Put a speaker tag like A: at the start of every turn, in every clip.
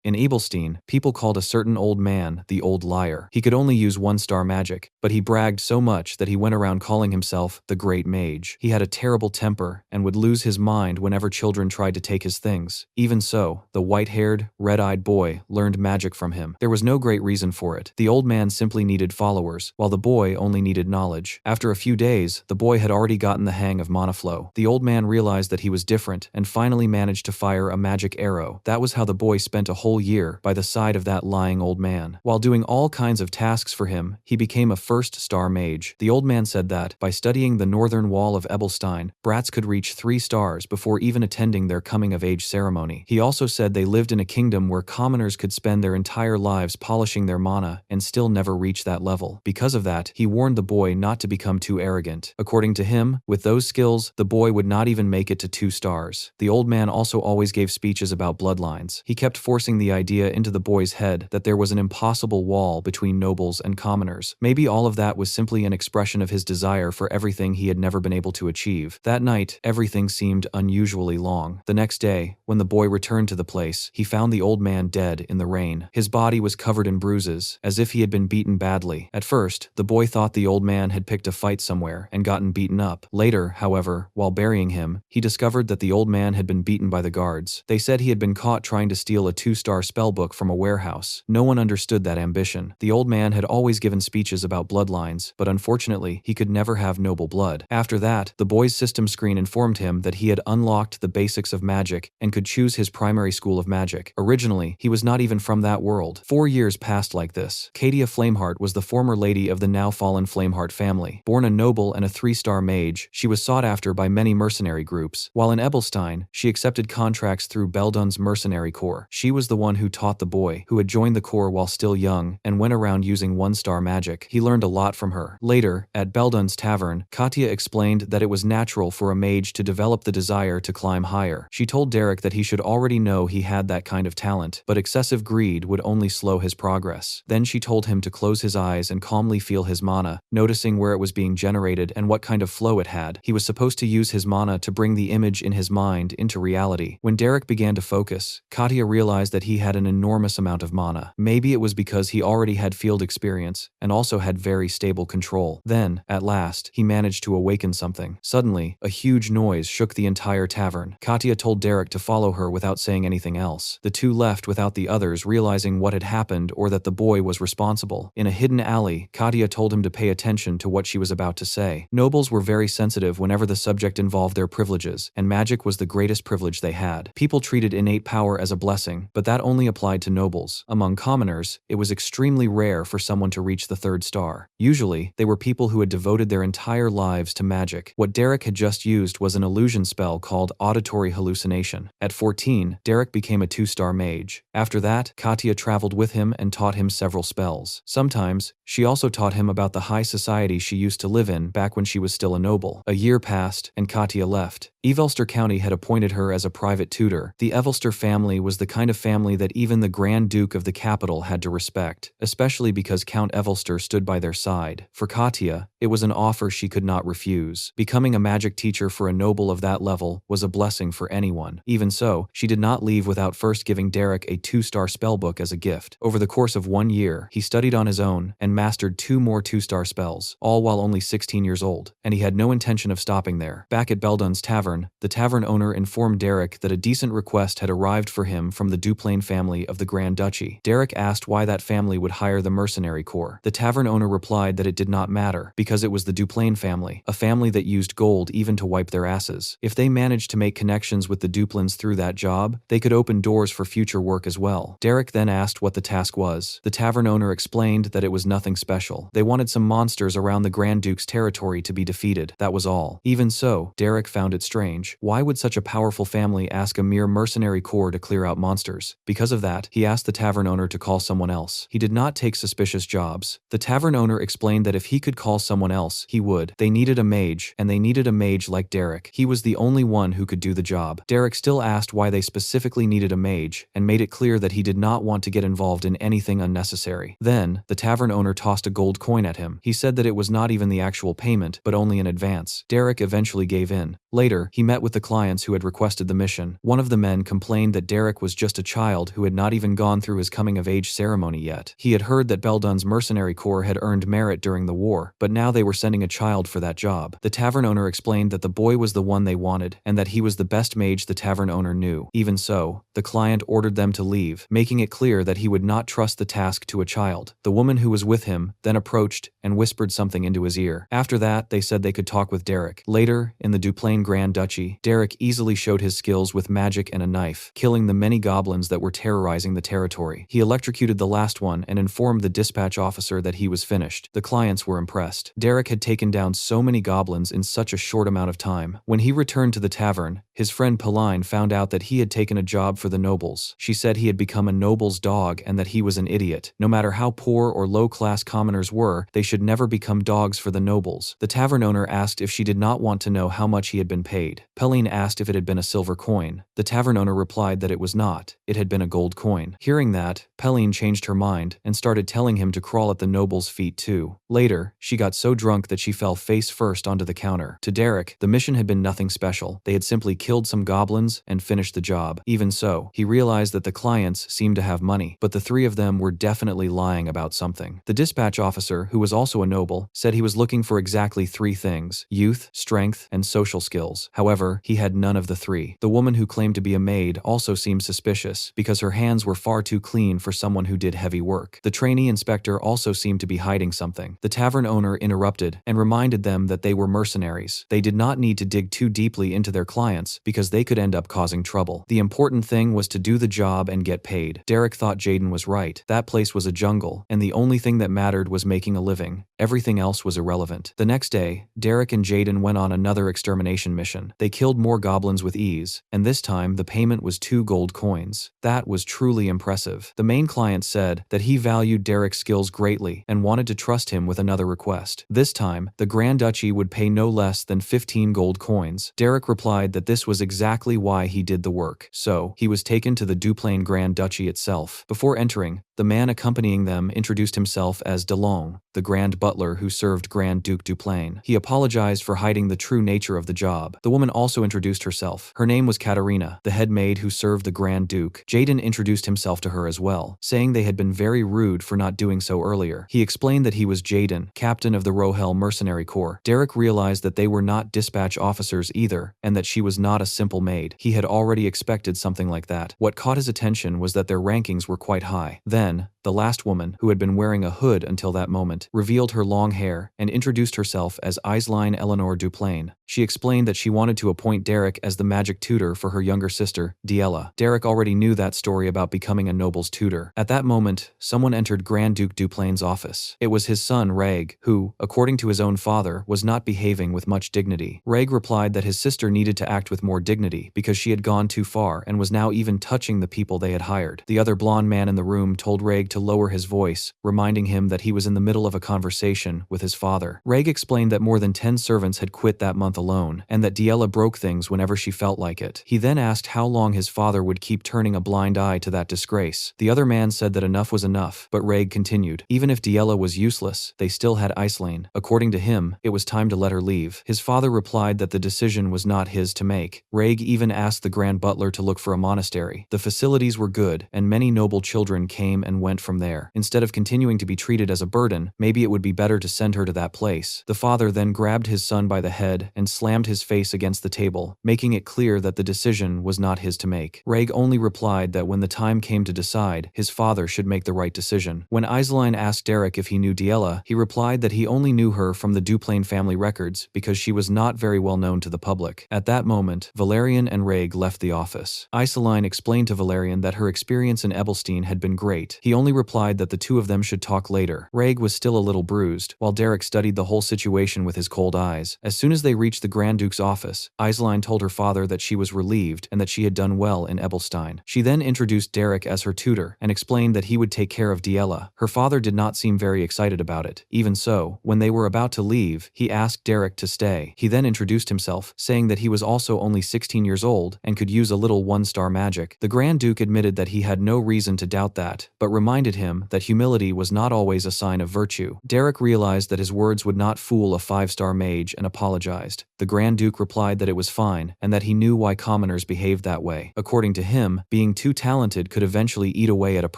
A: In Ebelstein, people called a certain old man the Old Liar. He could only use one-star magic, but he bragged so much that he went around calling himself the Great Mage. He had a terrible temper and would lose his mind whenever children tried to take his things. Even so, the white-haired, red-eyed boy learned magic from him. There was no great reason for it. The old man simply needed followers, while the boy only needed knowledge. After a few days, the boy had already gotten the hang of mana flow. The old man realized that he was different and finally managed to fire a magic arrow. That was how the boy spent a whole year by the side of that lying old man. While doing all kinds of tasks for him, he became a first-star mage. The old man said that, by studying the northern wall of Ebelstein, brats could reach 3 stars before even attending their coming-of-age ceremony. He also said they lived in a kingdom where commoners could spend their entire lives polishing their mana and still never reach that level. Because of that, he warned the boy not to become too arrogant. According to him, with those skills, the boy would not even make it to 2 stars. The old man also always gave speeches about bloodlines. He kept forcing the idea into the boy's head that there was an impossible wall between nobles and commoners. Maybe all of that was simply an expression of his desire for everything he had never been able to achieve. That night, everything seemed unusually long. The next day, when the boy returned to the place, he found the old man dead in the rain. His body was covered in bruises, as if he had been beaten badly. At first, the boy thought the old man had picked a fight somewhere and gotten beaten up. Later, however, while burying him, he discovered that the old man had been beaten by the guards. They said he had been caught trying to steal a 2-star spellbook from a warehouse. No one understood that ambition. The old man had always given speeches about bloodlines, but unfortunately, he could never have noble blood. After that, the boy's system screen informed him that he had unlocked the basics of magic and could choose his primary school of magic. Originally, he was not even from that world. 4 years passed like this. Katia Flameheart was the former lady of the now-fallen Flameheart family. Born a noble and a 3-star mage, she was sought after by many mercenary groups. While in Ebelstein, she accepted contracts through Beldun's mercenary corps. She was the one who taught the boy, who had joined the corps while still young and went around using 1-star magic. He learned a lot from her. Later, at Beldun's tavern, Katia explained that it was natural for a mage to develop the desire to climb higher. She told Derek that he should already know he had that kind of talent, but excessive greed would only slow his progress. Then she told him to close his eyes and calmly feel his mana, noticing where it was being generated and what kind of flow it had. He was supposed to use his mana to bring the image in his mind into reality. When Derek began to focus, Katia realized that he had an enormous amount of mana. Maybe it was because he already had field experience and also had very stable control. Then, at last, he managed to awaken something. Suddenly, a huge noise shook the entire tavern. Katia told Derek to follow her without saying anything else. The two left without the others realizing what had happened or that the boy was responsible. In a hidden alley, Katia told him to pay attention to what she was about to say. Nobles were very sensitive whenever the subject involved their privileges, and magic was the greatest privilege they had. People treated innate power as a blessing, but that only applied to nobles. Among commoners, it was extremely rare for someone to reach the 3rd star. Usually, they were people who had devoted their entire lives to magic. What Derek had just used was an illusion spell called auditory hallucination. At 14, Derek became a 2-star mage. After that, Katia traveled with him and taught him several spells. Sometimes, she also taught him about the high society she used to live in back when she was still a noble. A year passed, and Katia left. Evelster County had appointed her as a private tutor. The Evelster family was the kind of family that even the Grand Duke of the capital had to respect, especially because Count Evelster stood by their side. For Katia, it was an offer she could not refuse. Becoming a magic teacher for a noble of that level was a blessing for anyone. Even so, she did not leave without first giving Derek a 2-star spellbook as a gift. Over the course of 1 year, he studied on his own and mastered 2 more 2-star spells, all while only 16 years old, and he had no intention of stopping there. Back at Beldun's tavern, the tavern owner informed Derek that a decent request had arrived for him from the Duplain family of the Grand Duchy. Derek asked why that family would hire the mercenary corps. The tavern owner replied that it did not matter, because it was the Duplain family, a family that used gold even to wipe their asses. If they managed to make connections with the Duplins through that job, they could open doors for future work as well. Derek then asked what the task was. The tavern owner explained that it was nothing special. They wanted some monsters around the Grand Duke's territory to be defeated. That was all. Even so, Derek found it strange. Why would such a powerful family ask a mere mercenary corps to clear out monsters? Because of that, he asked the tavern owner to call someone else. He did not take suspicious jobs. The tavern owner explained that if he could call someone someone else, he would. They needed a mage, and they needed a mage like Derek. He was the only one who could do the job. Derek still asked why they specifically needed a mage, and made it clear that he did not want to get involved in anything unnecessary. Then, the tavern owner tossed a gold coin at him. He said that it was not even the actual payment, but only an advance. Derek eventually gave in. Later, he met with the clients who had requested the mission. One of the men complained that Derek was just a child who had not even gone through his coming-of-age ceremony yet. He had heard that Beldun's mercenary corps had earned merit during the war, but now they were sending a child for that job. The tavern owner explained that the boy was the one they wanted, and that he was the best mage the tavern owner knew. Even so, the client ordered them to leave, making it clear that he would not trust the task to a child. The woman who was with him then approached and whispered something into his ear. After that, they said they could talk with Derek. Later, in the Duplain Grand Duchy, Derek easily showed his skills with magic and a knife, killing the many goblins that were terrorizing the territory. He electrocuted the last one and informed the dispatch officer that he was finished. The clients were impressed. Derek had taken down so many goblins in such a short amount of time. When he returned to the tavern, his friend Pauline found out that he had taken a job for the nobles. She said he had become a noble's dog and that he was an idiot. No matter how poor or low-class commoners were, they should never become dogs for the nobles. The tavern owner asked if she did not want to know how much he had been paid. Pauline asked if it had been a silver coin. The tavern owner replied that it was not. It had been a gold coin. Hearing that, Pauline changed her mind and started telling him to crawl at the noble's feet too. Later, she got so drunk that she fell face first onto the counter. To Derek, the mission had been nothing special. They had simply killed some goblins and finished the job. Even so, he realized that the clients seemed to have money, but the three of them were definitely lying about something. The dispatch officer, who was also a noble, said he was looking for exactly three things: youth, strength, and social skills. However, he had none of the three. The woman who claimed to be a maid also seemed suspicious, because her hands were far too clean for someone who did heavy work. The trainee inspector also seemed to be hiding something. The tavern owner interrupted and reminded them that they were mercenaries. They did not need to dig too deeply into their clients, because they could end up causing trouble. The important thing was to do the job and get paid. Derek thought Jaden was right. That place was a jungle, and the only thing that mattered was making a living. Everything else was irrelevant. The next day, Derek and Jaden went on another extermination mission. They killed more goblins with ease, and this time the payment was 2 gold coins. That was truly impressive. The main client said that he valued Derek's skills greatly and wanted to trust him with another request. This time, the Grand Duchy would pay no less than 15 gold coins. Derek replied that this was exactly why he did the work, so he was taken to the Duplain Grand Duchy itself. Before entering, the man accompanying them introduced himself as DeLong, the Grand Butler who served Grand Duke Duplain. He apologized for hiding the true nature of the job. The woman also introduced herself. Her name was Katarina, the head maid who served the Grand Duke. Jaden introduced himself to her as well, saying they had been very rude for not doing so earlier. He explained that he was Jaden, captain of the Rohel Mercenary Corps. Derek realized that they were not dispatch officers either, and that she was not a simple maid. He had already expected something like that. What caught his attention was that their rankings were quite high. Then, the last woman, who had been wearing a hood until that moment, revealed her long hair and introduced herself as Aisline Eleanor Duplain. She explained that she wanted to appoint Derek as the magic tutor for her younger sister, Diella. Derek already knew that story about becoming a noble's tutor. At that moment, someone entered Grand Duke Duplain's office. It was his son, Reg, who, according to his own father, was not behaving with much dignity. Reg replied that his sister needed to act with more dignity because she had gone too far and was now even touching the people they had hired. The other blonde man in the room told Reg to lower his voice, reminding him that he was in the middle of a conversation with his father. Reg explained that more than 10 servants had quit that month alone, and that Diella broke things whenever she felt like it. He then asked how long his father would keep turning a blind eye to that disgrace. The other man said that enough was enough, but Reg continued. Even if Diella was useless, they still had Aisline. According to him, it was time to let her leave. His father replied that the decision was not his to make. Reg even asked the Grand Butler to look for a monastery. The facilities were good, and many noble children came and went from there. Instead of continuing to be treated as a burden, maybe it would be better to send her to that place. The father then grabbed his son by the head and slammed his face against the table, making it clear that the decision was not his to make. Reg only replied that when the time came to decide, his father should make the right decision. When Aisline asked Derek if he knew Diella, he replied that he only knew her from the Duplain family records because she was not very well known to the public. At that moment, Valerian and Reg left the office. Aisline explained to Valerian that her experience in Ebelstein had been great. He only replied that the two of them should talk later. Reg was still a little bruised, while Derek studied the whole situation with his cold eyes. As soon as they reached the Grand Duke's office, Aisline told her father that she was relieved and that she had done well in Ebelstein. She then introduced Derek as her tutor and explained that he would take care of Diella. Her father did not seem very excited about it. Even so, When they were about to leave, he asked Derek to stay. He then introduced himself, saying that he was also only 16 years old and could use a little one-star magic. The Grand Duke admitted that he had no reason to doubt that, but reminded him that humility was not always a sign of virtue. Derek realized that his words would not fool a 5-star mage and apologized. The Grand Duke replied that it was fine and that he knew why commoners behaved that way. According to him, being too talented could eventually eat away at a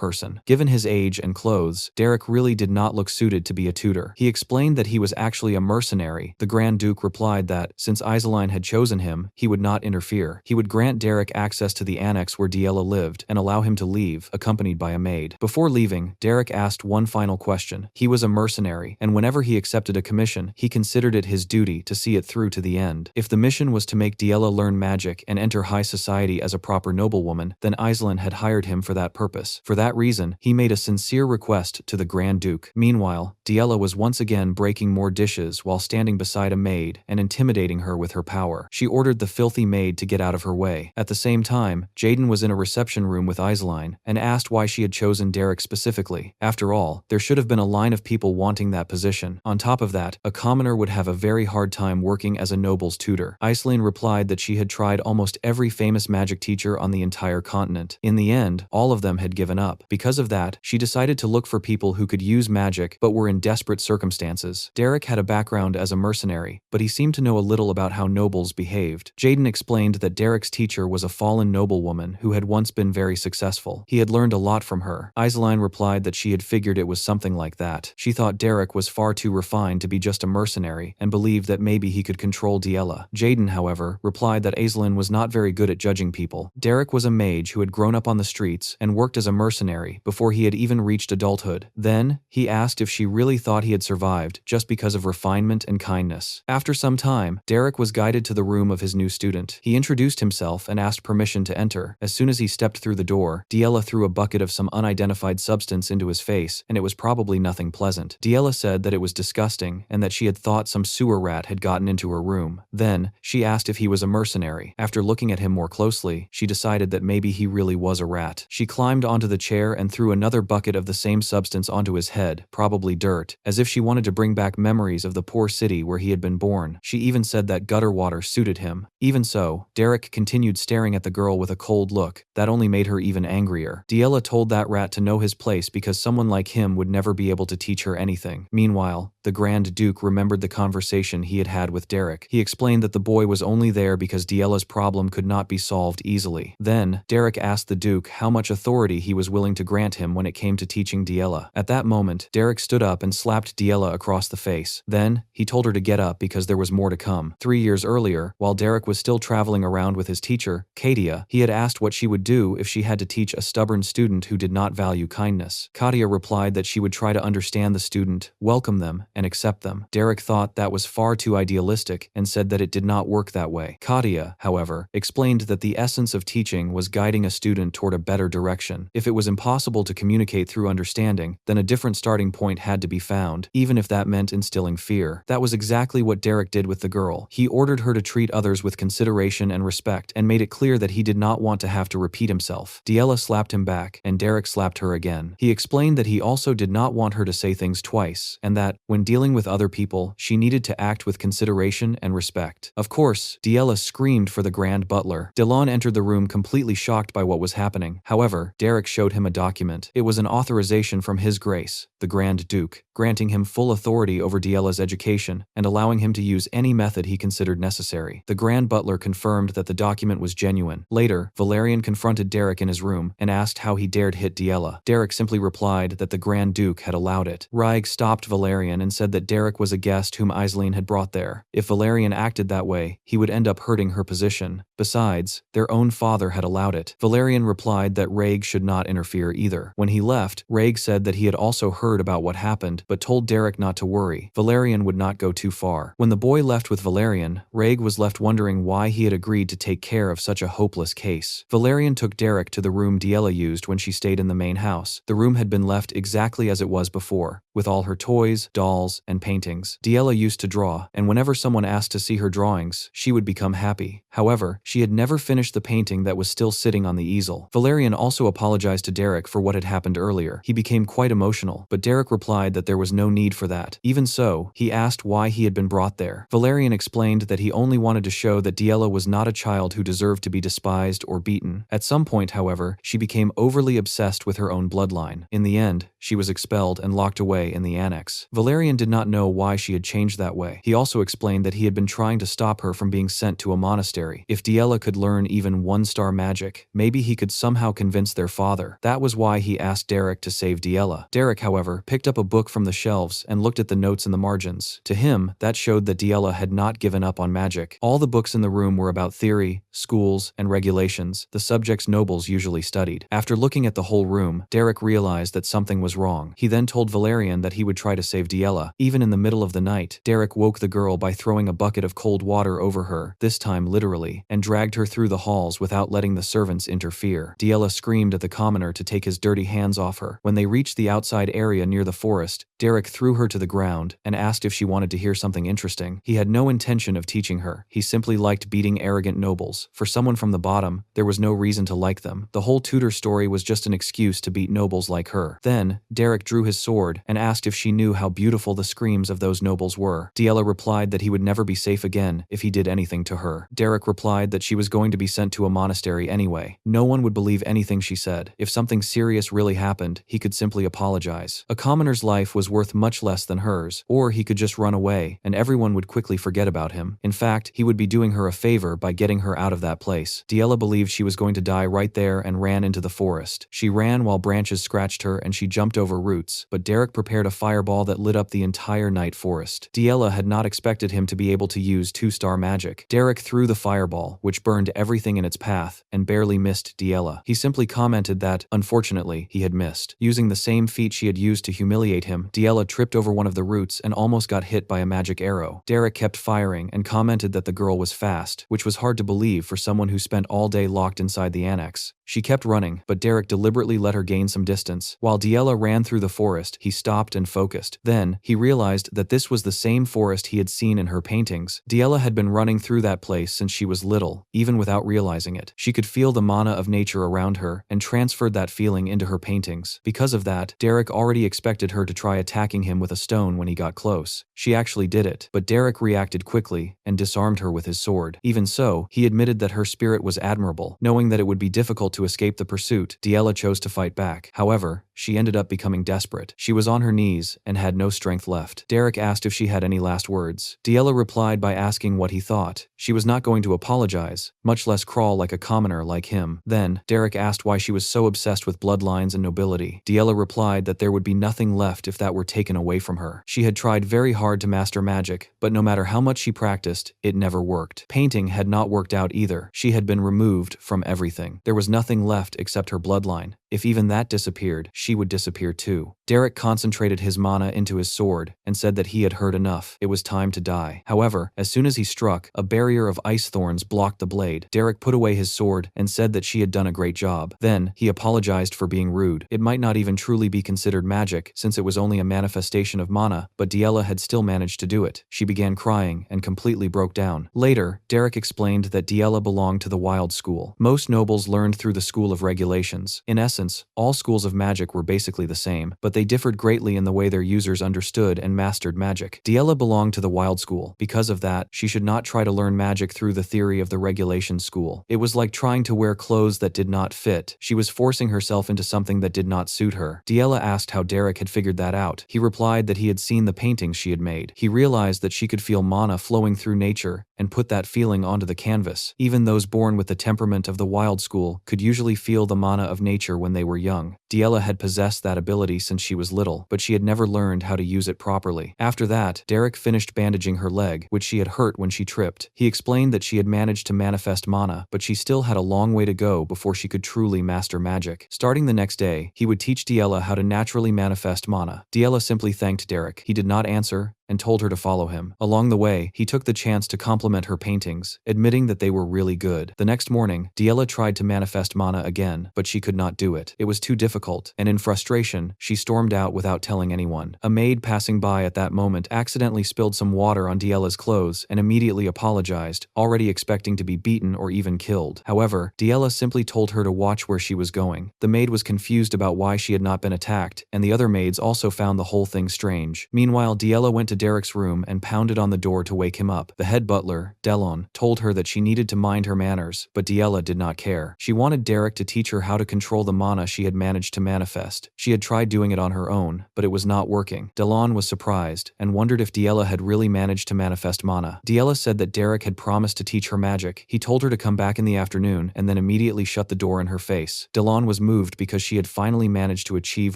A: person. Given his age and clothes, Derek really did not look suited to be a tutor. He explained that he was actually a mercenary. The Grand Duke replied that, since Isoline had chosen him, he would not interfere. He would grant Derek access to the annex where Yahello lived and allow him to leave, accompanied by a maid. Before leaving, Derek asked one final question. He was a mercenary, and whenever he accepted a commission, he considered it his duty to see it through to the end. If the mission was to make Yahello learn magic and enter high society as a proper noblewoman, then Isoline had hired him for that purpose. For that reason, he made a sincere request to the Grand Duke. Meanwhile, Yahello was once again breaking more dishes while standing beside a maid and intimidating her with her power. She ordered the filthy maid to get out of her way. At the same time, Jaden was in a reception room with Isoline and asked why she had chosen Derek specifically. After all, there should have been a line of people wanting that position. On top of that, a commoner would have a very hard time working as a noble's tutor. Isoline replied that she had tried almost every famous magic teacher on the entire continent. In the end, all of them had given up. Because of that, she decided to look for people who could use magic but were in desperate circumstances. Derek had a background as a mercenary, but he seemed to know a little about how nobles behaved. Jaden explained that Derek's teacher was a fallen noblewoman who had once been very successful. He had learned a lot from her. Isoline replied that she had figured it was something like that. She thought Derek was far too refined to be just a mercenary and believed that maybe he could control Yahello. Jaden, however, replied that Isoline was not very good at judging people. Derek was a mage who had grown up on the streets and worked as a mercenary before he had even reached adulthood. Then, he asked if she really thought he had survived just because of refinement and kindness. After some time, Derek was guided to the room of his new student. He introduced himself and asked permission to enter. As soon as he stepped through the door, Yahello threw a bucket of some unidentified substance into his face, and it was probably nothing pleasant. Yahello said that it was disgusting and that she had thought some sewer rat had gotten into her room. Then, she asked if he was a mercenary. After looking at him more closely, she decided that maybe he really was a rat. She climbed onto the chair and threw another bucket of the same substance onto his head, probably dirt, as if she wanted to bring back memories of the poor city where he had been born. She even said that gutter water suited him. Even so, Derek continued staring at the girl with a cold look. That only made her even angrier. Yahello told that rat to know his place because someone like him would never be able to teach her anything. Meanwhile, the Grand Duke remembered the conversation he had had with Derek. He explained that the boy was only there because Yahello's problem could not be solved easily. Then, Derek asked the Duke how much authority he was willing to grant him when it came to teaching Yahello. At that moment, Derek stood up and slapped Yahello across the face. Then, he told her to get up because there was more to come. 3 years earlier, while Derek was still traveling around with his teacher, Katia, he had asked what she would do if she had to teach a stubborn student who did not value kindness. Katia replied that she would try to understand the student, welcome them, and accept them. Derek thought that was far too idealistic and said that it did not work that way. Katia, however, explained that the essence of teaching was guiding a student toward a better direction. If it was impossible to communicate through understanding, then a different starting point had to be found, even if that meant instilling fear. That was exactly what Derek did with the girl. He ordered her to treat others with consideration and respect, and made it clear that he did not want to have to repeat himself. Yahello slapped him back, and Derek slapped her again. He explained that he also did not want her to say things twice, and that, when dealing with other people, she needed to act with consideration and respect. Of course, Yahello screamed for the Grand Butler. Delon entered the room completely shocked by what was happening. However, Derek showed him a document. It was an authorization from His Grace, the Grand Duke, granting him full authority over Yahello's education and allowing him to use any method he considered necessary. The Grand Butler confirmed that the document was genuine. Later, Valerian confronted Derek in his room and asked how he dared hit Yahello. Derek simply replied that the Grand Duke had allowed it. Raig stopped Valerian and said that Derek was a guest whom Isoline had brought there. If Valerian acted that way, he would end up hurting her position. Besides, their own father had allowed it. Valerian replied that Raig should not interfere either. When he left, Raig said that he had also heard about what happened, but told Derek not to worry. Valerian would not go too far. When the boy left with Valerian, Raig was left wondering why he had agreed to take care of such a hopeless case. Valerian took Derek to the room Yahello used when she stayed in the main house. The room had been left exactly as it was before, with all her toys, dolls, and paintings. Yahello used to draw, and whenever someone asked to see her drawings, she would become happy. However, she had never finished the painting that was still sitting on the easel. Valerian also apologized to Derek for what had happened earlier. He became quite emotional, but Derek replied that there was no need for that. Even so, he asked why he had been brought there. Valerian explained that he only wanted to show that Yahello was not a child who deserved to be despised or beaten. At some point, however, she became overly obsessed with her own bloodline. In the end, she was expelled and locked away in the annex. Valerian did not know why she had changed that way. He also explained that he had been trying to stop her from being sent to a monastery. If Yahello could learn even one-star magic, maybe he could somehow convince their father. That was why he asked Derek to save Yahello. Derek, however, picked up a book from the shelves and looked at the notes in the margins. To him, that showed that Yahello had not given up on magic. All the books in the room were about theory, schools, and regulations, the subjects nobles usually studied. After looking at the whole room, Derek realized that something was wrong. He then told Valerian that he would try to save Yahello. Even in the middle of the night, Derek woke the girl by throwing a bucket of cold water over her, this time literally, and dragged her through the halls without letting the servants interfere. Yahello screamed at the commoner to take his dirty hands off her. When they reached the outside area near the forest, Derek threw her to the ground and asked if she wanted to hear something interesting. He had no intention of teaching her. He simply liked beating arrogant nobles. For someone from the bottom, there was no reason to like them. The whole tutor story was just an excuse to beat nobles like her. Then, Derek drew his sword and asked if she knew how beautiful the screams of those nobles were. Yahello replied that he would never be safe again if he did anything to her. Derek replied that she was going to be sent to a monastery anyway. No one would believe anything she said. If something serious really happened, he could simply apologize. A commoner's life was worth much less than hers, or he could just run away, and everyone would quickly forget about him. In fact, he would be doing her a favor by getting her out of that place. Yahello believed she was going to die right there and ran into the forest. She ran while branches scratched her and she jumped over roots, but Derek prepared a fireball that lit up the entire night forest. Yahello had not expected him to be able to use two-star magic. Derek threw the fireball, which burned everything in its path, and barely missed Yahello. He simply commented that, unfortunately, he had missed. Using the same feat she had used to humiliate him, Yahello tripped over one of the roots and almost got hit by a magic arrow. Derek kept firing and commented that the girl was fast, which was hard to believe for someone who spent all day locked inside the annex. She kept running, but Derek deliberately let her gain some distance. While Yahello ran through the forest, he stopped and focused. Then, he realized that this was the same forest he had seen in her paintings. Yahello had been running through that place since she was little, even without realizing it. She could feel the mana of nature around her and transferred that feeling into her paintings. Because of that, Derek already expected her to try attacking him with a stone when he got close. She actually did it, but Derek reacted quickly and disarmed her with his sword. Even so, he admitted that her spirit was admirable. Knowing that it would be difficult to escape the pursuit, Yahello chose to fight back. However, she ended up becoming desperate. She was on her knees and had no strength left. Derek asked if she had any last words. Yahello replied by asking what he thought. She was not going to apologize, much less crawl like a commoner like him. Then, Derek asked why she was so obsessed with bloodlines and nobility. Yahello replied that there would be nothing left if that were taken away from her. She had tried very hard to master magic, but no matter how much she practiced, it never worked. Painting had not worked out either. She had been removed from everything. There was nothing left except her bloodline. If even that disappeared, she would disappear too. Derek concentrated his mana into his sword and said that he had heard enough. It was time to die. However, as soon as he struck, a barrier of ice thorns blocked the blade. Derek put away his sword and said that she had done a great job. Then, he apologized for being rude. It might not even truly be considered magic since it was only a manifestation of mana, but Yahello had still managed to do it. She began crying and completely broke down. Later, Derek explained that Yahello belonged to the wild school. Most nobles learned through the school of regulations. In essence, all schools of magic were basically the same, but they differed greatly in the way their users understood and mastered magic. Yahello belonged to the wild school. Because of that, she should not try to learn magic through the theory of the regulation school. It was like trying to wear clothes that did not fit. She was forcing herself into something that did not suit her. Yahello asked how Derek had figured that out. He replied that he had seen the paintings she had made. He realized that she could feel mana flowing through nature and put that feeling onto the canvas. Even those born with the temperament of the wild school could usually feel the mana of nature when they were young. Yahello had possessed that ability since she was little, but she had never learned how to use it properly. After that, Derek finished bandaging her leg, which she had hurt when she tripped. He explained that she had managed to manifest mana, but she still had a long way to go before she could truly master magic. Starting the next day, he would teach Yahello how to naturally manifest mana. Yahello simply thanked Derek. He did not answer, and told her to follow him. Along the way, he took the chance to compliment her paintings, admitting that they were really good. The next morning, Yahello tried to manifest mana again, but she could not do it. It was too difficult, and in frustration, she stormed out without telling anyone. A maid passing by at that moment accidentally spilled some water on Yahello's clothes and immediately apologized, already expecting to be beaten or even killed. However, Yahello simply told her to watch where she was going. The maid was confused about why she had not been attacked, and the other maids also found the whole thing strange. Meanwhile, Yahello went to Derek's room and pounded on the door to wake him up. The head butler, Delon, told her that she needed to mind her manners, but Yahello did not care. She wanted Derek to teach her how to control the mana she had managed to manifest. She had tried doing it on her own, but it was not working. Delon was surprised and wondered if Yahello had really managed to manifest mana. Yahello said that Derek had promised to teach her magic. He told her to come back in the afternoon and then immediately shut the door in her face. Delon was moved because she had finally managed to achieve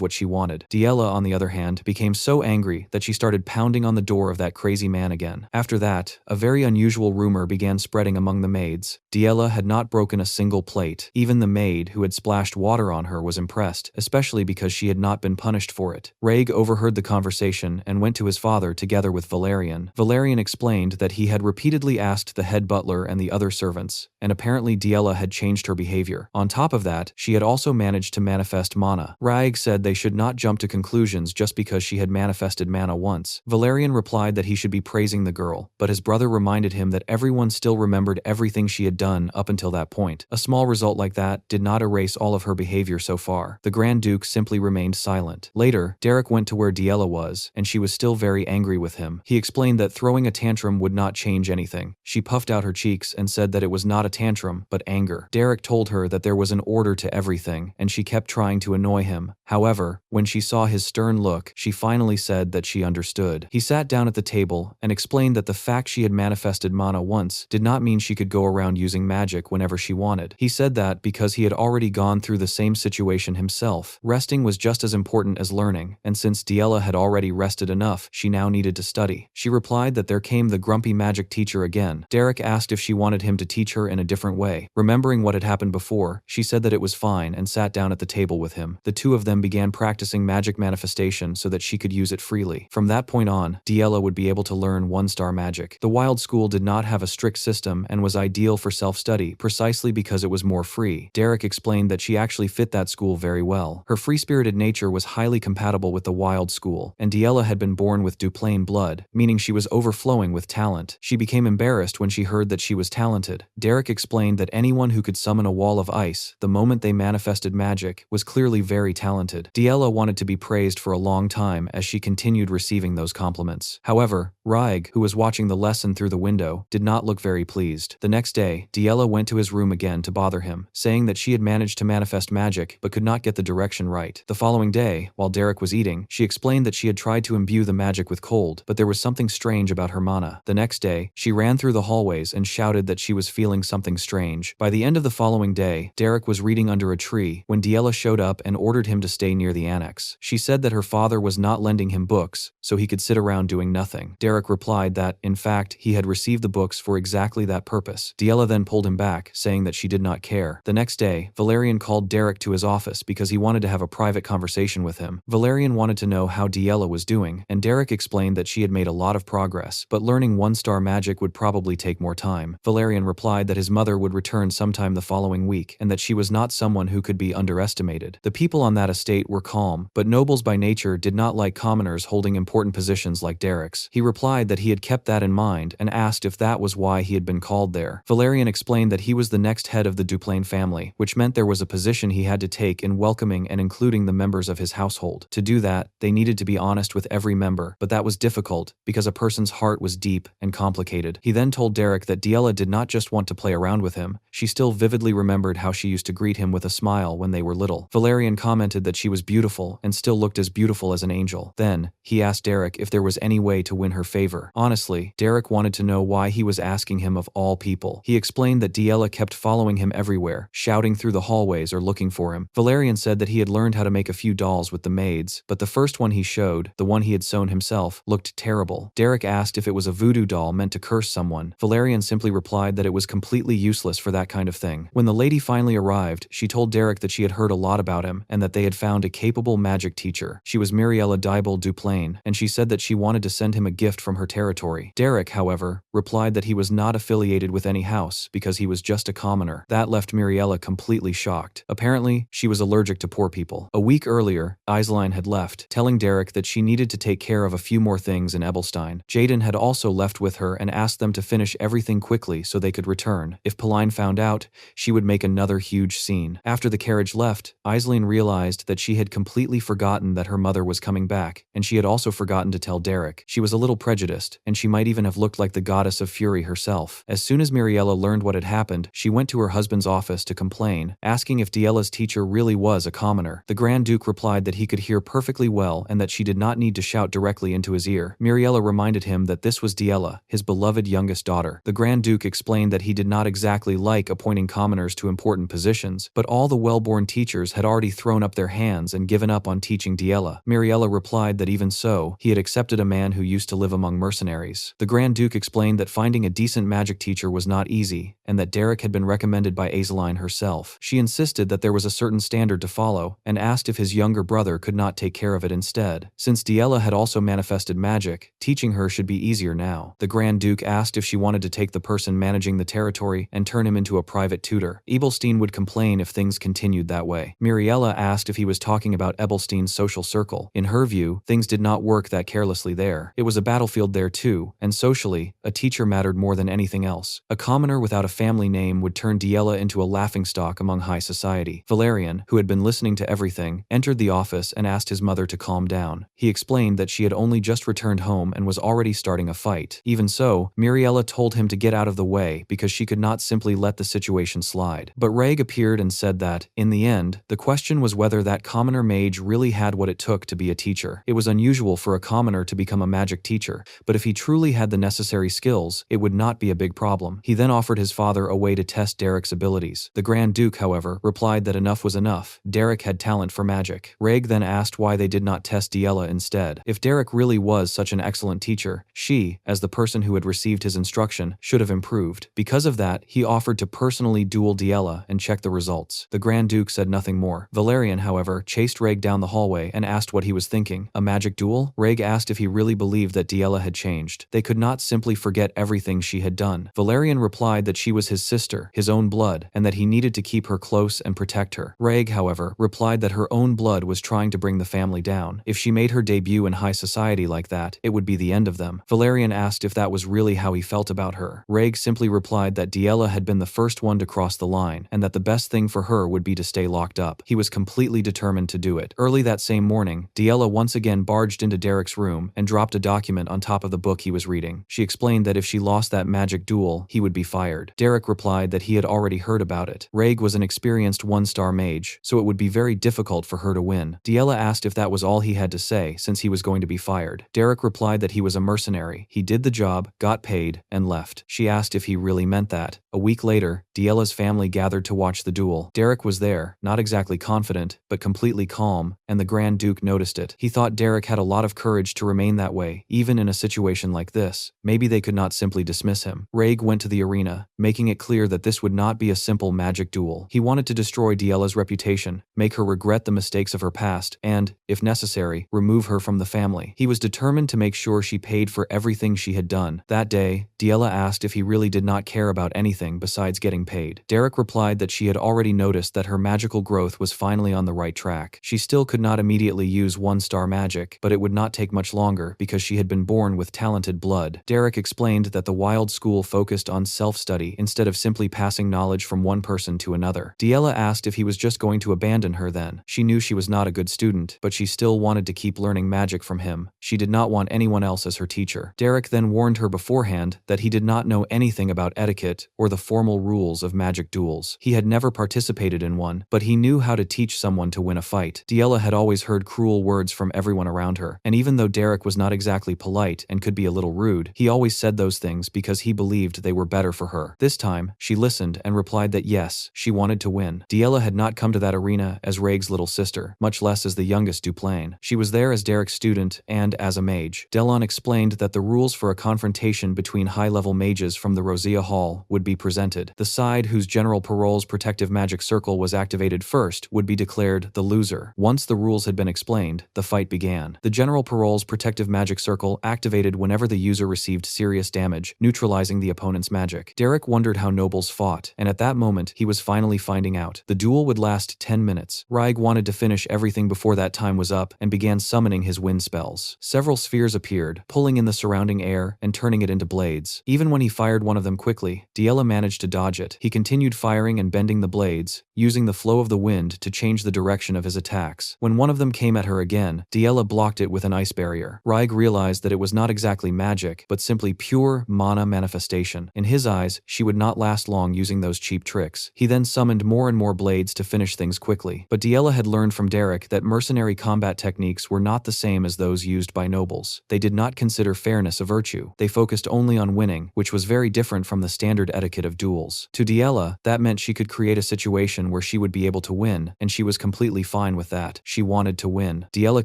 A: what she wanted. Yahello, on the other hand, became so angry that she started pounding on the door of that crazy man again. After that, a very unusual rumor began spreading among the maids. Yahello had not broken a single plate. Even the maid who had splashed water on her was impressed, especially because she had not been punished for it. Rhaeg overheard the conversation and went to his father together with Valerian. Valerian explained that he had repeatedly asked the head butler and the other servants, and apparently Yahello had changed her behavior. On top of that, she had also managed to manifest mana. Rhaeg said they should not jump to conclusions just because she had manifested mana once. Valerian replied that he should be praising the girl, but his brother reminded him that everyone still remembered everything she had done up until that point. A small result like that did not erase all of her behavior so far. The Grand Duke simply remained silent. Later, Derek went to where Yahello was, and she was still very angry with him. He explained that throwing a tantrum would not change anything. She puffed out her cheeks and said that it was not a tantrum, but anger. Derek told her that there was an order to everything, and she kept trying to annoy him. However, when she saw his stern look, she finally said that she understood. He sat down at the table and explained that the fact she had manifested mana once did not mean she could go around using magic whenever she wanted. He said that because he had already gone through the same situation himself, resting was just as important as learning, and since Yahello had already rested enough, she now needed to study. She replied that there came the grumpy magic teacher again. Derek asked if she wanted him to teach her in a different way. Remembering what had happened before, she said that it was fine and sat down at the table with him. The two of them began practicing magic manifestation so that she could use it freely. From that point on, Yahello would be able to learn one-star magic. The wild school did not have a strict system and was ideal for self-study precisely because it was more free. Derek explained that she actually fit that school very well. Her free-spirited nature was highly compatible with the wild school, and Yahello had been born with Duplain blood, meaning she was overflowing with talent. She became embarrassed when she heard that she was talented. Derek explained that anyone who could summon a wall of ice the moment they manifested magic was clearly very talented. Yahello wanted to be praised for a long time as she continued receiving those compliments. However, Rhaeg, who was watching the lesson through the window, did not look very pleased. The next day, Yahello went to his room again to bother him, saying that she had managed to manifest magic but could not get the direction right. The following day, while Derek was eating, she explained that she had tried to imbue the magic with cold, but there was something strange about her mana. The next day, she ran through the hallways and shouted that she was feeling something strange. By the end of the following day, Derek was reading under a tree when Yahello showed up and ordered him to stay near the annex. She said that her father was not lending him books, so he could sit around doing nothing. Derek replied that, in fact, he had received the books for exactly that purpose. Yahello then pulled him back, saying that she did not care. The next day, Valerian called Derek to his office because he wanted to have a private conversation with him. Valerian wanted to know how Yahello was doing, and Derek explained that she had made a lot of progress, but learning one-star magic would probably take more time. Valerian replied that his mother would return sometime the following week, and that she was not someone who could be underestimated. The people on that estate were calm, but nobles by nature did not like commoners holding important positions like Derek's. He replied that he had kept that in mind and asked if that was why he had been called there. Valerian explained that he was the next head of the Duplain family, which meant there was a position he had to take in welcoming and including the members of his household. To do that, they needed to be honest with every member, but that was difficult because a person's heart was deep and complicated. He then told Derek that Yahello did not just want to play around with him, she still vividly remembered how she used to greet him with a smile when they were little. Valerian commented that she was beautiful and still looked as beautiful as an angel. Then, he asked Derek if there was any way to win her favor. Honestly, Derek wanted to know why he was asking him of all people. He explained that Yahello kept following him everywhere, shouting through the hallways or looking for him. Valerian said that he had learned how to make a few dolls with the maids, but the first one he showed, the one he had sewn himself, looked terrible. Derek asked if it was a voodoo doll meant to curse someone. Valerian simply replied that it was completely useless for that kind of thing. When the lady finally arrived, she told Derek that she had heard a lot about him and that they had found a capable magic teacher. She was Miriella Dybel Duplain, and she said that she wanted to send him a gift from her territory. Derek, however, replied that he was not affiliated with any house because he was just a commoner. That left Muriella completely shocked. Apparently, she was allergic to poor people. A week earlier, Iseline had left, telling Derek that she needed to take care of a few more things in Ebelstein. Jaden had also left with her and asked them to finish everything quickly so they could return. If Pauline found out, she would make another huge scene. After the carriage left, Iseline realized that she had completely forgotten that her mother was coming back, and she had also forgotten to tell Derek. She was a little prejudiced, and she might even have looked like the goddess of fury herself. As soon as Muriella learned what had happened, she went to her husband's office to complain, asking if Diella's teacher really was a commoner. The Grand Duke replied that he could hear perfectly well and that she did not need to shout directly into his ear. Muriella reminded him that this was Diella, his beloved youngest daughter. The Grand Duke explained that he did not exactly like appointing commoners to important positions, but all the well-born teachers had already thrown up their hands and given up on teaching Diella. Muriella replied that even so, he had accepted a man who used to live among mercenaries. The Grand Duke explained that finding a decent magic teacher was not easy, and that Derek had been recommended by Azeline herself. She insisted that there was a certain standard to follow, and asked if his younger brother could not take care of it instead. Since Diella had also manifested magic, teaching her should be easier now. The Grand Duke asked if she wanted to take the person managing the territory and turn him into a private tutor. Ebelstein would complain if things continued that way. Muriella asked if he was talking about Ebelstein's social circle. In her view, things did not work that carelessly there. It was a battlefield there too, and socially, a teacher mattered more than anything else. A commoner without a family name would turn Diella into a laughingstock among high society. Valerian, who had been listening to everything, entered the office and asked his mother to calm down. He explained that she had only just returned home and was already starting a fight. Even so, Muriella told him to get out of the way because she could not simply let the situation slide. But Reg appeared and said that, in the end, the question was whether that commoner mage really had what it took to be a teacher. It was unusual for a commoner to become a magic teacher, but if he truly had the necessary skills, it would not be a big problem. He then offered his father a way to test Derek's abilities. The Grand Duke, however, replied that enough was enough. Derek had talent for magic. Reg then asked why they did not test Diella instead. If Derek really was such an excellent teacher, she, as the person who had received his instruction, should have improved. Because of that, he offered to personally duel Diella and check the results. The Grand Duke said nothing more. Valerian, however, chased Reg down the hallway and asked what he was thinking. A magic duel? Reg asked if he really believed that Diella had changed. They could not simply forget everything she had done. Valerian replied that she was his sister, his own blood, and that he needed to keep her close and protect her. Reg, however, replied that her own blood was trying to bring the family down. If she made her debut in high society like that, it would be the end of them. Valerian asked if that was really how he felt about her. Reg simply replied that Diella had been the first one to cross the line, and that the best thing for her would be to stay locked up. He was completely determined to do it. Early that same morning, Diella once again barged into Derek's room and dropped a document on top of the book he was reading. She explained that if she lost that magic duel, he would be fired. Derek replied that he had already heard about it. Reg was an experienced one-star mage, so it would be very difficult for her to win. Diella asked if that was all he had to say since he was going to be fired. Derek replied that he was a mercenary. He did the job, got paid, and left. She asked if he really meant that. A week later, Diella's family gathered to watch the duel. Derek was there, not exactly confident, but completely calm, and the Grand Duke noticed it. He thought Derek had a lot of courage to remain that way, even in a situation like this. Maybe they could not simply dismiss him. Reg went to the arena, making it clear that this would not be a simple magic duel. He wanted to destroy Diella's reputation, make her regret the mistakes of her past, and, if necessary, remove her from the family. He was determined to make sure she paid for everything she had done. That day, Diella asked if he really did not care about anything besides getting paid. Derek replied that she had already noticed that her magical growth was finally on the right track. She still could not immediately use one-star magic, but it would not take much longer because she had been born with talented blood. Derek explained that the wild school focused on self-study instead of simply passing knowledge from one person to another. Diella asked if he was just going to abandon her then. She knew she was not a good student, but she still wanted to keep learning magic from him. She did not want anyone else as her teacher. Derek then warned her beforehand that he did not know anything about etiquette or the formal rules of magic duels. He had never participated in one, but he knew how to teach someone to win a fight. Diella had always heard cruel words from everyone around her, and even though Derek was not exactly polite and could be a little rude, he always said those things because he believed they were better for her. This time, she listened and replied that yes, she wanted to win. Diella had not come to that arena as Reg's little sister, much less as the youngest Duplain. She was there as Derek's student and as a mage. Delon explained that the rules for a confrontation between high-level mages from the Rosea Hall would be presented. The side whose General Parole's protective magic circle was activated first would be declared the loser. Once the rules had been explained, the fight began. The General Parole's protective protective magic circle activated whenever the user received serious damage, neutralizing the opponent's magic. Derek wondered how nobles fought, and at that moment, he was finally finding out. The duel would last 10 minutes. Raig wanted to finish everything before that time was up and began summoning his wind spells. Several spheres appeared, pulling in the surrounding air and turning it into blades. Even when he fired one of them quickly, Diella managed to dodge it. He continued firing and bending the blades, using the flow of the wind to change the direction of his attacks. When one of them came at her again, Diella blocked it with an ice barrier. Raig realized that it was not exactly magic, but simply pure mana manifestation. In his eyes, she would not last long using those cheap tricks. He then summoned more and more blades to finish things quickly. But Diella had learned from Derek that mercenary combat techniques were not the same as those used by nobles. They did not consider fairness a virtue. They focused only on winning, which was very different from the standard etiquette of duels. To Diella, that meant she could create a situation where she would be able to win, and she was completely fine with that. She wanted to win. Diella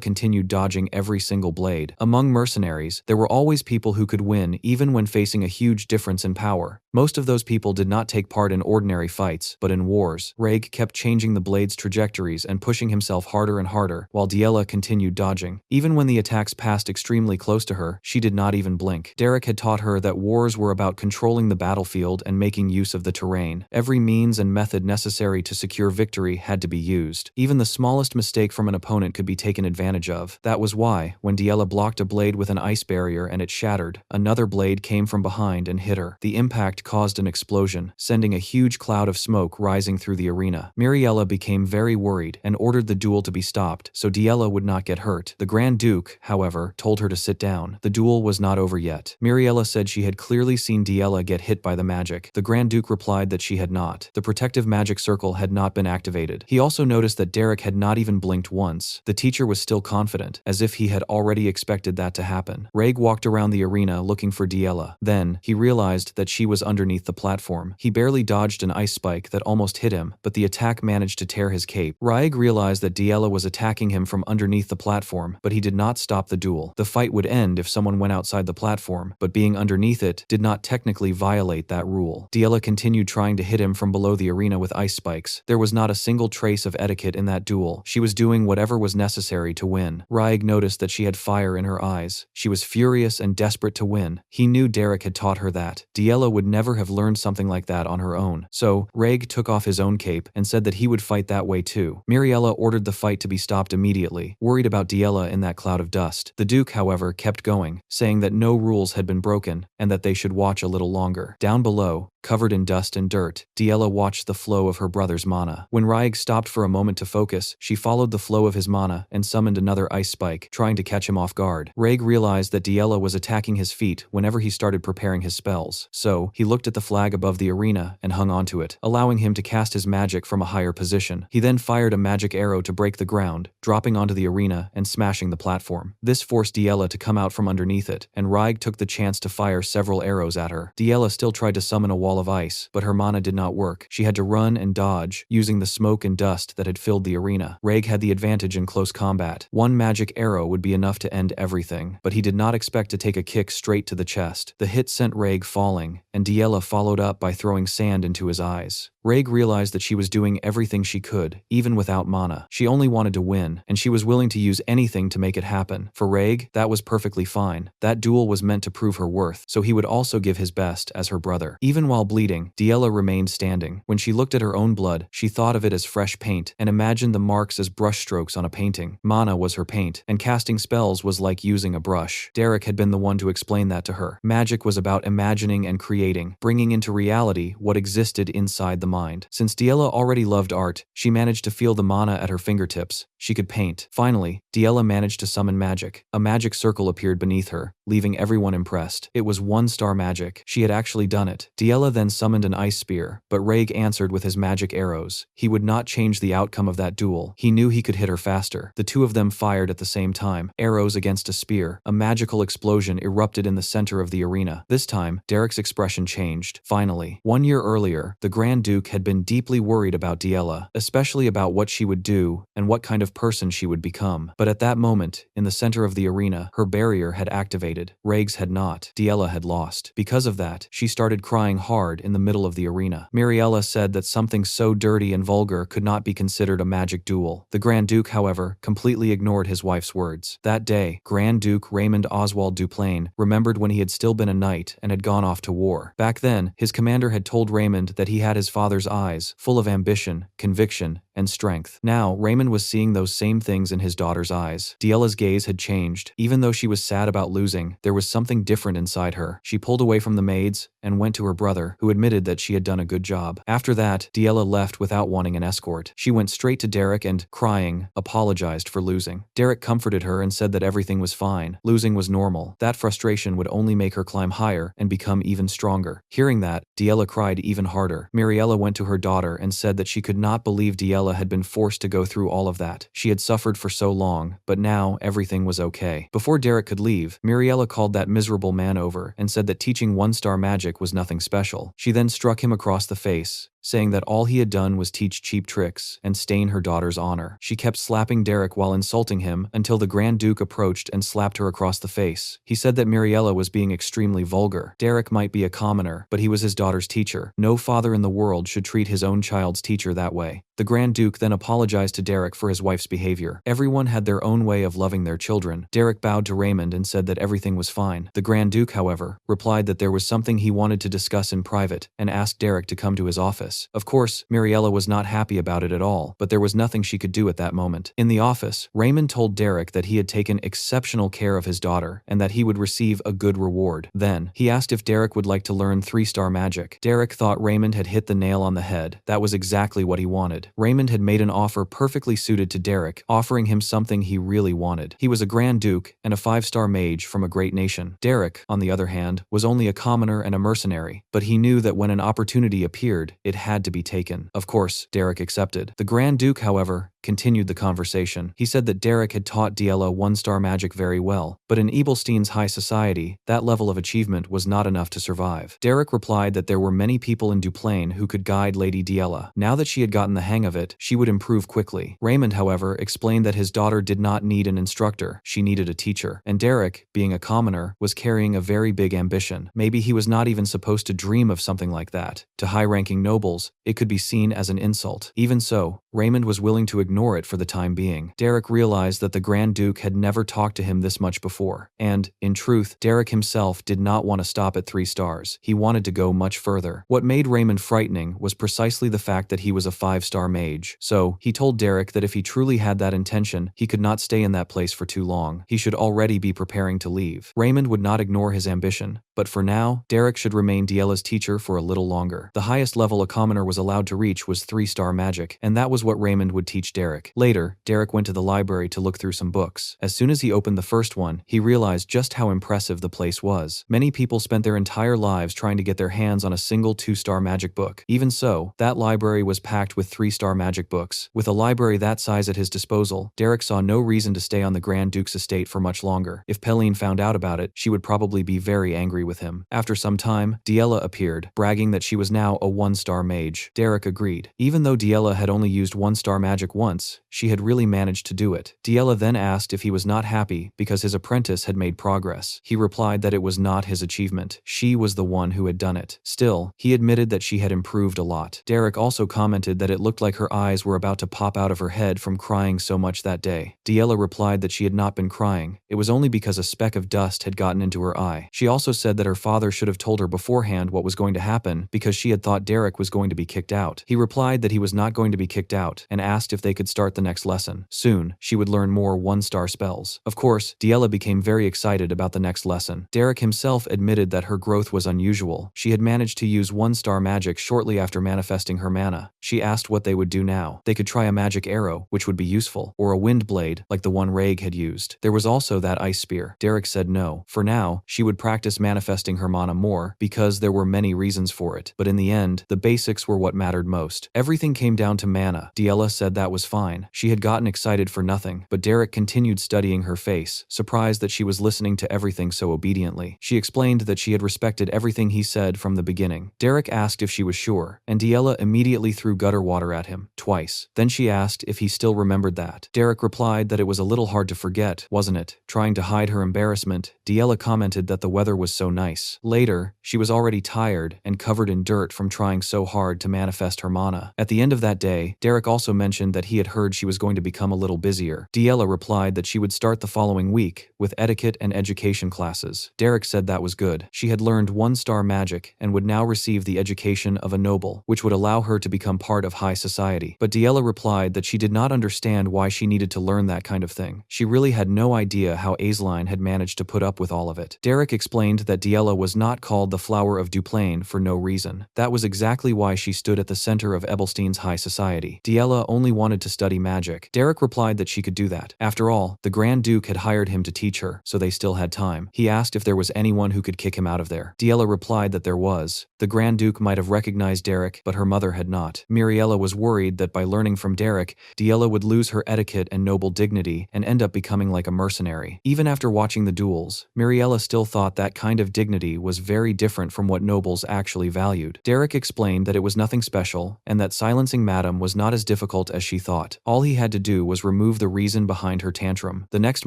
A: continued dodging every single blade. Among mercenaries, there were always people who could win even when facing a huge difference in power. Most of those people did not take part in ordinary fights, but in wars. Raig kept changing the blade's trajectories and pushing himself harder and harder, while Diella continued dodging. Even when the attacks passed extremely close to her, she did not even blink. Derek had taught her that wars were about controlling the battlefield and making use of the terrain. Every means and method necessary to secure victory had to be used. Even the smallest mistake from an opponent could be taken advantage of. That was why, when Diella blocked a blade with an ice barrier and it shattered, another blade came from behind and hit her. The impact caused an explosion, sending a huge cloud of smoke rising through the arena. Miriella became very worried and ordered the duel to be stopped so Diella would not get hurt. The Grand Duke, however, told her to sit down. The duel was not over yet. Miriella said she had clearly seen Diella get hit by the magic. The Grand Duke replied that she had not. The protective magic circle had not been activated. He also noticed that Derek had not even blinked once. The teacher was still confident, as if he had already expected that to happen. Raig walked around the arena looking for Diella. Then, he realized that she was underneath the platform. He barely dodged an ice spike that almost hit him, but the attack managed to tear his cape. Raig realized that Diella was attacking him from underneath the platform, but he did not stop the duel. The fight would end if someone went outside the platform, but being underneath it did not technically violate that rule. Diella continued trying to hit him from below the arena with ice spikes. There was not a single trace of etiquette in that duel. She was doing whatever was necessary to win. Raig noticed that she had fire in her eyes. She was furious and desperate to win. He knew Derek had taught her that. Diella would never have learned something like that on her own. So, Raig took off his own cape and said that he would fight that way too. Miriella ordered the fight to be stopped immediately, worried about Diella in that cloud of dust. The Duke, however, kept going, saying that no rules had been broken and that they should watch a little longer. Down below, covered in dust and dirt, Diella watched the flow of her brother's mana. When Raig stopped for a moment to focus, she followed the flow of his mana and summoned another ice spike, trying to catch him off guard. Raig realized that Diella was attacking his feet whenever he started preparing his spells, so he looked at the flag above the arena and hung onto it, allowing him to cast his magic from a higher position. He then fired a magic arrow to break the ground, dropping onto the arena and smashing the platform. This forced Diella to come out from underneath it, and Raig took the chance to fire several arrows at her. Diella still tried to summon a wall of ice, but her mana did not work. She had to run and dodge, using the smoke and dust that had filled the arena. Raig had the advantage in close combat. One magic arrow would be enough to end everything, but he did not expect to take a kick straight to the chest. The hit sent Raig falling, and Diella followed up by throwing sand into his eyes. Raig realized that she was doing everything she could, even without mana. She only wanted to win, and she was willing to use anything to make it happen. For Raig, that was perfectly fine. That duel was meant to prove her worth, so he would also give his best as her brother. Even while bleeding, Diella remained standing. When she looked at her own blood, she thought of it as fresh paint, and imagined the marks as brushstrokes on a painting. Mana was her paint, and casting spells was like using a brush. Derek had been the one to explain that to her. Magic was about imagining and creating, bringing into reality what existed inside the mind. Since Diella already loved art, she managed to feel the mana at her fingertips. She could paint. Finally, Diella managed to summon magic. A magic circle appeared beneath her, leaving everyone impressed. It was one-star magic. She had actually done it. Diella then summoned an ice spear, but Raig answered with his magic arrows. He would not change the outcome of that duel. He knew he could hit her faster. The two of them fired at the same time, arrows against a spear. A magical explosion erupted in the center of the arena. This time, Derek's expression changed. Finally, 1 year earlier, the Grand Duke had been deeply worried about Diella, especially about what she would do and what kind of of person she would become. But at that moment, in the center of the arena, her barrier had activated. Rags had not. Diella had lost. Because of that, she started crying hard in the middle of the arena. Miriella said that something so dirty and vulgar could not be considered a magic duel. The Grand Duke, however, completely ignored his wife's words. That day, Grand Duke Raymond Oswald Duplain remembered when he had still been a knight and had gone off to war. Back then, his commander had told Raymond that he had his father's eyes, full of ambition, conviction, and strength. Now, Raymond was seeing those same things in his daughter's eyes. Diella's gaze had changed. Even though she was sad about losing, there was something different inside her. She pulled away from the maids and went to her brother, who admitted that she had done a good job. After that, Diella left without wanting an escort. She went straight to Derek and, crying, apologized for losing. Derek comforted her and said that everything was fine. Losing was normal. That frustration would only make her climb higher and become even stronger. Hearing that, Diella cried even harder. Miriella went to her daughter and said that she could not believe Diella had been forced to go through all of that. She had suffered for so long, but now everything was okay. Before Derek could leave, Miriella called that miserable man over and said that teaching one-star magic was nothing special. She then struck him across the face, saying that all he had done was teach cheap tricks and stain her daughter's honor. She kept slapping Derek while insulting him until the Grand Duke approached and slapped her across the face. He said that Miriella was being extremely vulgar. Derek might be a commoner, but he was his daughter's teacher. No father in the world should treat his own child's teacher that way. The Grand Duke then apologized to Derek for his wife's behavior. Everyone had their own way of loving their children. Derek bowed to Raymond and said that everything was fine. The Grand Duke, however, replied that there was something he wanted to discuss in private and asked Derek to come to his office. Of course, Miriella was not happy about it at all, but there was nothing she could do at that moment. In the office, Raymond told Derek that he had taken exceptional care of his daughter and that he would receive a good reward. Then, he asked if Derek would like to learn 3-star magic. Derek thought Raymond had hit the nail on the head. That was exactly what he wanted. Raymond had made an offer perfectly suited to Derek, offering him something he really wanted. He was a Grand Duke and a 5-star mage from a great nation. Derek, on the other hand, was only a commoner and a mercenary, but he knew that when an opportunity appeared, it had to be taken. Of course, Derek accepted. The Grand Duke, however, continued the conversation. He said that Derek had taught Diella 1-star magic very well, but in Ebelstein's high society, that level of achievement was not enough to survive. Derek replied that there were many people in Duplain who could guide Lady Diella. Now that she had gotten the hang of it, she would improve quickly. Raymond, however, explained that his daughter did not need an instructor, she needed a teacher. And Derek, being a commoner, was carrying a very big ambition. Maybe he was not even supposed to dream of something like that. To high-ranking nobles, it could be seen as an insult. Even so, Raymond was willing to ignore it for the time being. Derek realized that the Grand Duke had never talked to him this much before. And, in truth, Derek himself did not want to stop at 3 stars. He wanted to go much further. What made Raymond frightening was precisely the fact that he was a 5-star mage. So, he told Derek that if he truly had that intention, he could not stay in that place for too long. He should already be preparing to leave. Raymond would not ignore his ambition, but for now, Derek should remain Diella's teacher for a little longer. The highest level a commoner was allowed to reach was 3-star magic, and that was what Raymond would teach Derek. Later, Derek went to the library to look through some books. As soon as he opened the first one, he realized just how impressive the place was. Many people spent their entire lives trying to get their hands on a single 2-star magic book. Even so, that library was packed with 3-star magic books. With a library that size at his disposal, Derek saw no reason to stay on the Grand Duke's estate for much longer. If Peline found out about it, she would probably be very angry with him. After some time, Diella appeared, bragging that she was now a 1-star mage. Derek agreed. Even though Diella had only used 1-star magic once, she had really managed to do it. Diella then asked if he was not happy because his apprentice had made progress. He replied that it was not his achievement. She was the one who had done it. Still, he admitted that she had improved a lot. Derek also commented that it looked like her eyes were about to pop out of her head from crying so much that day. Diella replied that she had not been crying. It was only because a speck of dust had gotten into her eye. She also said that her father should have told her beforehand what was going to happen because she had thought Derek was going to be kicked out. He replied that he was not going to be kicked out and asked if they could start the next lesson. Soon, she would learn more 1-star spells. Of course, Diella became very excited about the next lesson. Derek himself admitted that her growth was unusual. She had managed to use 1-star magic shortly after manifesting her mana. She asked what they would do now. They could try a magic arrow, which would be useful, or a wind blade, like the one Rag had used. There was also that ice spear. Derek said no. For now, she would practice manifesting her mana more, because there were many reasons for it. But in the end, the basics were what mattered most. Everything came down to mana. Diella said that was fine. She had gotten excited for nothing, but Derek continued studying her face, surprised that she was listening to everything so obediently. She explained that she had respected everything he said from the beginning. Derek asked if she was sure, and Diella immediately threw gutter water at at him, twice. Then she asked if he still remembered that. Derek replied that it was a little hard to forget, wasn't it? Trying to hide her embarrassment, Diella commented that the weather was so nice. Later, she was already tired and covered in dirt from trying so hard to manifest her mana. At the end of that day, Derek also mentioned that he had heard she was going to become a little busier. Diella replied that she would start the following week with etiquette and education classes. Derek said that was good. She had learned 1-star magic and would now receive the education of a noble, which would allow her to become part of high society. But Diella replied that she did not understand why she needed to learn that kind of thing. She really had no idea how Aisline had managed to put up with all of it. Derek explained that Diella was not called the Flower of Duplain for no reason. That was exactly why she stood at the center of Ebelstein's high society. Diella only wanted to study magic. Derek replied that she could do that. After all, the Grand Duke had hired him to teach her, so they still had time. He asked if there was anyone who could kick him out of there. Diella replied that there was. The Grand Duke might have recognized Derek, but her mother had not. Miriella was worried that by learning from Derek, Diella would lose her etiquette and noble dignity and end up becoming like a mercenary. Even after watching the duels, Miriella still thought that kind of dignity was very different from what nobles actually valued. Derek explained that it was nothing special and that silencing Madame was not as difficult as she thought. All he had to do was remove the reason behind her tantrum. The next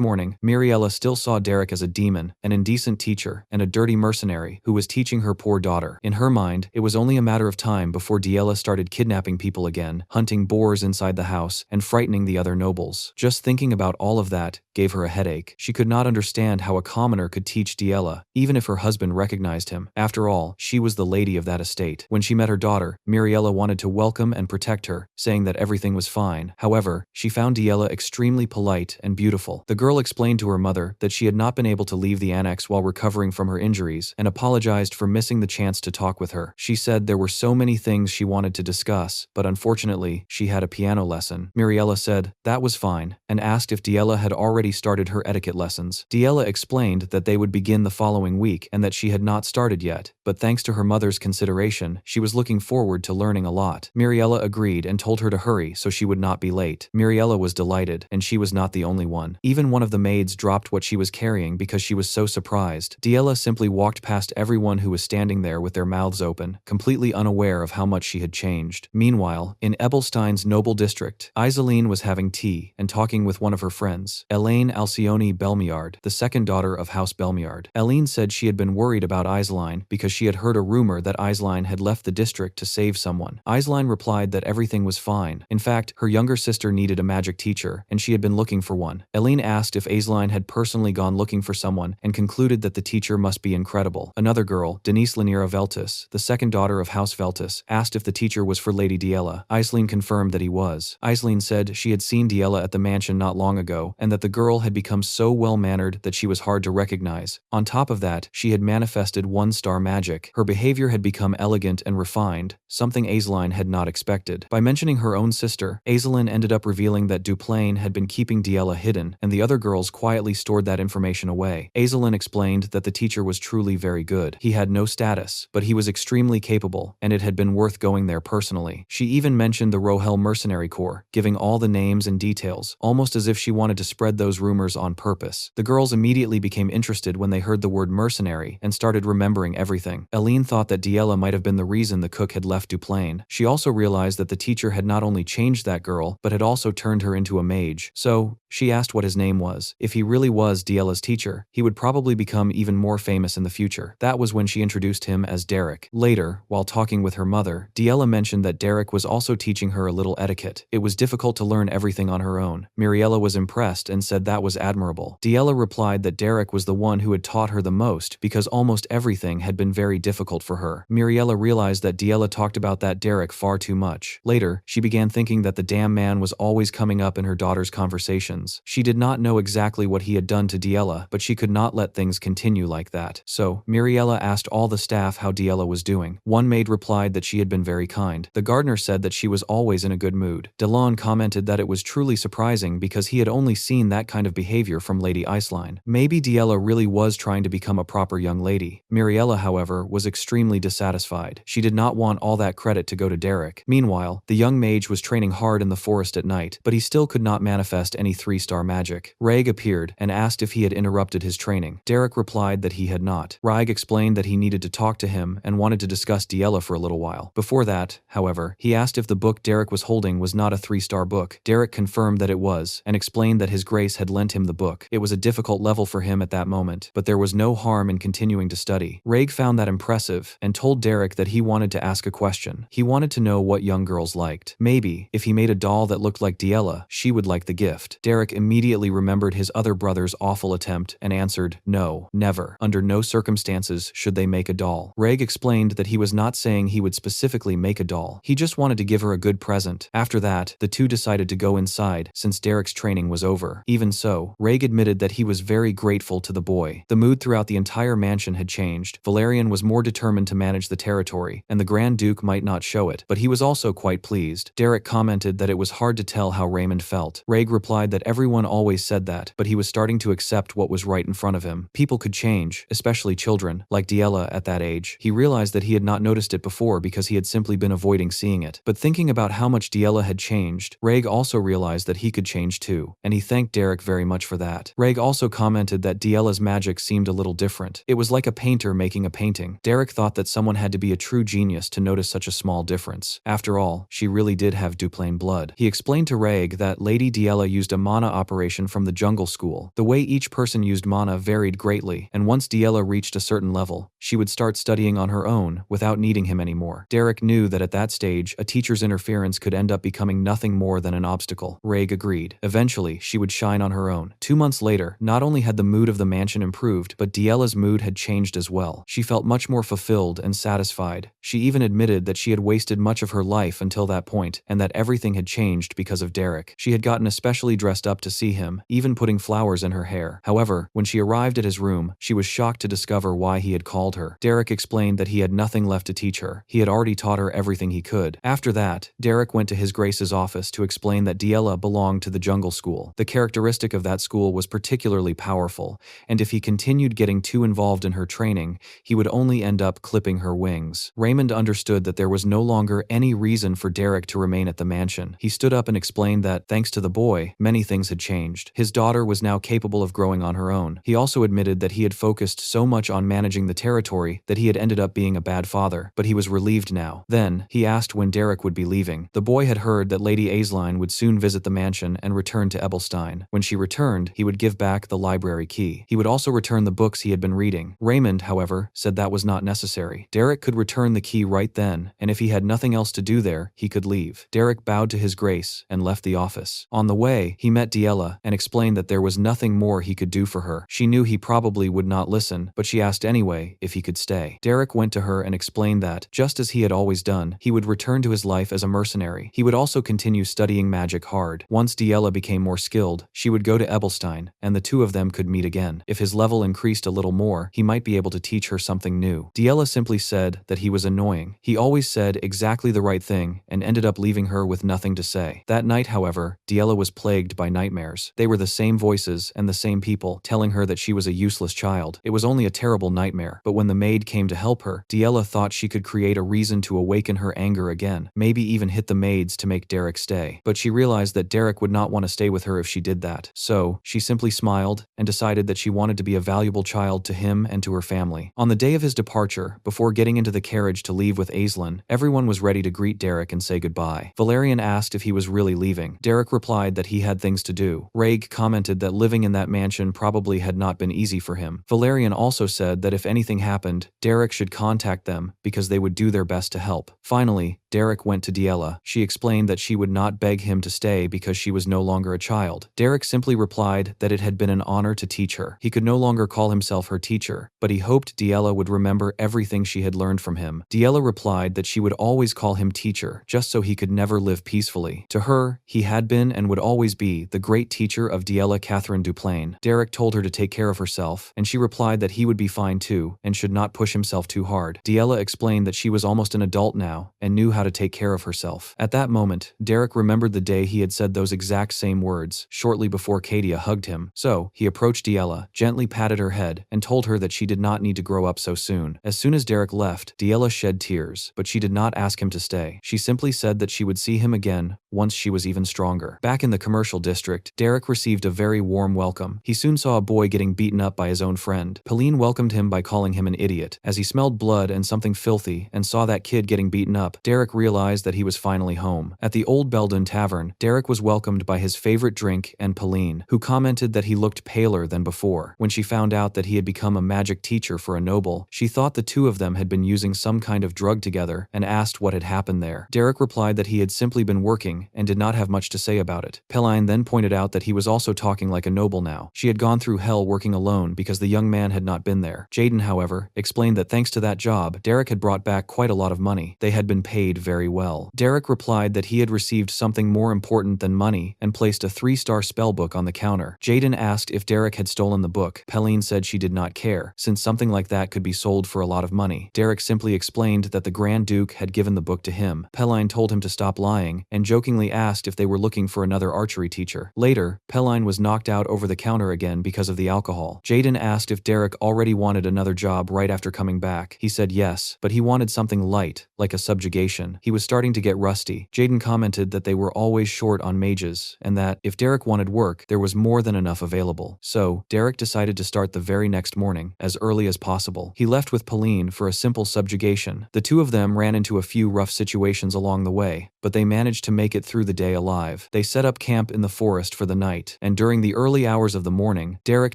A: morning, Miriella still saw Derek as a demon, an indecent teacher, and a dirty mercenary who was teaching her poor daughter. In her mind, it was only a matter of time before Diella started kidnapping people again, hunting boars inside the house, and frightening the other nobles. Just thinking about all of that gave her a headache. She could not understand how a commoner could teach Diella, even if her husband recognized him. After all, she was the lady of that estate. When she met her daughter, Miriella wanted to welcome and protect her, saying that everything was fine. However, she found Diella extremely polite and beautiful. The girl explained to her mother that she had not been able to leave the annex while recovering from her injuries and apologized for missing the chance to talk with her. She said there were so many things she wanted to discuss, but unfortunately, she had a piano lesson. Miriella said that was fine and asked if Diella had already started her etiquette lessons. Diella explained that they would begin the following week and that she had not started yet, but thanks to her mother's consideration, she was looking forward to learning a lot. Miriella agreed and told her to hurry so she would not be late. Miriella was delighted, and she was not the only one. Even one of the maids dropped what she was carrying because she was so surprised. Diella simply walked past everyone who was standing there with their mouths open, completely unaware of how much she had changed. Meanwhile, in Ebelstein's noble district, Iseline was having tea and talking with one of her friends, Elaine Alcione Belmiard, the second daughter of House Belmiard. Elaine said she had been worried about Iseline because she had heard a rumor that Iseline had left the district to save someone. Iseline replied that everything was fine. In fact, her younger sister needed a magic teacher, and she had been looking for one. Elaine asked if Iseline had personally gone looking for someone and concluded that the teacher must be incredible. Another girl, Denise Lanira Veltus, the second daughter of House Veltus, asked if the teacher was for Lady Diella. Iseline confirmed that he was. Iseline said she had seen Diella at the mansion not long ago, and that the girl had become so well-mannered that she was hard to recognize. On top of that, she had manifested 1-star magic. Her behavior had become elegant and refined, something Iseline had not expected. By mentioning her own sister, Iseline ended up revealing that Duplain had been keeping Diella hidden, and the other girls quietly stored that information away. Iseline explained that the teacher was truly very good. He had no status, but he was extremely capable, and it had been worth going there personally. She even mentioned the Rohel Mercenary Corps, giving all the names and details, almost as if she wanted to spread those rumors on purpose. The girls immediately became interested when they heard the word mercenary and started remembering everything. Elaine thought that Diella might have been the reason the cook had left Duplain. She also realized that the teacher had not only changed that girl, but had also turned her into a mage. So, she asked what his name was. If he really was Diella's teacher, he would probably become even more famous in the future. That was when she introduced him as Derek. Later, while talking with her mother, Diella mentioned that Derek was also teaching her a little etiquette. It was difficult to learn everything on her own. Miriella was impressed and said that was admirable. Diella replied that Derek was the one who had taught her the most because almost everything had been very difficult for her. Miriella realized that Diella talked about that Derek far too much. Later, she began thinking that the damn man was always coming up in her daughter's conversations. She did not know exactly what he had done to Diella, but she could not let things continue like that. So, Miriella asked all the staff how Diella was doing. One maid replied that she had been very kind. The gardener said that she was always in a good mood. Delon commented that it was truly surprising because he had only seen that kind of behavior from Lady Iseline. Maybe Diella really was trying to become a proper young lady. Miriella, however, was extremely dissatisfied. She did not want all that credit to go to Derek. Meanwhile, the young mage was training hard in the forest at night, but he still could not manifest any 3 3-star magic. Raig appeared and asked if he had interrupted his training. Derek replied that he had not. Raig explained that he needed to talk to him and wanted to discuss Yahello for a little while. Before that, however, he asked if the book Derek was holding was not a 3-star book. Derek confirmed that it was, and explained that his grace had lent him the book. It was a difficult level for him at that moment, but there was no harm in continuing to study. Raig found that impressive, and told Derek that he wanted to ask a question. He wanted to know what young girls liked. Maybe, if he made a doll that looked like Yahello, she would like the gift. Derek immediately remembered his other brother's awful attempt and answered, no, never. Under no circumstances should they make a doll. Raig explained that he was not saying he would specifically make a doll. He just wanted to give her a good present. After that, the two decided to go inside since Derek's training was over. Even so, Raig admitted that he was very grateful to the boy. The mood throughout the entire mansion had changed. Valerian was more determined to manage the territory, and the Grand Duke might not show it, but he was also quite pleased. Derek commented that it was hard to tell how Raymond felt. Raig replied that everyone always said that, but he was starting to accept what was right in front of him. People could change, especially children, like Yahello at that age. He realized that he had not noticed it before because he had simply been avoiding seeing it. But thinking about how much Yahello had changed, Raig also realized that he could change too, and he thanked Derek very much for that. Raig also commented that Yahello's magic seemed a little different. It was like a painter making a painting. Derek thought that someone had to be a true genius to notice such a small difference. After all, she really did have Duplain blood. He explained to Raig that Lady Yahello used a mana operation from the jungle school. The way each person used mana varied greatly, and once Yahello reached a certain level, she would start studying on her own without needing him anymore. Derek knew that at that stage, a teacher's interference could end up becoming nothing more than an obstacle. Raig agreed. Eventually, she would shine on her own. 2 months later, not only had the mood of the mansion improved, but Yahello's mood had changed as well. She felt much more fulfilled and satisfied. She even admitted that she had wasted much of her life until that point, and that everything had changed because of Derek. She had gotten especially dressed up to see him, even putting flowers in her hair. However, when she arrived at his room, she was shocked to discover why he had called her. Derek explained that he had nothing left to teach her. He had already taught her everything he could. After that, Derek went to his Grace's office to explain that Yahello belonged to the jungle school. The characteristic of that school was particularly powerful, and if he continued getting too involved in her training, he would only end up clipping her wings. Raymond understood that there was no longer any reason for Derek to remain at the mansion. He stood up and explained that, thanks to the boy, many things had changed. His daughter was now capable of growing on her own. He also admitted that he had focused so much on managing the territory that he had ended up being a bad father, but he was relieved now. Then, he asked when Derek would be leaving. The boy had heard that Lady Aisline would soon visit the mansion and return to Ebelstein. When she returned, he would give back the library key. He would also return the books he had been reading. Raymond, however, said that was not necessary. Derek could return the key right then, and if he had nothing else to do there, he could leave. Derek bowed to his grace and left the office. On the way, he met Yahello and explained that there was nothing more he could do for her. She knew he probably would not listen, but she asked anyway if he could stay. Derek went to her and explained that, just as he had always done, he would return to his life as a mercenary. He would also continue studying magic hard. Once Yahello became more skilled, she would go to Ebelstein, and the two of them could meet again. If his level increased a little more, he might be able to teach her something new. Yahello simply said that he was annoying. He always said exactly the right thing and ended up leaving her with nothing to say. That night, however, Yahello was plagued by nightmares. They were the same voices and the same people telling her that she was a useless child. It was only a terrible nightmare, but when the maid came to help her, Yahello thought she could create a reason to awaken her anger again, maybe even hit the maids to make Derek stay. But she realized that Derek would not want to stay with her if she did that. So, she simply smiled and decided that she wanted to be a valuable child to him and to her family. On the day of his departure, before getting into the carriage to leave with Aislinn, everyone was ready to greet Derek and say goodbye. Valerian asked if he was really leaving. Derek replied that he had things to do. Raig commented that living in that mansion probably had not been easy for him. Valerian also said that if anything happened, Derek should contact them because they would do their best to help. Finally, Derek went to Yahello. She explained that she would not beg him to stay because she was no longer a child. Derek simply replied that it had been an honor to teach her. He could no longer call himself her teacher, but he hoped Yahello would remember everything she had learned from him. Yahello replied that she would always call him teacher, just so he could never live peacefully. To her, he had been and would always be the great teacher of Yahello Catherine Duplain. Derek told her to take care of herself, and she replied that he would be fine too, and should not push himself too hard. Yahello explained that she was almost an adult now, and knew how to take care of herself. At that moment, Derek remembered the day he had said those exact same words, shortly before Katia hugged him. So, he approached Yahello, gently patted her head, and told her that she did not need to grow up so soon. As soon as Derek left, Yahello shed tears, but she did not ask him to stay. She simply said that she would see him again once she was even stronger. Back in the commercial district, district, Derek received a very warm welcome. He soon saw a boy getting beaten up by his own friend. Pauline welcomed him by calling him an idiot. As he smelled blood and something filthy and saw that kid getting beaten up, Derek realized that he was finally home. At the Old Belden Tavern, Derek was welcomed by his favorite drink and Pauline, who commented that he looked paler than before. When she found out that he had become a magic teacher for a noble, she thought the two of them had been using some kind of drug together and asked what had happened there. Derek replied that he had simply been working and did not have much to say about it. Pauline then pointed out that he was also talking like a noble now. She had gone through hell working alone because the young man had not been there. Jaden, however, explained that thanks to that job, Derek had brought back quite a lot of money. They had been paid very well. Derek replied that he had received something more important than money and placed a 3-star spellbook on the counter. Jaden asked if Derek had stolen the book. Pauline said she did not care, since something like that could be sold for a lot of money. Derek simply explained that the Grand Duke had given the book to him. Pauline told him to stop lying and jokingly asked if they were looking for another archery teacher. Later, Pauline was knocked out over the counter again because of the alcohol. Jaden asked if Derek already wanted another job right after coming back. He said yes, but he wanted something light, like a subjugation. He was starting to get rusty. Jaden commented that they were always short on mages and that, if Derek wanted work, there was more than enough available. So, Derek decided to start the very next morning, as early as possible. He left with Pauline for a simple subjugation. The two of them ran into a few rough situations along the way, but they managed to make it through the day alive. They set up camp in the forest for the night, and during the early hours of the morning, Derek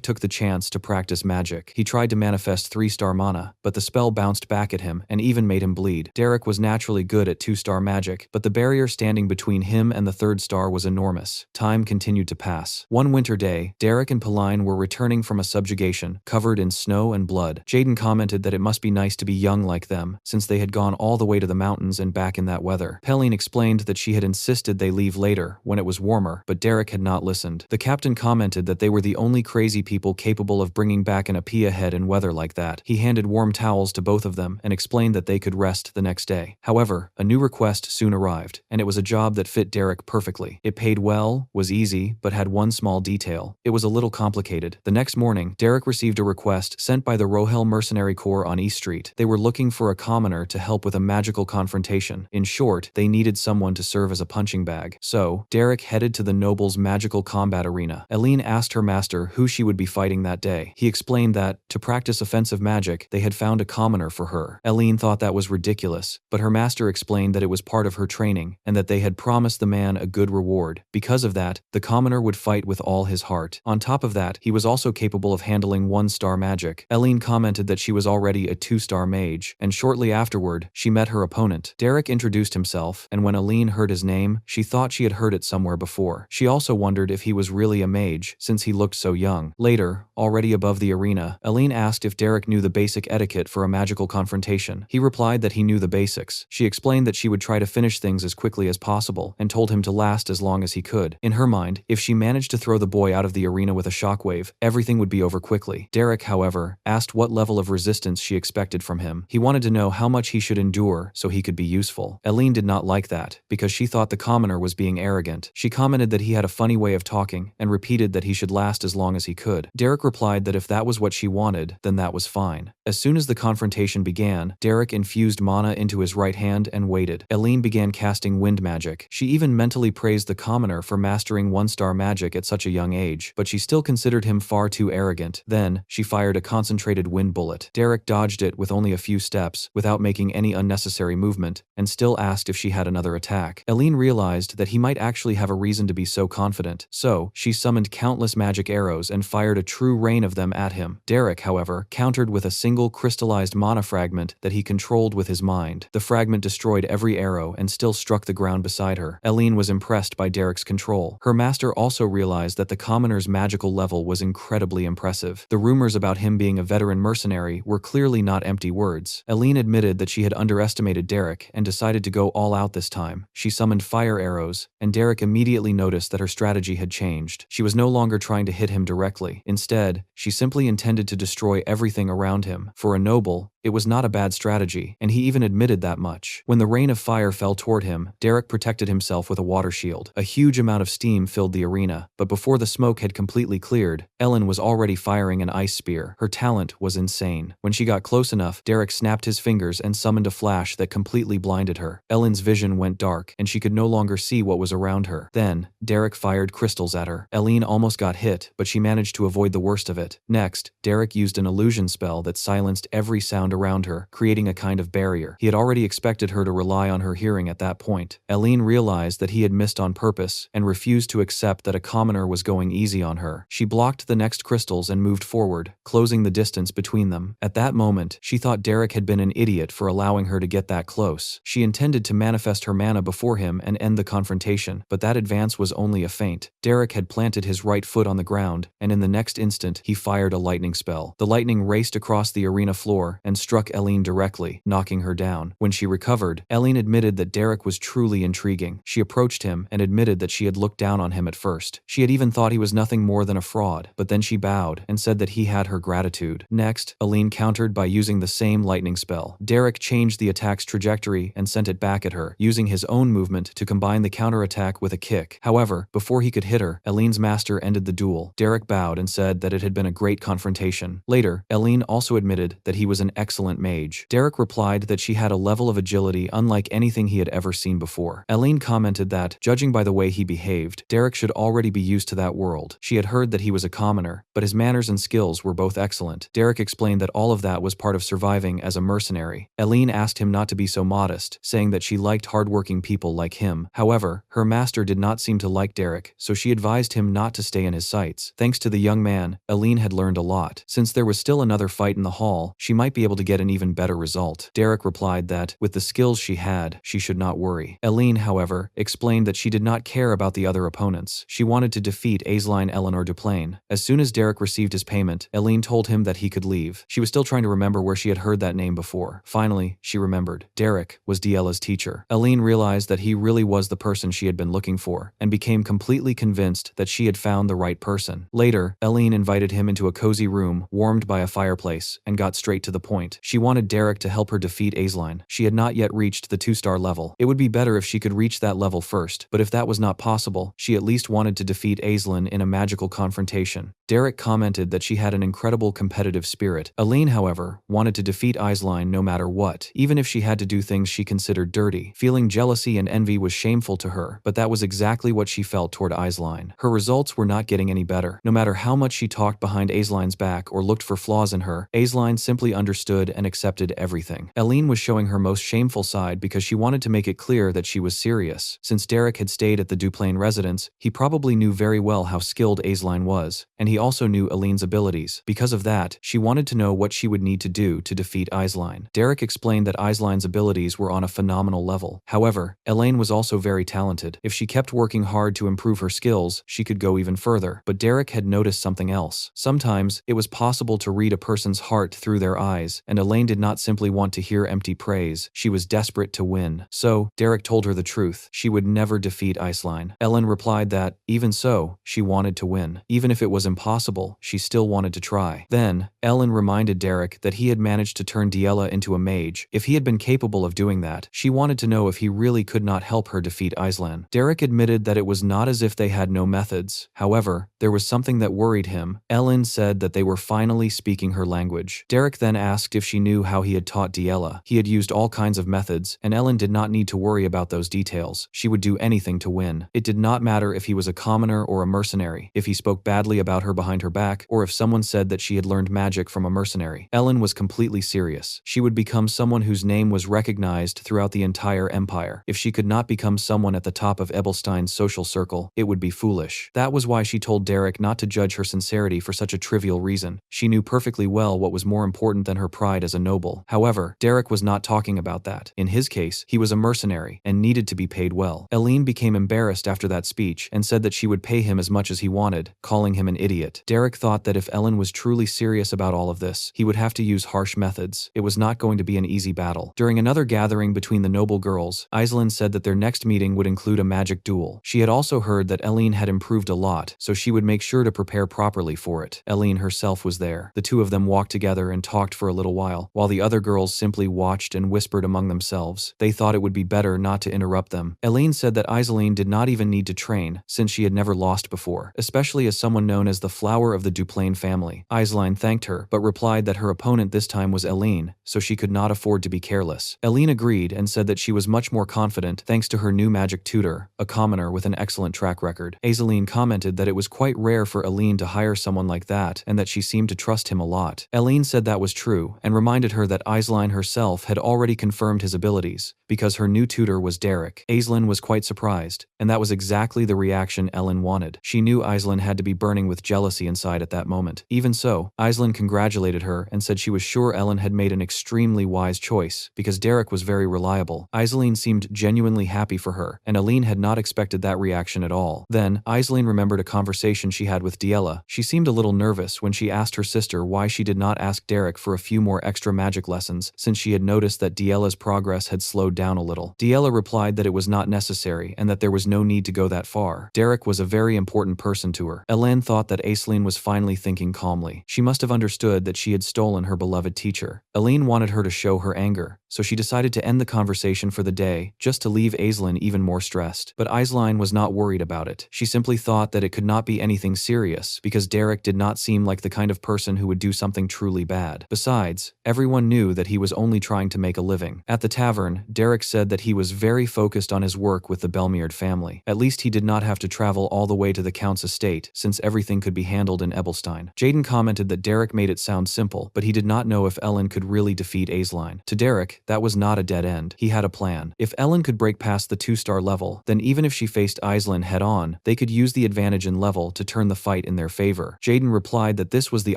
A: took the chance to practice magic. He tried to manifest 3-star mana, but the spell bounced back at him and even made him bleed. Derek was naturally good at 2-star magic, but the barrier standing between him and the 3rd star was enormous. Time continued to pass. One winter day, Derek and Pauline were returning from a subjugation, covered in snow and blood. Jaden commented that it must be nice to be young like them, since they had gone all the way to the mountains and back in that weather. Pauline explained that she had insisted they leave later, when it was warmer, but Derek had not listened. The captain commented that they were the only crazy people capable of bringing back an Apia head in weather like that. He handed warm towels to both of them and explained that they could rest the next day. However, a new request soon arrived, and it was a job that fit Derek perfectly. It paid well, was easy, but had one small detail. It was a little complicated. The next morning, Derek received a request sent by the Rohel Mercenary Corps on East Street. They were looking for a commoner to help with a magical confrontation. In short, they needed someone to serve as a punching bag. So, Derek headed to the noble's magical combat arena. Eileen asked her master who she would be fighting that day. He explained that, to practice offensive magic, they had found a commoner for her. Eileen thought that was ridiculous, but her master explained that it was part of her training, and that they had promised the man a good reward. Because of that, the commoner would fight with all his heart. On top of that, he was also capable of handling 1-star magic. Eileen commented that she was already a 2-star mage, and shortly afterward, she met her opponent. Derek introduced himself, and when Eileen heard his name, she thought she had heard it somewhere before. She also wondered if he was really a mage, since he looked so young. Later, already above the arena, Eileen asked if Derek knew the basic etiquette for a magical confrontation. He replied that he knew the basics. She explained that she would try to finish things as quickly as possible, and told him to last as long as he could. In her mind, if she managed to throw the boy out of the arena with a shockwave, everything would be over quickly. Derek, however, asked what level of resistance she expected from him. He wanted to know how much he should endure so he could be useful. Eileen did not like that, because she thought the commoner was being arrogant. She commented that he had a funny way of talking, and repeated that he should last as long as he could. Derek replied that if that was what she wanted, then that was fine. As soon as the confrontation began, Derek infused mana into his right hand and waited. Eileen began casting wind magic. She even mentally praised the commoner for mastering 1-star magic at such a young age, but she still considered him far too arrogant. Then, she fired a concentrated wind bullet. Derek dodged it with only a few steps, without making any unnecessary movement, and still asked if she had another attack. Eileen realized that he might actually have a reason to be so confident, so she summoned countless magic arrows and fired a true rain of them at him. Derek, however, countered with a single crystallized mana fragment that he controlled with his mind. The fragment destroyed every arrow and still struck the ground beside her. Eileen was impressed by Derek's control. Her master also realized that the commoner's magical level was incredibly impressive. The rumors about him being a veteran mercenary were clearly not empty words. Eileen admitted that she had underestimated Derek and decided to go all out this time. She summoned fire arrows, and Derek immediately noticed that her strategy had changed. She was no longer trying to hit him directly. Instead, she simply intended to destroy everything around him. For a noble, it was not a bad strategy, and he even admitted that much. When the rain of fire fell toward him, Derek protected himself with a water shield. A huge amount of steam filled the arena, but before the smoke had completely cleared, Ellen was already firing an ice spear. Her talent was insane. When she got close enough, Derek snapped his fingers and summoned a flash that completely blinded her. Ellen's vision went dark, and she could no longer see what was around her. Then, Derek Derek fired crystals at her. Eileen almost got hit, but she managed to avoid the worst of it. Next, Derek used an illusion spell that silenced every sound around her, creating a kind of barrier. He had already expected her to rely on her hearing at that point. Eileen realized that he had missed on purpose and refused to accept that a commoner was going easy on her. She blocked the next crystals and moved forward, closing the distance between them. At that moment, she thought Derek had been an idiot for allowing her to get that close. She intended to manifest her mana before him and end the confrontation, but that advance was only a feint. Derek had planted his right foot on the ground, and in the next instant, he fired a lightning spell. The lightning raced across the arena floor and struck Eileen directly, knocking her down. When she recovered, Eileen admitted that Derek was truly intriguing. She approached him and admitted that she had looked down on him at first. She had even thought he was nothing more than a fraud, but then she bowed and said that he had her gratitude. Next, Eileen countered by using the same lightning spell. Derek changed the attack's trajectory and sent it back at her, using his own movement to combine the counterattack with a kick. However, before he could hit her, Eileen's master ended the duel. Derek bowed and said that it had been a great confrontation. Later, Eileen also admitted that he was an excellent mage. Derek replied that she had a level of agility unlike anything he had ever seen before. Eileen commented that, judging by the way he behaved, Derek should already be used to that world. She had heard that he was a commoner, but his manners and skills were both excellent. Derek explained that all of that was part of surviving as a mercenary. Eileen asked him not to be so modest, saying that she liked hardworking people like him. However, her master did not seem to like Derek, so she advised him not to stay in his sights. Thanks to the young man, Eileen had learned a lot. Since there was still another fight in the hall, she might be able to get an even better result. Derek replied that, with the skills she had, she should not worry. Eileen, however, explained that she did not care about the other opponents. She wanted to defeat Aisline Eleanor Duplain. As soon as Derek received his payment, Eileen told him that he could leave. She was still trying to remember where she had heard that name before. Finally, she remembered. Derek was Diella's teacher. Eileen realized that he really was the person she had been looking for, and became completely convinced that she had found the right person. Later, Eileen invited him into a cozy room, warmed by a fireplace, and got straight to the point. She wanted Derek to help her defeat Aisline. She had not yet reached the 2-star level. It would be better if she could reach that level first, but if that was not possible, she at least wanted to defeat Aisline in a magical confrontation. Derek commented that she had an incredible competitive spirit. Eileen, however, wanted to defeat Aisline no matter what, even if she had to do things she considered dirty. Feeling jealousy and envy was shameful to her, but that was exactly what she felt toward Aisline. Her results were not getting any better. No matter how much she talked behind Aisline's back or looked for flaws in her, Aisline simply understood and accepted everything. Eileen was showing her most shameful side because she wanted to make it clear that she was serious. Since Derek had stayed at the Duplain residence, he probably knew very well how skilled Aisline was, and he also knew Eileen's abilities. Because of that, she wanted to know what she would need to do to defeat Aisline. Derek explained that Aisline's abilities were on a phenomenal level. However, Eileen was also very talented. If she kept working hard to improve her skills, she could go even further. But Derek had noticed something else. Sometimes, it was possible to read a person's heart through their eyes, and Eileen did not simply want to hear empty praise. She was desperate to win. So, Derek told her the truth. She would never defeat Aisline. Ellen replied that, even so, she wanted to win. Even if it was impossible, she still wanted to try. Then, Ellen reminded Derek that he had managed to turn Diella into a mage. If he had been capable of doing that, she wanted to know if he really could not help her defeat Aisline. Derek admitted that it was not as if they had no methods. However, there was something that worried him. Ellen said that they were finally speaking her language. Derek then asked if she knew how he had taught Diella. He had used all kinds of methods, and Ellen did not need to worry about those details. She would do anything to win. It did not matter if he was a commoner or a mercenary, if he spoke badly about her behind her back, or if someone said that she had learned magic from a mercenary. Ellen was completely serious. She would become someone whose name was recognized throughout the entire empire. If she could not become someone at the top of Ebelstein's social circle, it would be foolish. That was why she told Derek not to judge her sincerity for such a trivial reason. She knew perfectly well what was more important than her pride as a noble. However, Derek was not talking about that. In his case, he was a mercenary and needed to be paid well. Eileen became embarrassed after that speech and said that she would pay him as much as he wanted, calling him an idiot. Derek thought that if Ellen was truly serious about all of this, he would have to use harsh methods. It was not going to be an easy battle. During another gathering between the noble girls, Aisline said that their next meeting would include a magic duel. She had also heard that Eileen had improved a lot, so she would make sure to prepare properly for it. Eileen herself was there. The two of them walked together and talked for a little while the other girls simply watched and whispered among themselves. They thought it would be better not to interrupt them. Eileen said that Aisline did not even need to train, since she had never lost before, especially as someone known as the flower of the Duplain family. Aisline thanked her, but replied that her opponent this time was Eileen, so she could not afford to be careless. Eileen agreed and said that she was much more confident thanks to her new magic tutor, a commoner with an excellent excellent track record. Aislinn commented that it was quite rare for Aline to hire someone like that and that she seemed to trust him a lot. Aline said that was true and reminded her that Aislinn herself had already confirmed his abilities, because her new tutor was Derek. Aislinn was quite surprised, and that was exactly the reaction Ellen wanted. She knew Aislinn had to be burning with jealousy inside at that moment. Even so, Aislinn congratulated her and said she was sure Ellen had made an extremely wise choice, because Derek was very reliable. Aislinn seemed genuinely happy for her, and Aline had not expected that reaction at all. Then, Aislinn remembered a conversation she had with Yahello. She seemed a little nervous when she asked her sister why she did not ask Derek for a few more extra magic lessons, since she had noticed that Yahello's progress had slowed down a little. Yahello replied that it was not necessary and that there was no need to go that far. Derek was a very important person to her. Ellen thought that Aislinn was finally thinking calmly. She must have understood that she had stolen her beloved teacher. Aline wanted her to show her anger, so she decided to end the conversation for the day, just to leave Aislinn even more stressed. But Aislinn was not worried about it. She simply thought that it could not be anything serious, because Derek did not seem like the kind of person who would do something truly bad. Besides, everyone knew that he was only trying to make a living. At the tavern, Derek said that he was very focused on his work with the Belmiard family. At least he did not have to travel all the way to the Count's estate, since everything could be handled in Ebelstein. Jaden commented that Derek made it sound simple, but he did not know if Ellen could really defeat Aislinn. To Derek, that was not a dead end. He had a plan. If Ellen could break past the 2-star level, then even if she faced Aislinn head-on, they could use the advantage in level to turn the fight in their favor. Jaden replied that this was the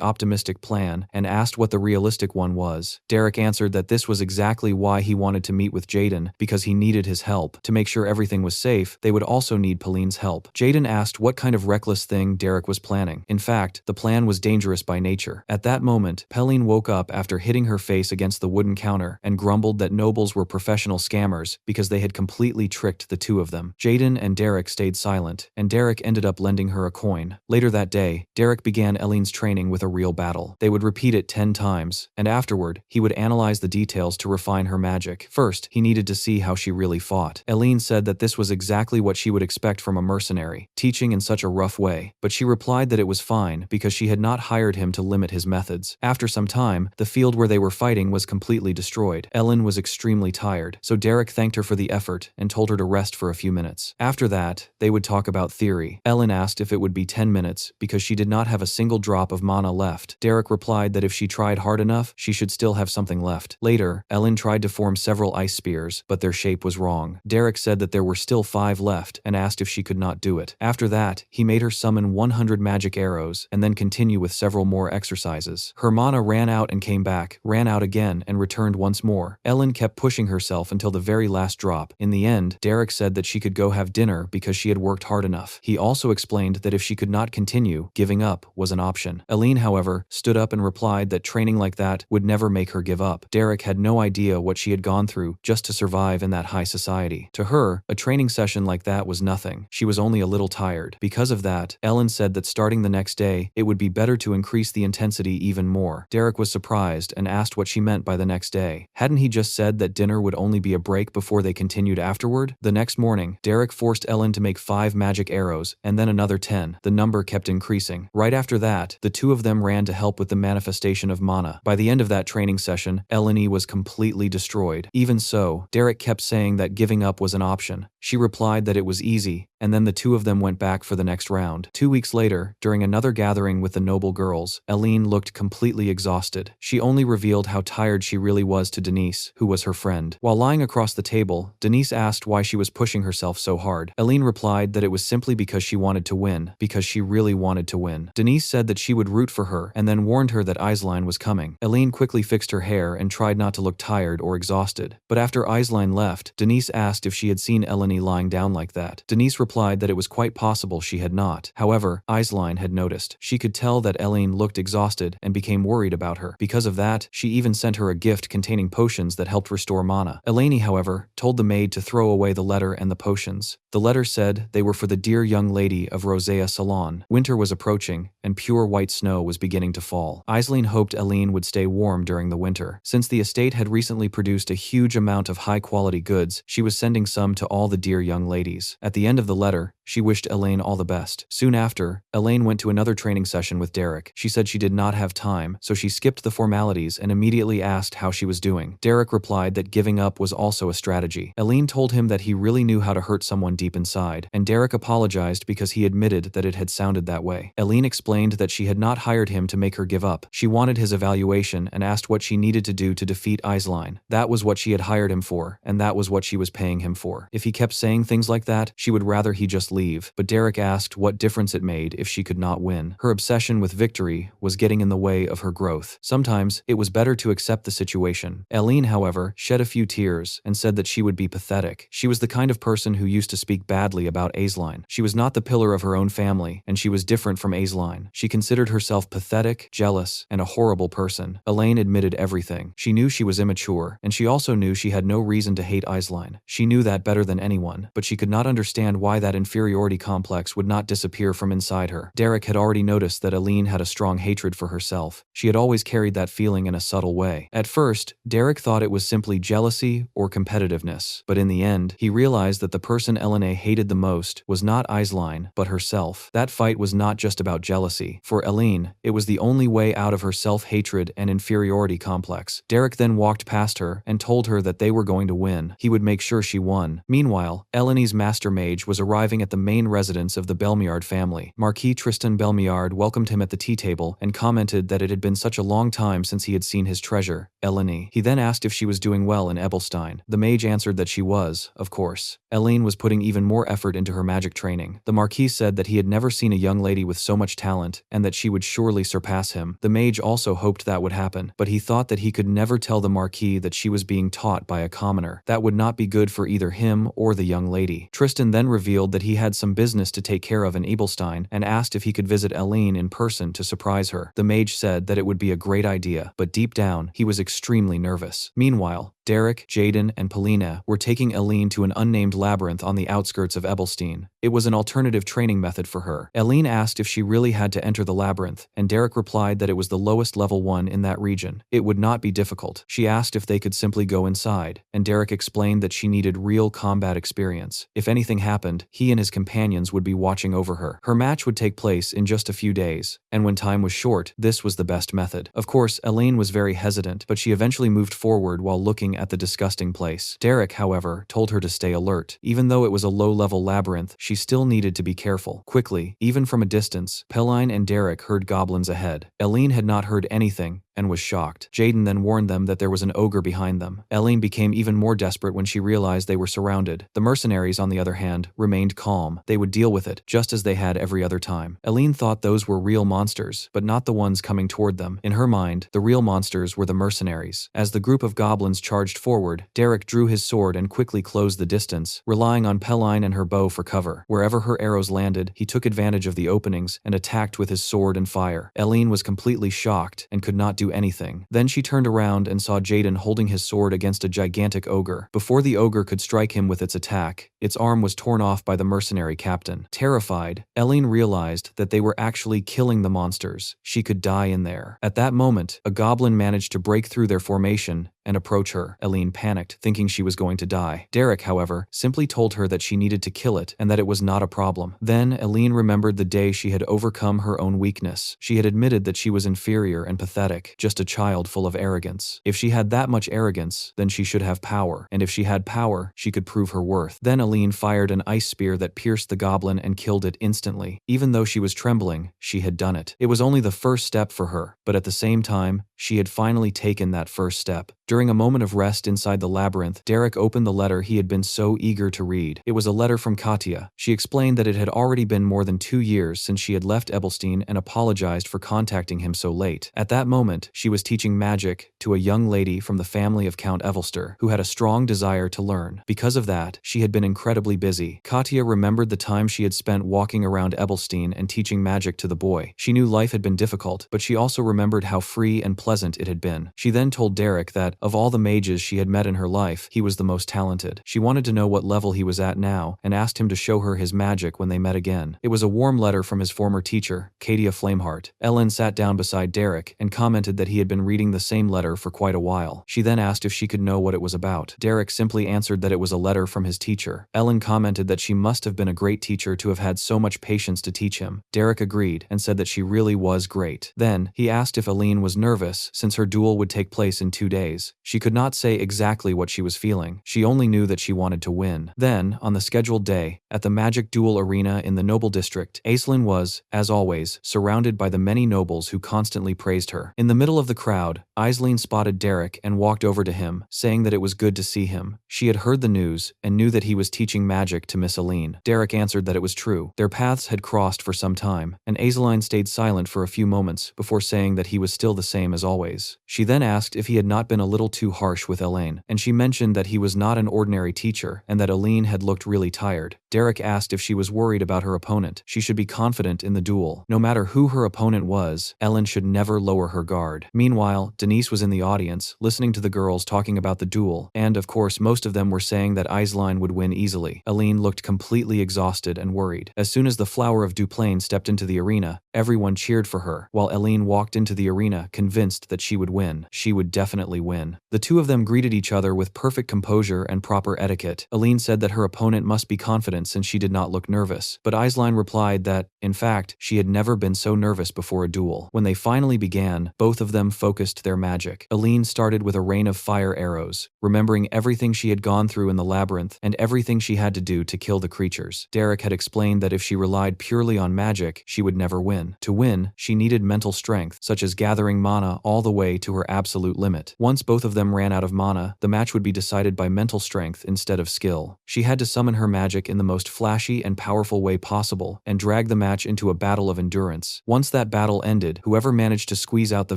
A: optimistic plan and asked what the realistic one was. Derek answered that this was exactly why he wanted to meet with Jaden, because he needed his help. To make sure everything was safe, they would also need Pauline's help. Jaden asked what kind of reckless thing Derek was planning. In fact, the plan was dangerous by nature. At that moment, Pauline woke up after hitting her face against the wooden counter and grumbled that nobles were professional scammers because they had completely tricked the two of them. Jaden and Derek stayed silent, and Derek ended up lending her a coin. Later that day, Derek began Ellen's training with a real battle. They would repeat it 10 times, and afterward, he would analyze the details to refine her magic. First, he needed to see how she really fought. Ellen said that this was exactly what she would expect from a mercenary, teaching in such a rough way, but she replied that it was fine because she had not hired him to limit his methods. After some time, the field where they were fighting was completely destroyed. Ellen was extremely tired, so Derek thanked her for the effort and told her to rest for a few minutes. After that, they would talk about theory. Ellen asked if it would be 10 minutes because she did not have a single drop of mana left. Derek replied that if she tried hard enough, she should still have something left. Later, Ellen tried to form several ice spears, but their shape was wrong. Derek said that there were still 5 left and asked if she could not do it. After that, he made her summon 100 magic arrows and then continue with several more exercises. Her mana ran out and came back, ran out again and returned once more. Ellen kept pushing herself until the very last drop. In the end, Derek said that she could go have dinner because she had worked hard enough. He also explained that if she could not continue, giving up was an option. Ellen, however, stood up and replied that training like that would never make her give up. Derek had no idea what she had gone through just to survive in that high society. To her, a training session like that was nothing. She was only a little tired. Because of that, Ellen said that starting the next day, it would be better to increase the intensity even more. Derek was surprised and asked what she meant by the next day. Hadn't he just said that dinner would only be a break before they continued afterward? The next morning, Derek forced Ellen to make 5 magic arrows and then another 10. The number kept increasing. Right after that, the two of them ran to help with the manifestation of mana. By the end of that training session, Ellen was completely destroyed. Even so, Derek kept saying that giving up was an option. She replied that it was easy, and then the two of them went back for the next round. 2 weeks later, during another gathering with the noble girls, Ellen looked completely exhausted. She only revealed how tired she really was to Denise, who was her friend. While lying across the table, Denise asked why she was pushing herself so hard. Ellen replied that it was simply because she wanted to win, because she really wanted to win. Denise said that she would root for her and then warned her that Aislinn was coming. Ellen quickly fixed her hair and tried not to look tired or exhausted. But after Aislinn left, Denise asked if she had seen Ellen lying down like that. Denise replied that it was quite possible she had not. However, Aislinn had noticed. She could tell that Ellen looked exhausted and became worried about her. Because of that, she even sent her a gift containing potions that helped restore mana. Ellen, however, told the maid to throw away the letter and the potions. The letter said they were for the dear young lady of Rosea Salon. Winter was approaching, and pure white snow was beginning to fall. Aislinn hoped Ellen would stay warm during the winter. Since the estate had recently produced a huge amount of high-quality goods, she was sending some to all the dear young ladies. At the end of the letter, She wished Elaine all the best. Soon after, Elaine went to another training session with Derek. She said she did not have time, so she skipped the formalities and immediately asked how she was doing. Derek replied that giving up was also a strategy. Elaine told him that he really knew how to hurt someone deep inside, and Derek apologized because he admitted that it had sounded that way. Elaine explained that she had not hired him to make her give up. She wanted his evaluation and asked what she needed to do to defeat Aisline. That was what she had hired him for, and that was what she was paying him for. If he kept saying things like that, she would rather he just leave. But Derek asked what difference it made if she could not win. Her obsession with victory was getting in the way of her growth. Sometimes, it was better to accept the situation. Elaine, however, shed a few tears and said that she would be pathetic. She was the kind of person who used to speak badly about Aisline. She was not the pillar of her own family, and she was different from Aisline. She considered herself pathetic, jealous, and a horrible person. Elaine admitted everything. She knew she was immature, and she also knew she had no reason to hate Aisline. She knew that better than anyone, but she could not understand why that inferiority complex would not disappear from inside her. Derek had already noticed that Elaine had a strong hatred for herself. She had always carried that feeling in a subtle way. At first, Derek thought it was simply jealousy or competitiveness, but in the end, he realized that the person Elena hated the most was not Aisline, but herself. That fight was not just about jealousy. For Elaine, it was the only way out of her self-hatred and inferiority complex. Derek then walked past her and told her that they were going to win. He would make sure she won. Meanwhile, Eleni's master mage was arriving at the main residence of the Belmiard family. Marquis Tristan Belmiard welcomed him at the tea table and commented that it had been such a long time since he had seen his treasure, Eleni. He then asked if she was doing well in Ebelstein. The mage answered that she was, of course. Elaine was putting even more effort into her magic training. The Marquis said that he had never seen a young lady with so much talent, and that she would surely surpass him. The mage also hoped that would happen, but he thought that he could never tell the Marquis that she was being taught by a commoner. That would not be good for either him or the young lady. Tristan then revealed that he had some business to take care of in Ebelstein and asked if he could visit Elaine in person to surprise her. The mage said that it would be a great idea, but deep down, he was extremely nervous. Meanwhile, Derek, Jaden, and Polina were taking Elaine to an unnamed labyrinth on the outskirts of Ebelstein. It was an alternative training method for her. Elaine asked if she really had to enter the labyrinth, and Derek replied that it was the lowest level one in that region. It would not be difficult. She asked if they could simply go inside, and Derek explained that she needed real combat experience. If anything happened, he and his companions would be watching over her. Her match would take place in just a few days, and when time was short, this was the best method. Of course, Elaine was very hesitant, but she eventually moved forward while looking at the disgusting place. Derek, however, told her to stay alert. Even though it was a low-level labyrinth, she still needed to be careful. Quickly, even from a distance, Pelline and Derek heard goblins ahead. Elaine had not heard anything and was shocked. Jaden then warned them that there was an ogre behind them. Elaine became even more desperate when she realized they were surrounded. The mercenaries, on the other hand, remained calm. They would deal with it, just as they had every other time. Elaine thought those were real monsters, but not the ones coming toward them. In her mind, the real monsters were the mercenaries. As the group of goblins charged forward, Derek drew his sword and quickly closed the distance, relying on Pelline and her bow for cover. Wherever her arrows landed, he took advantage of the openings and attacked with his sword and fire. Elaine was completely shocked and could not do anything. Then she turned around and saw Jaden holding his sword against a gigantic ogre. Before the ogre could strike him with its attack, its arm was torn off by the mercenary captain. Terrified, Elaine realized that they were actually killing the monsters. She could die in there. At that moment, a goblin managed to break through their formation and approach her. Elaine panicked, thinking she was going to die. Derek, however, simply told her that she needed to kill it and that it was not a problem. Then, Elaine remembered the day she had overcome her own weakness. She had admitted that she was inferior and pathetic, just a child full of arrogance. If she had that much arrogance, then she should have power, and if she had power, she could prove her worth. Then Elaine fired an ice spear that pierced the goblin and killed it instantly. Even though she was trembling, she had done it. It was only the first step for her, but at the same time, she had finally taken that first step. During a moment of rest inside the labyrinth, Derek opened the letter he had been so eager to read. It was a letter from Katya. She explained that it had already been more than 2 years since she had left Ebelstein and apologized for contacting him so late. At that moment, she was teaching magic to a young lady from the family of Count Evelster, who had a strong desire to learn. Because of that, she had been incredibly busy. Katya remembered the time she had spent walking around Ebelstein and teaching magic to the boy. She knew life had been difficult, but she also remembered how free and pleasant it had been. She then told Derek that, of all the mages she had met in her life, he was the most talented. She wanted to know what level he was at now, and asked him to show her his magic when they met again. It was a warm letter from his former teacher, Katia Flameheart. Ellen sat down beside Derek and commented that he had been reading the same letter for quite a while. She then asked if she could know what it was about. Derek simply answered that it was a letter from his teacher. Ellen commented that she must have been a great teacher to have had so much patience to teach him. Derek agreed and said that she really was great. Then, he asked if Aline was nervous since her duel would take place in 2 days. She could not say exactly what she was feeling. She only knew that she wanted to win. Then, on the scheduled day, at the magic duel arena in the noble district, Aislinn was, as always, surrounded by the many nobles who constantly praised her. In the middle of the crowd, Aislinn spotted Derek and walked over to him, saying that it was good to see him. She had heard the news and knew that he was teaching magic to Miss Aline. Derek answered that it was true. Their paths had crossed for some time, and Aislinn stayed silent for a few moments before saying that he was still the same as always. She then asked if he had not been a little too harsh with Elaine, and she mentioned that he was not an ordinary teacher and that Aline had looked really tired. Derek asked if she was worried about her opponent. She should be confident in the duel. No matter who her opponent was, Ellen should never lower her guard. Meanwhile, Denise was in the audience, listening to the girls talking about the duel, and of course most of them were saying that Aislinn would win easily. Aline looked completely exhausted and worried. As soon as the Flower of Duplain stepped into the arena, everyone cheered for her, while Aline walked into the arena convinced that she would win. She would definitely win. The two of them greeted each other with perfect composure and proper etiquette. Aline said that her opponent must be confident since she did not look nervous, but Aislinn replied that, in fact, she had never been so nervous before a duel. When they finally began, both of them focused their magic. Aline started with a rain of fire arrows, remembering everything she had gone through in the labyrinth and everything she had to do to kill the creatures. Derek had explained that if she relied purely on magic, she would never win. To win, she needed mental strength, such as gathering mana all the way to her absolute limit. Once both of them ran out of mana, the match would be decided by mental strength instead of skill. She had to summon her magic in the most flashy and powerful way possible and drag the match into a battle of endurance. Once that battle ended, whoever managed to squeeze out the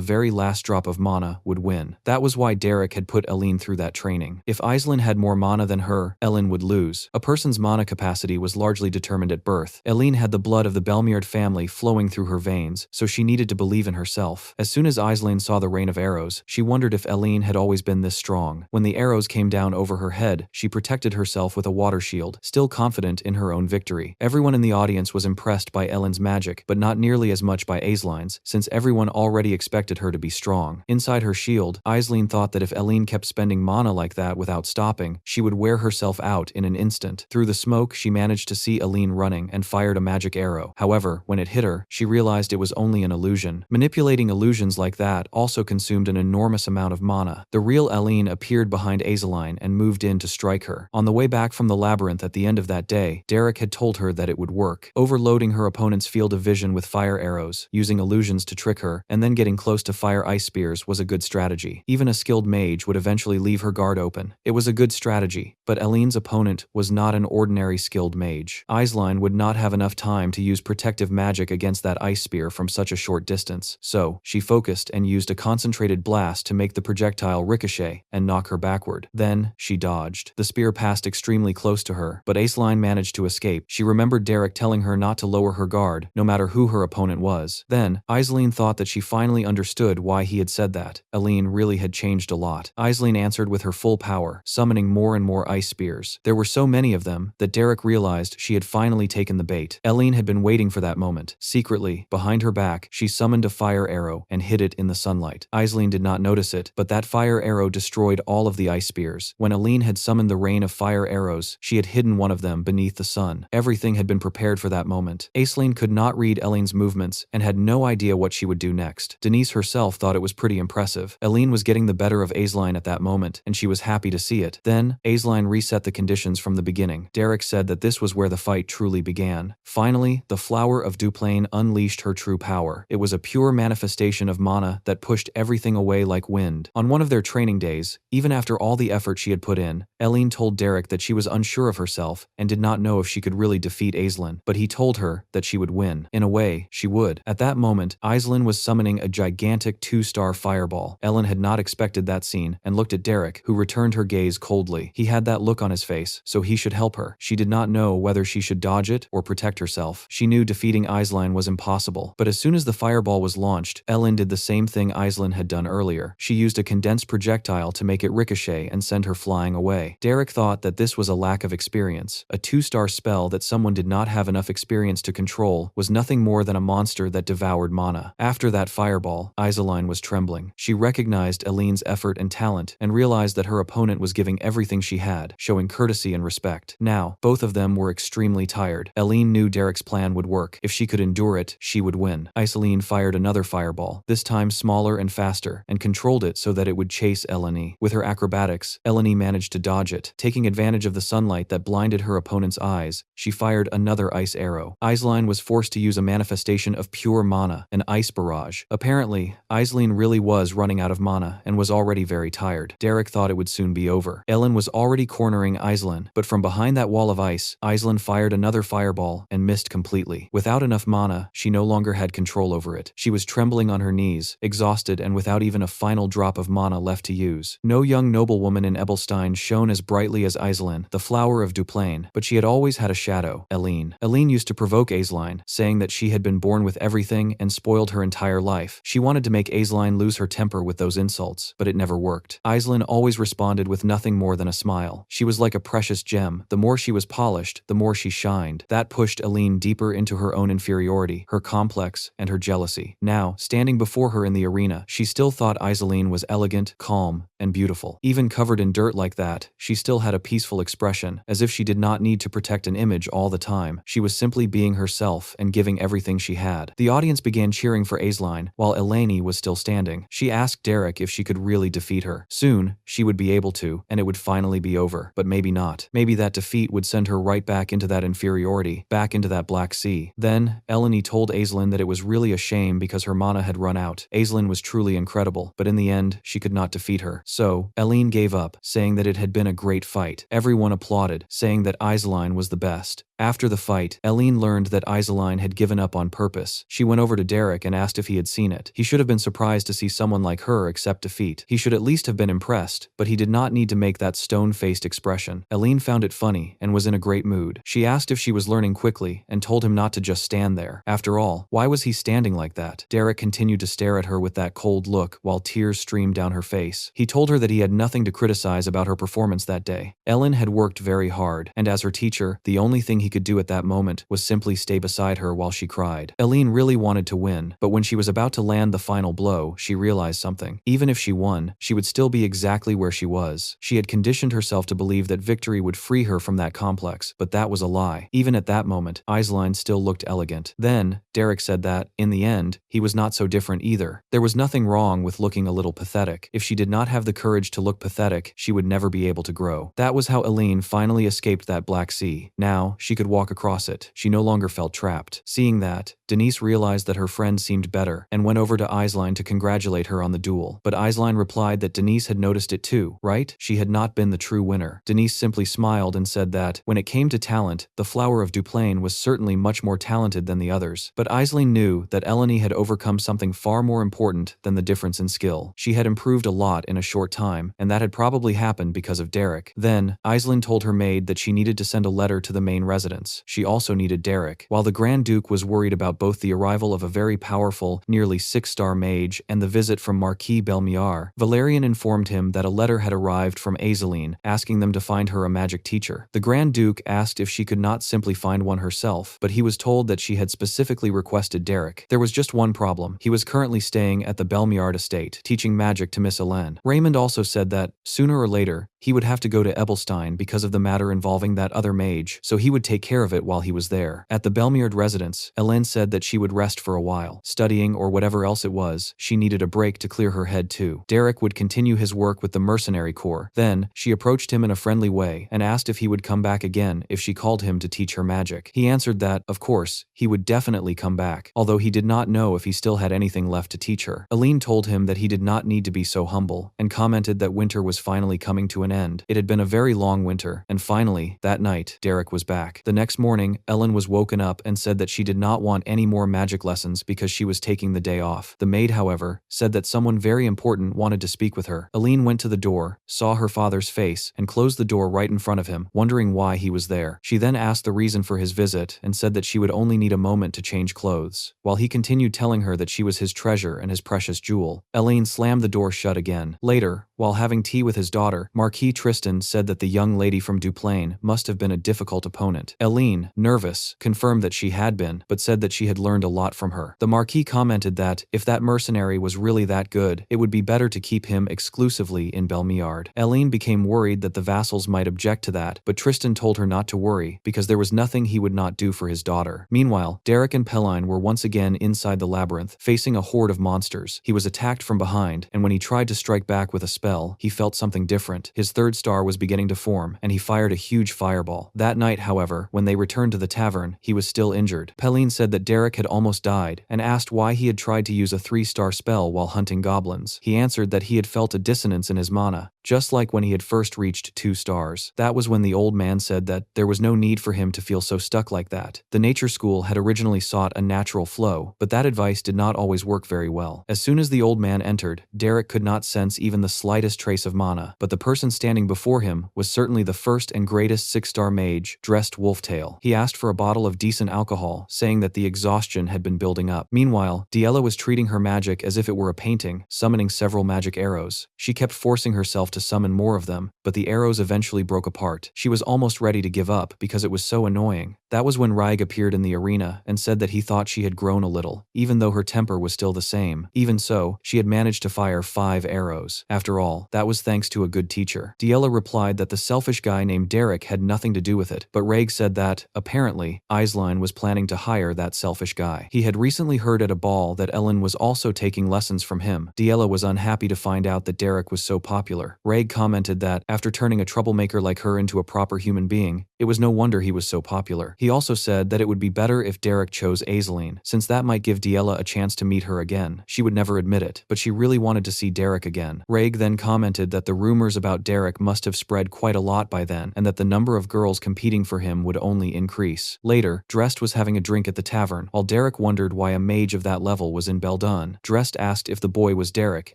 A: very last drop of mana would win. That was why Derek had put Aline through that training. If Aislinn had more mana than her, Ellen would lose. A person's mana capacity was largely determined at birth. Aline had the blood of the Belmiard family flowing through her veins, so she needed to believe in herself. As soon as Aislinn saw the rain of arrows, she wondered if Aline had always been this strong. When the arrows came down over her head, she protected herself with a water shield, still confident in her own victory. Everyone in the audience was impressed by Ellen's magic, but not nearly as much by Aislinn's, since everyone already expected her to be strong. Inside her shield, Aislinn thought that if Aline kept spending mana like that without stopping, she would wear herself out in an instant. Through the smoke, she managed to see Aline running and fired a magic arrow. However, when it hit her, she realized it was only an illusion. Manipulating illusions like that also consumed an enormous amount of mana. The real Aline appeared behind Aislinn and moved in to strike her. On the way back from the labyrinth at the end of that day, Derek had told her that it would work. Overloading her opponent's field of vision with fire arrows, using illusions to trick her, and then getting close to fire ice spears was a good strategy. Even a skilled mage would eventually leave her guard open. It was a good strategy, but Aline's opponent was not an ordinary skilled mage. Aislinn would not have enough time to use protective magic against that ice spear from such a short distance, so she focused and used a concentrated blast to make the projectile ricochet and knock her backward. Then, she dodged. The spear passed extremely close to her, but Aislinn managed to escape. She remembered Derek telling her not to lower her guard, no matter who her opponent was. Then, Aislinn thought that she finally understood why he had said that. Aline really had changed a lot. Aislinn answered with her full power, summoning more and more ice spears. There were so many of them that Derek realized she had finally taken the bait. Aline had been waiting for that moment. Secretly, behind her back, she summoned a fire arrow and hid it in the sunlight. Aislinn did not notice it, but that fire arrow destroyed all of the ice spears. When Aline had summoned the rain of fire arrows, she had hidden one of them beneath the sun. Everything had been prepared for that moment. Aislinn could not read Aline's movements and had no idea what she would do next. Denise herself thought it was pretty impressive. Aline was getting the better of Aislinn at that moment, and she was happy to see it. Then, Aislinn reset the conditions from the beginning. Derek said that this was where the fight truly began. Finally, the Flower of Duplain unleashed her true power. It was a pure manifestation of mana that pushed everything away like wind. On one of their training days, even after all the effort she had put in, Aline told Derek that she was unsure of herself and did not know if she could really defeat Aislinn, but he told her that she would win. In a way, she would. At that moment, Aislinn was summoning a gigantic 2-star fireball. Ellen had not expected that scene and looked at Derek, who returned her gaze coldly. He had that look on his face, so he should help her. She did not know whether she should dodge it or protect herself. She knew defeating Aislinn was impossible, but as soon as the fireball was launched, Ellen did the same thing thing Aislinn had done earlier. She used a condensed projectile to make it ricochet and send her flying away. Derek thought that this was a lack of experience. A 2-star spell that someone did not have enough experience to control was nothing more than a monster that devoured mana. After that fireball, Aislinn was trembling. She recognized Elaine's effort and talent and realized that her opponent was giving everything she had, showing courtesy and respect. Now, both of them were extremely tired. Elaine knew Derek's plan would work. If she could endure it, she would win. Aislinn fired another fireball, this time smaller and faster, and controlled it so that it would chase Eleni. With her acrobatics, Eleni managed to dodge it. Taking advantage of the sunlight that blinded her opponent's eyes, she fired another ice arrow. Aislinn was forced to use a manifestation of pure mana, an ice barrage. Apparently, Aislinn really was running out of mana and was already very tired. Derek thought it would soon be over. Ellen was already cornering Aislinn, but from behind that wall of ice, Aislinn fired another fireball and missed completely. Without enough mana, she no longer had control over it. She was trembling on her knees, exhausted and without even a final drop of mana left to use. No young noblewoman in Ebelstein shone as brightly as Aislinn, the flower of Duplain, but she had always had a shadow, Eileen. Eileen used to provoke Aislinn, saying that she had been born with everything and spoiled her entire life. She wanted to make Aislinn lose her temper with those insults, but it never worked. Aislinn always responded with nothing more than a smile. She was like a precious gem. The more she was polished, the more she shined. That pushed Eileen deeper into her own inferiority, her complex, and her jealousy. Now, standing before her in the arena, she still thought Aislinn was elegant, calm, and beautiful. Even covered in dirt like that, she still had a peaceful expression, as if she did not need to protect an image all the time. She was simply being herself and giving everything she had. The audience began cheering for Aislinn, while Eleni was still standing. She asked Derek if she could really defeat her. Soon, she would be able to, and it would finally be over. But maybe not. Maybe that defeat would send her right back into that inferiority, back into that Black Sea. Then, Eleni told Aislinn that it was really a shame because her mana had run out. Aislinn was truly incredible, but in the end, she could not defeat her. So, Eileen gave up, saying that it had been a great fight. Everyone applauded, saying that Aislinn was the best. After the fight, Eileen learned that Aislinn had given up on purpose. She went over to Derek and asked if he had seen it. He should have been surprised to see someone like her accept defeat. He should at least have been impressed, but he did not need to make that stone-faced expression. Eileen found it funny and was in a great mood. She asked if she was learning quickly and told him not to just stand there. After all, why was he standing like that? Derek continued to stare at her with that cold look while tears streamed down her face. He told her that he had nothing to criticize about her performance that day. Ellen had worked very hard, and as her teacher, the only thing he could do at that moment was simply stay beside her while she cried. Eileen really wanted to win, but when she was about to land the final blow, she realized something. Even if she won, she would still be exactly where she was. She had conditioned herself to believe that victory would free her from that complex, but that was a lie. Even at that moment, Aislinn still looked elegant. Then, Derek said that, in the end, he was not so different either. There was nothing wrong with looking a little pathetic. If she did not have the courage to look pathetic, she would never be able to grow. That was how Eileen finally escaped that Black Sea. Now, she could walk across it. She no longer felt trapped. Seeing that, Denise realized that her friend seemed better and went over to Aislinn to congratulate her on the duel. But Aislinn replied that Denise had noticed it too, right? She had not been the true winner. Denise simply smiled and said that, when it came to talent, the flower of Duplain was certainly much more talented than the others. But Aislinn knew that Eleni had overcome something far more important than the difference in skill. She had improved a lot in a short time, and that had probably happened because of Derek. Then, Aislinn told her maid that she needed to send a letter to the main residence. She also needed Derek. While the Grand Duke was worried about both the arrival of a very powerful, nearly 6-star mage and the visit from Marquis Belmiar, Valerian informed him that a letter had arrived from Aislinn, asking them to find her a magic teacher. The Grand Duke asked if she could not simply find one herself, but he was told that she had specifically requested Derek. There was just one problem. He was currently staying at the Belmiard estate, teaching magic to Miss Hélène. Raymond also said that, sooner or later, he would have to go to Ebelstein because of the matter involving that other mage, so he would take care of it while he was there. At the Belmiard residence, Hélène said that she would rest for a while. Studying or whatever else it was, she needed a break to clear her head too. Derek would continue his work with the mercenary corps. Then, she approached him in a friendly way and asked if he would come back again if she called him to teach her magic. He answered that, of course, he would definitely come back, although he did not know if he still had anything left to teach her. Eileen told him that he did not need to be so humble, and commented that winter was finally coming to an an end. It had been a very long winter, and finally, that night, Derek was back. The next morning, Ellen was woken up and said that she did not want any more magic lessons because she was taking the day off. The maid, however, said that someone very important wanted to speak with her. Aline went to the door, saw her father's face, and closed the door right in front of him, wondering why he was there. She then asked the reason for his visit and said that she would only need a moment to change clothes, while he continued telling her that she was his treasure and his precious jewel. Aline slammed the door shut again. Later, while having tea with his daughter, Marquis Tristan said that the young lady from Duplain must have been a difficult opponent. Aline, nervous, confirmed that she had been, but said that she had learned a lot from her. The Marquis commented that, if that mercenary was really that good, it would be better to keep him exclusively in Belmiard. Aline became worried that the vassals might object to that, but Tristan told her not to worry, because there was nothing he would not do for his daughter. Meanwhile, Derek and Pelline were once again inside the labyrinth, facing a horde of monsters. He was attacked from behind, and when he tried to strike back with a spell, he felt something different. His third star was beginning to form, and he fired a huge fireball. That night, however, when they returned to the tavern, he was still injured. Pelline said that Derek had almost died, and asked why he had tried to use a 3-star spell while hunting goblins. He answered that he had felt a dissonance in his mana, just like when he had first reached 2 stars. That was when the old man said that there was no need for him to feel so stuck like that. The nature school had originally sought a natural flow, but that advice did not always work very well. As soon as the old man entered, Derek could not sense even the slightest trace of mana, but the person standing before him was certainly the first and greatest 6-star mage, dressed Wolftail. He asked for a bottle of decent alcohol, saying that the exhaustion had been building up. Meanwhile, Yahello was treating her magic as if it were a painting, summoning several magic arrows. She kept forcing herself to summon more of them, but the arrows eventually broke apart. She was almost ready to give up because it was so annoying. That was when Raig appeared in the arena and said that he thought she had grown a little, even though her temper was still the same. Even so, she had managed to fire 5 arrows. After all, that was thanks to a good teacher. Yahello replied that the selfish guy named Derek had nothing to do with it, but Raig said that, apparently, Aisline was planning to hire that selfish guy. He had recently heard at a ball that Ellen was also taking lessons from him. Yahello was unhappy to find out that Derek was so popular. Raig commented that, after turning a troublemaker like her into a proper human being, it was no wonder he was so popular. He also said that it would be better if Derek chose Aisline, since that might give Yahello a chance to meet her again. She would never admit it, but she really wanted to see Derek again. Raig then commented that the rumors about Derek must have spread quite a lot by then, and that the number of girls competing for him would only increase. Later, Drest was having a drink at the tavern, while Derek wondered why a mage of that level was in Beldun. Drest asked if the boy was Derek,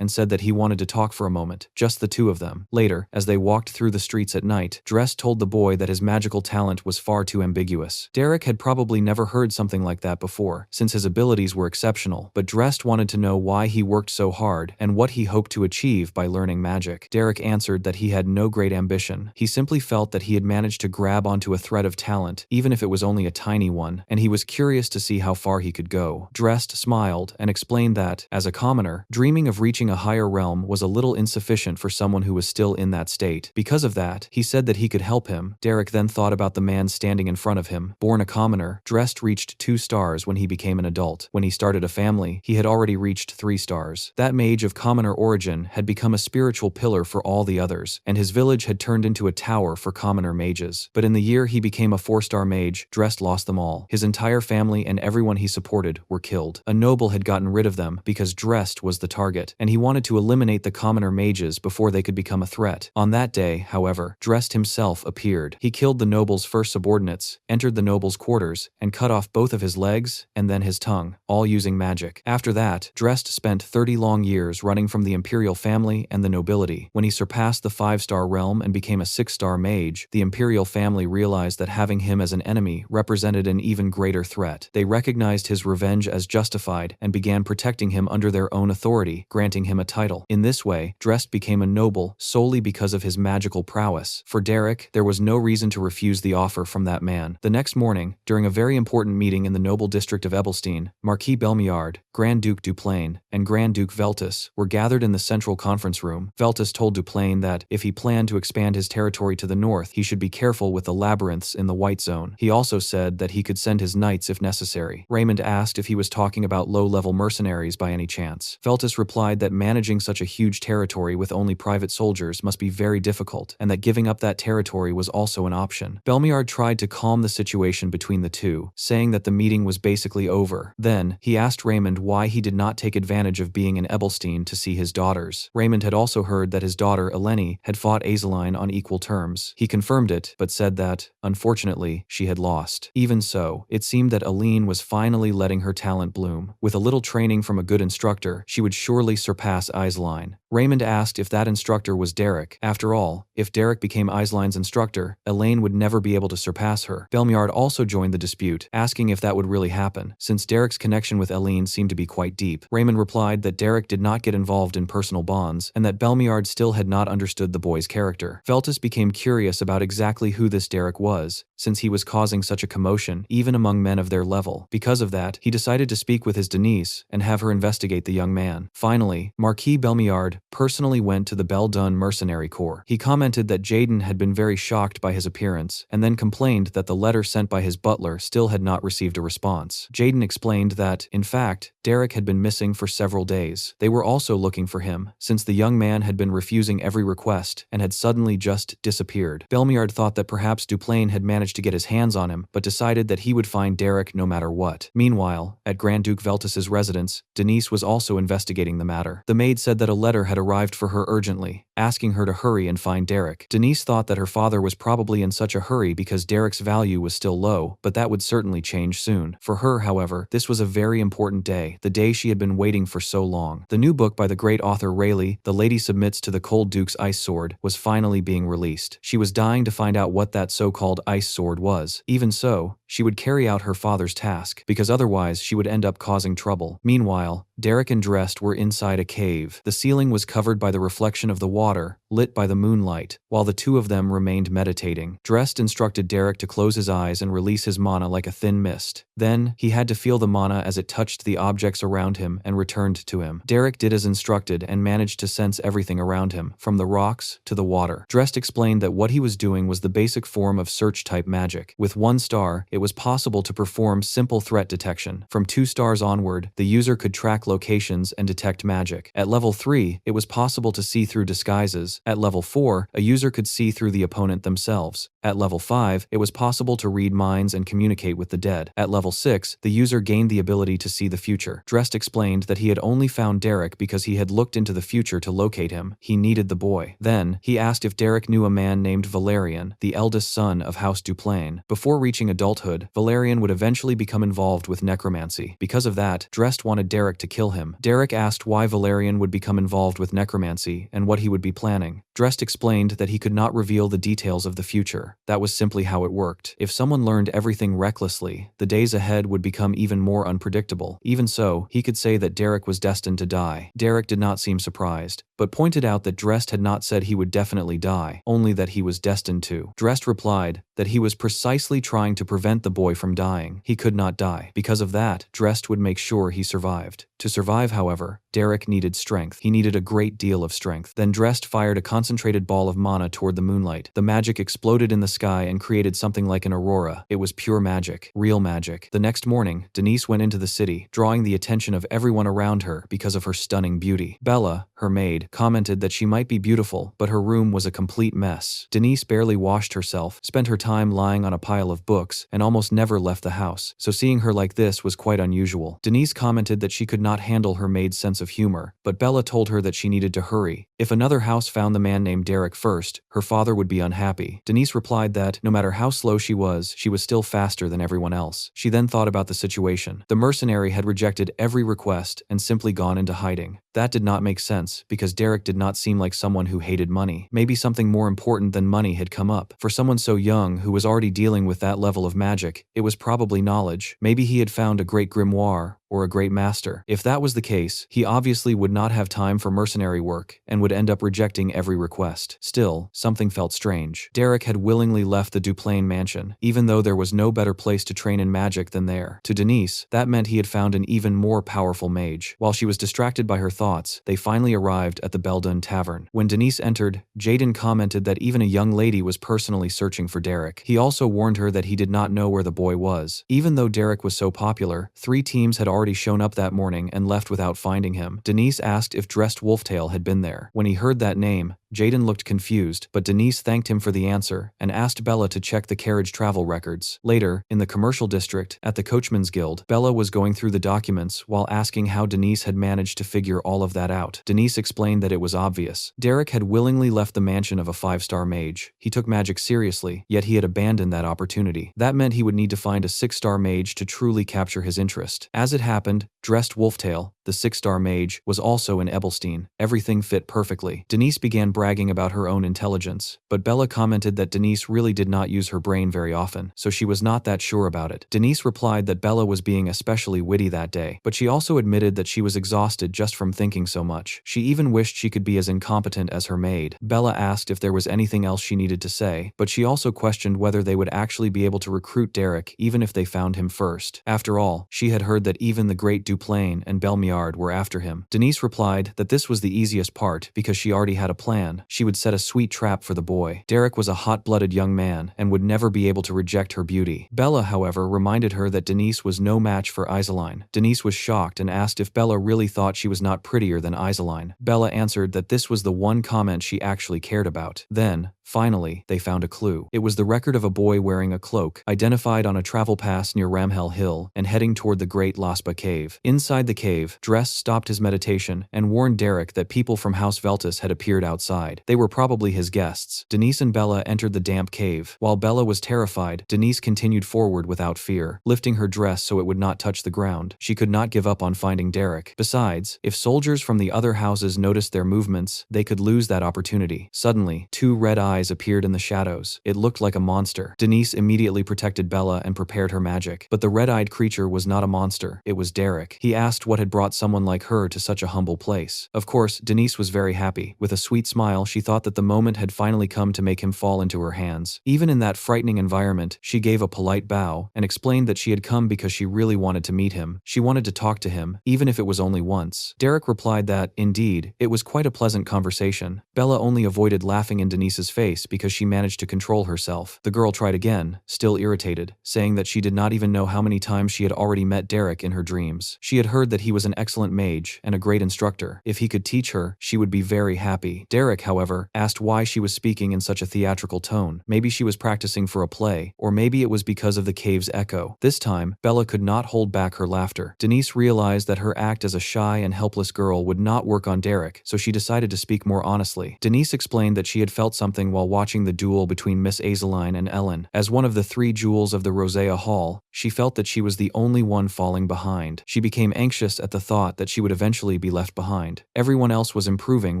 A: and said that he wanted to talk for a moment, just the two of them. Later, as they walked through the streets at night, Drest told the boy that his magical talent was far too ambiguous. Derek had probably never heard something like that before, since his abilities were exceptional, but Drest wanted to know why he worked so hard and what he hoped to achieve by learning magic. Derek answered that he had no great ambition. He simply felt that he had managed to grab onto a thread of talent, even if it was only a tiny one, and he was curious to see how far he could go. Drest smiled and explained that, as a commoner, dreaming of reaching a higher realm was a little insufficient for someone who was still in that state. Because of that, he said that he could help him. Derek then thought about the man standing in front of him. Born a commoner, Drest reached 2 stars when he became an adult. When he started a family, he had already reached 3 stars. That mage of commoner origin had become a spiritual pillar for all the others, and his village had turned into a tower for commoner mages. But in the year he became a 4-star mage, Drest lost them all. His entire family and everyone he supported were killed. A noble had gotten rid of them because Drest was the target, and he wanted to eliminate the commoner mages before they could become a threat. On that day, however, Drest himself appeared. He killed the noble's first subordinates, entered the noble's quarters, and cut off both of his legs and then his tongue, all using magic. After that, Drest spent 30 long years running from the imperial family and the nobility. When he surpassed the 5-star realm and became a 6-star mage, the imperial family realized that having him as an enemy represented an even greater threat. They recognized his revenge as justified and began protecting him under their own authority, granting him a title. In this way, Drest became a noble solely because of his magical prowess. For Derek, there was no reason to refuse the offer from that man. The next morning, during a very important meeting in the noble district of Ebelstein, Marquis Belmiard, Grand Duke Duplain, and Grand Duke Veltus were gathered in the central conference room. Veltus told Duplain that, if he planned to expand his territory to the north, he should be careful with the labyrinths in the White Zone. He also said that he could send his knights if necessary. Raymond asked if he was talking about low-level mercenaries by any chance. Veltus replied that managing such a huge territory with only private soldiers must be very difficult, and that giving up that territory was also an option. Belmiard tried to calm the situation between the two, saying that the meeting was basically over. Then, he asked Raymond why he did not take advantage of being in Ebelstein to see his daughters. Raymond had also heard that his daughter Eleni had fought Azaline on equal terms. He confirmed it, but said that, unfortunately, she had lost. Even so, it seemed that Aline was finally letting her talent bloom. With a little training from a good instructor, she would surely surpass Azaline. Raymond asked if that instructor was Derek. After all, if Derek became Aisline's instructor, Elaine would never be able to surpass her. Belmiard also joined the dispute, asking if that would really happen, since Derek's connection with Elaine seemed to be quite deep. Raymond replied that Derek did not get involved in personal bonds, and that Belmiard still had not understood the boy's character. Veltus became curious about exactly who this Derek was, since he was causing such a commotion, even among men of their level. Because of that, he decided to speak with his Denise and have her investigate the young man. Finally, Marquis Belmiard personally went to the Beldun mercenary corps. He commented that Jaden had been very shocked by his appearance, and then complained that the letter sent by his butler still had not received a response. Jaden explained that, in fact, Derek had been missing for several days. They were also looking for him, since the young man had been refusing every request and had suddenly just disappeared. Belmiard thought that perhaps Duplain had managed to get his hands on him, but decided that he would find Derek no matter what. Meanwhile, at Grand Duke Veltus's residence, Denise was also investigating the matter. The maid said that a letter had arrived for her urgently, asking her to hurry and find Derek. Denise thought that her father was probably in such a hurry because Derek's value was still low, but that would certainly change soon. For her, however, this was a very important day, the day she had been waiting for so long. The new book by the great author Rayleigh, The Lady Submits to the Cold Duke's Ice Sword, was finally being released. She was dying to find out what that so-called ice sword was. Even so, she would carry out her father's task, because otherwise she would end up causing trouble. Meanwhile, Derek and Drest were inside a cave. The ceiling was covered by the reflection of the water, lit by the moonlight, while the two of them remained meditating. Drest instructed Derek to close his eyes and release his mana like a thin mist. Then, he had to feel the mana as it touched the objects around him and returned to him. Derek did as instructed and managed to sense everything around him, from the rocks to the water. Drest explained that what he was doing was the basic form of search-type magic. With 1 star, it was possible to perform simple threat detection. From 2 stars onward, the user could track locations and detect magic. At level 3, it was possible to see through disguises. At level 4, a user could see through the opponent themselves. At level 5, it was possible to read minds and communicate with the dead. At level 6, the user gained the ability to see the future. Drest explained that he had only found Derek because he had looked into the future to locate him. He needed the boy. Then, he asked if Derek knew a man named Valerian, the eldest son of House Duplain. Before reaching adulthood, Valerian would eventually become involved with necromancy. Because of that, Drest wanted Derek to kill him. Derek asked why Valerian would become involved with necromancy and what he would be planning. Drest explained that he could not reveal the details of the future. That was simply how it worked. If someone learned everything recklessly, the days ahead would become even more unpredictable. Even so, he could say that Derek was destined to die. Derek did not seem surprised, but pointed out that Drest had not said he would definitely die, only that he was destined to. Drest replied that he was precisely trying to prevent the boy from dying. He could not die. Because of that, Drest would make sure he survived. To survive, however, Derek needed strength. He needed a great deal of strength. Then Drest fired a concentrated ball of mana toward the moonlight. The magic exploded in the sky and created something like an aurora. It was pure magic. Real magic. The next morning, Denise went into the city, drawing the attention of everyone around her because of her stunning beauty. Bella, her maid, commented that she might be beautiful, but her room was a complete mess. Denise barely washed herself, spent her time lying on a pile of books, and almost never left the house, so seeing her like this was quite unusual. Denise commented that she could not handle her maid's sense of humor, but Bella told her that she needed to hurry. If another house found the man named Derek first, her father would be unhappy. Denise replied that, no matter how slow she was still faster than everyone else. She then thought about the situation. The mercenary had rejected every request and simply gone into hiding. That did not make sense, because Derek did not seem like someone who hated money. Maybe something more important than money had come up. For someone so young who was already dealing with that level of magic, it was probably knowledge. Maybe he had found a great grimoire, or a great master. If that was the case, he obviously would not have time for mercenary work, and would end up rejecting every request. Still, something felt strange. Derek had willingly left the Duplain mansion, even though there was no better place to train in magic than there. To Denise, that meant he had found an even more powerful mage. While she was distracted by her thoughts, they finally arrived at the Beldun Tavern. When Denise entered, Jaden commented that even a young lady was personally searching for Derek. He also warned her that he did not know where the boy was. Even though Derek was so popular, 3 teams had already shown up that morning and left without finding him. Denise asked if Dressed Wolftail had been there. When he heard that name, Jaden looked confused, but Denise thanked him for the answer and asked Bella to check the carriage travel records. Later, in the commercial district, at the Coachman's Guild, Bella was going through the documents while asking how Denise had managed to figure all of that out. Denise explained that it was obvious. Derek had willingly left the mansion of a 5-star mage. He took magic seriously, yet he had abandoned that opportunity. That meant he would need to find a 6-star mage to truly capture his interest. As it happened, Dressed Wolftail, the 6-star mage, was also in Ebelstein. Everything fit perfectly. Denise began bragging about her own intelligence, but Bella commented that Denise really did not use her brain very often, so she was not that sure about it. Denise replied that Bella was being especially witty that day, but she also admitted that she was exhausted just from thinking so much. She even wished she could be as incompetent as her maid. Bella asked if there was anything else she needed to say, but she also questioned whether they would actually be able to recruit Derek even if they found him first. After all, she had heard that even the Great Duplain and Belmiard were after him. Denise replied that this was the easiest part because she already had a plan. She would set a sweet trap for the boy. Derek was a hot-blooded young man and would never be able to reject her beauty. Bella, however, reminded her that Denise was no match for Isoline. Denise was shocked and asked if Bella really thought she was not prettier than Isoline. Bella answered that this was the one comment she actually cared about. Then, finally, they found a clue. It was the record of a boy wearing a cloak, identified on a travel pass near Ramhell Hill and heading toward the Great Laspa Cave. Inside the cave, Dress stopped his meditation and warned Derek that people from House Veltus had appeared outside. They were probably his guests. Denise and Bella entered the damp cave. While Bella was terrified, Denise continued forward without fear, lifting her dress so it would not touch the ground. She could not give up on finding Derek. Besides, if soldiers from the other houses noticed their movements, they could lose that opportunity. Suddenly, 2 red eyes appeared in the shadows. It looked like a monster. Denise immediately protected Bella and prepared her magic. But the red-eyed creature was not a monster. It was Derek. He asked what had brought someone like her to such a humble place. Of course, Denise was very happy. With a sweet smile, she thought that the moment had finally come to make him fall into her hands. Even in that frightening environment, she gave a polite bow and explained that she had come because she really wanted to meet him. She wanted to talk to him, even if it was only once. Derek replied that, indeed, it was quite a pleasant conversation. Bella only avoided laughing in Denise's face because she managed to control herself. The girl tried again, still irritated, saying that she did not even know how many times she had already met Derek in her dreams. She had heard that he was an excellent mage and a great instructor. If he could teach her, she would be very happy. Derek, however, asked why she was speaking in such a theatrical tone. Maybe she was practicing for a play, or maybe it was because of the cave's echo. This time, Bella could not hold back her laughter. Denise realized that her act as a shy and helpless girl would not work on Derek, so she decided to speak more honestly. Denise explained that she had felt something while watching the duel between Miss Azeline and Ellen. As one of the 3 jewels of the Rosea Hall, she felt that she was the only one falling behind. She became anxious at the thought that she would eventually be left behind. Everyone else was improving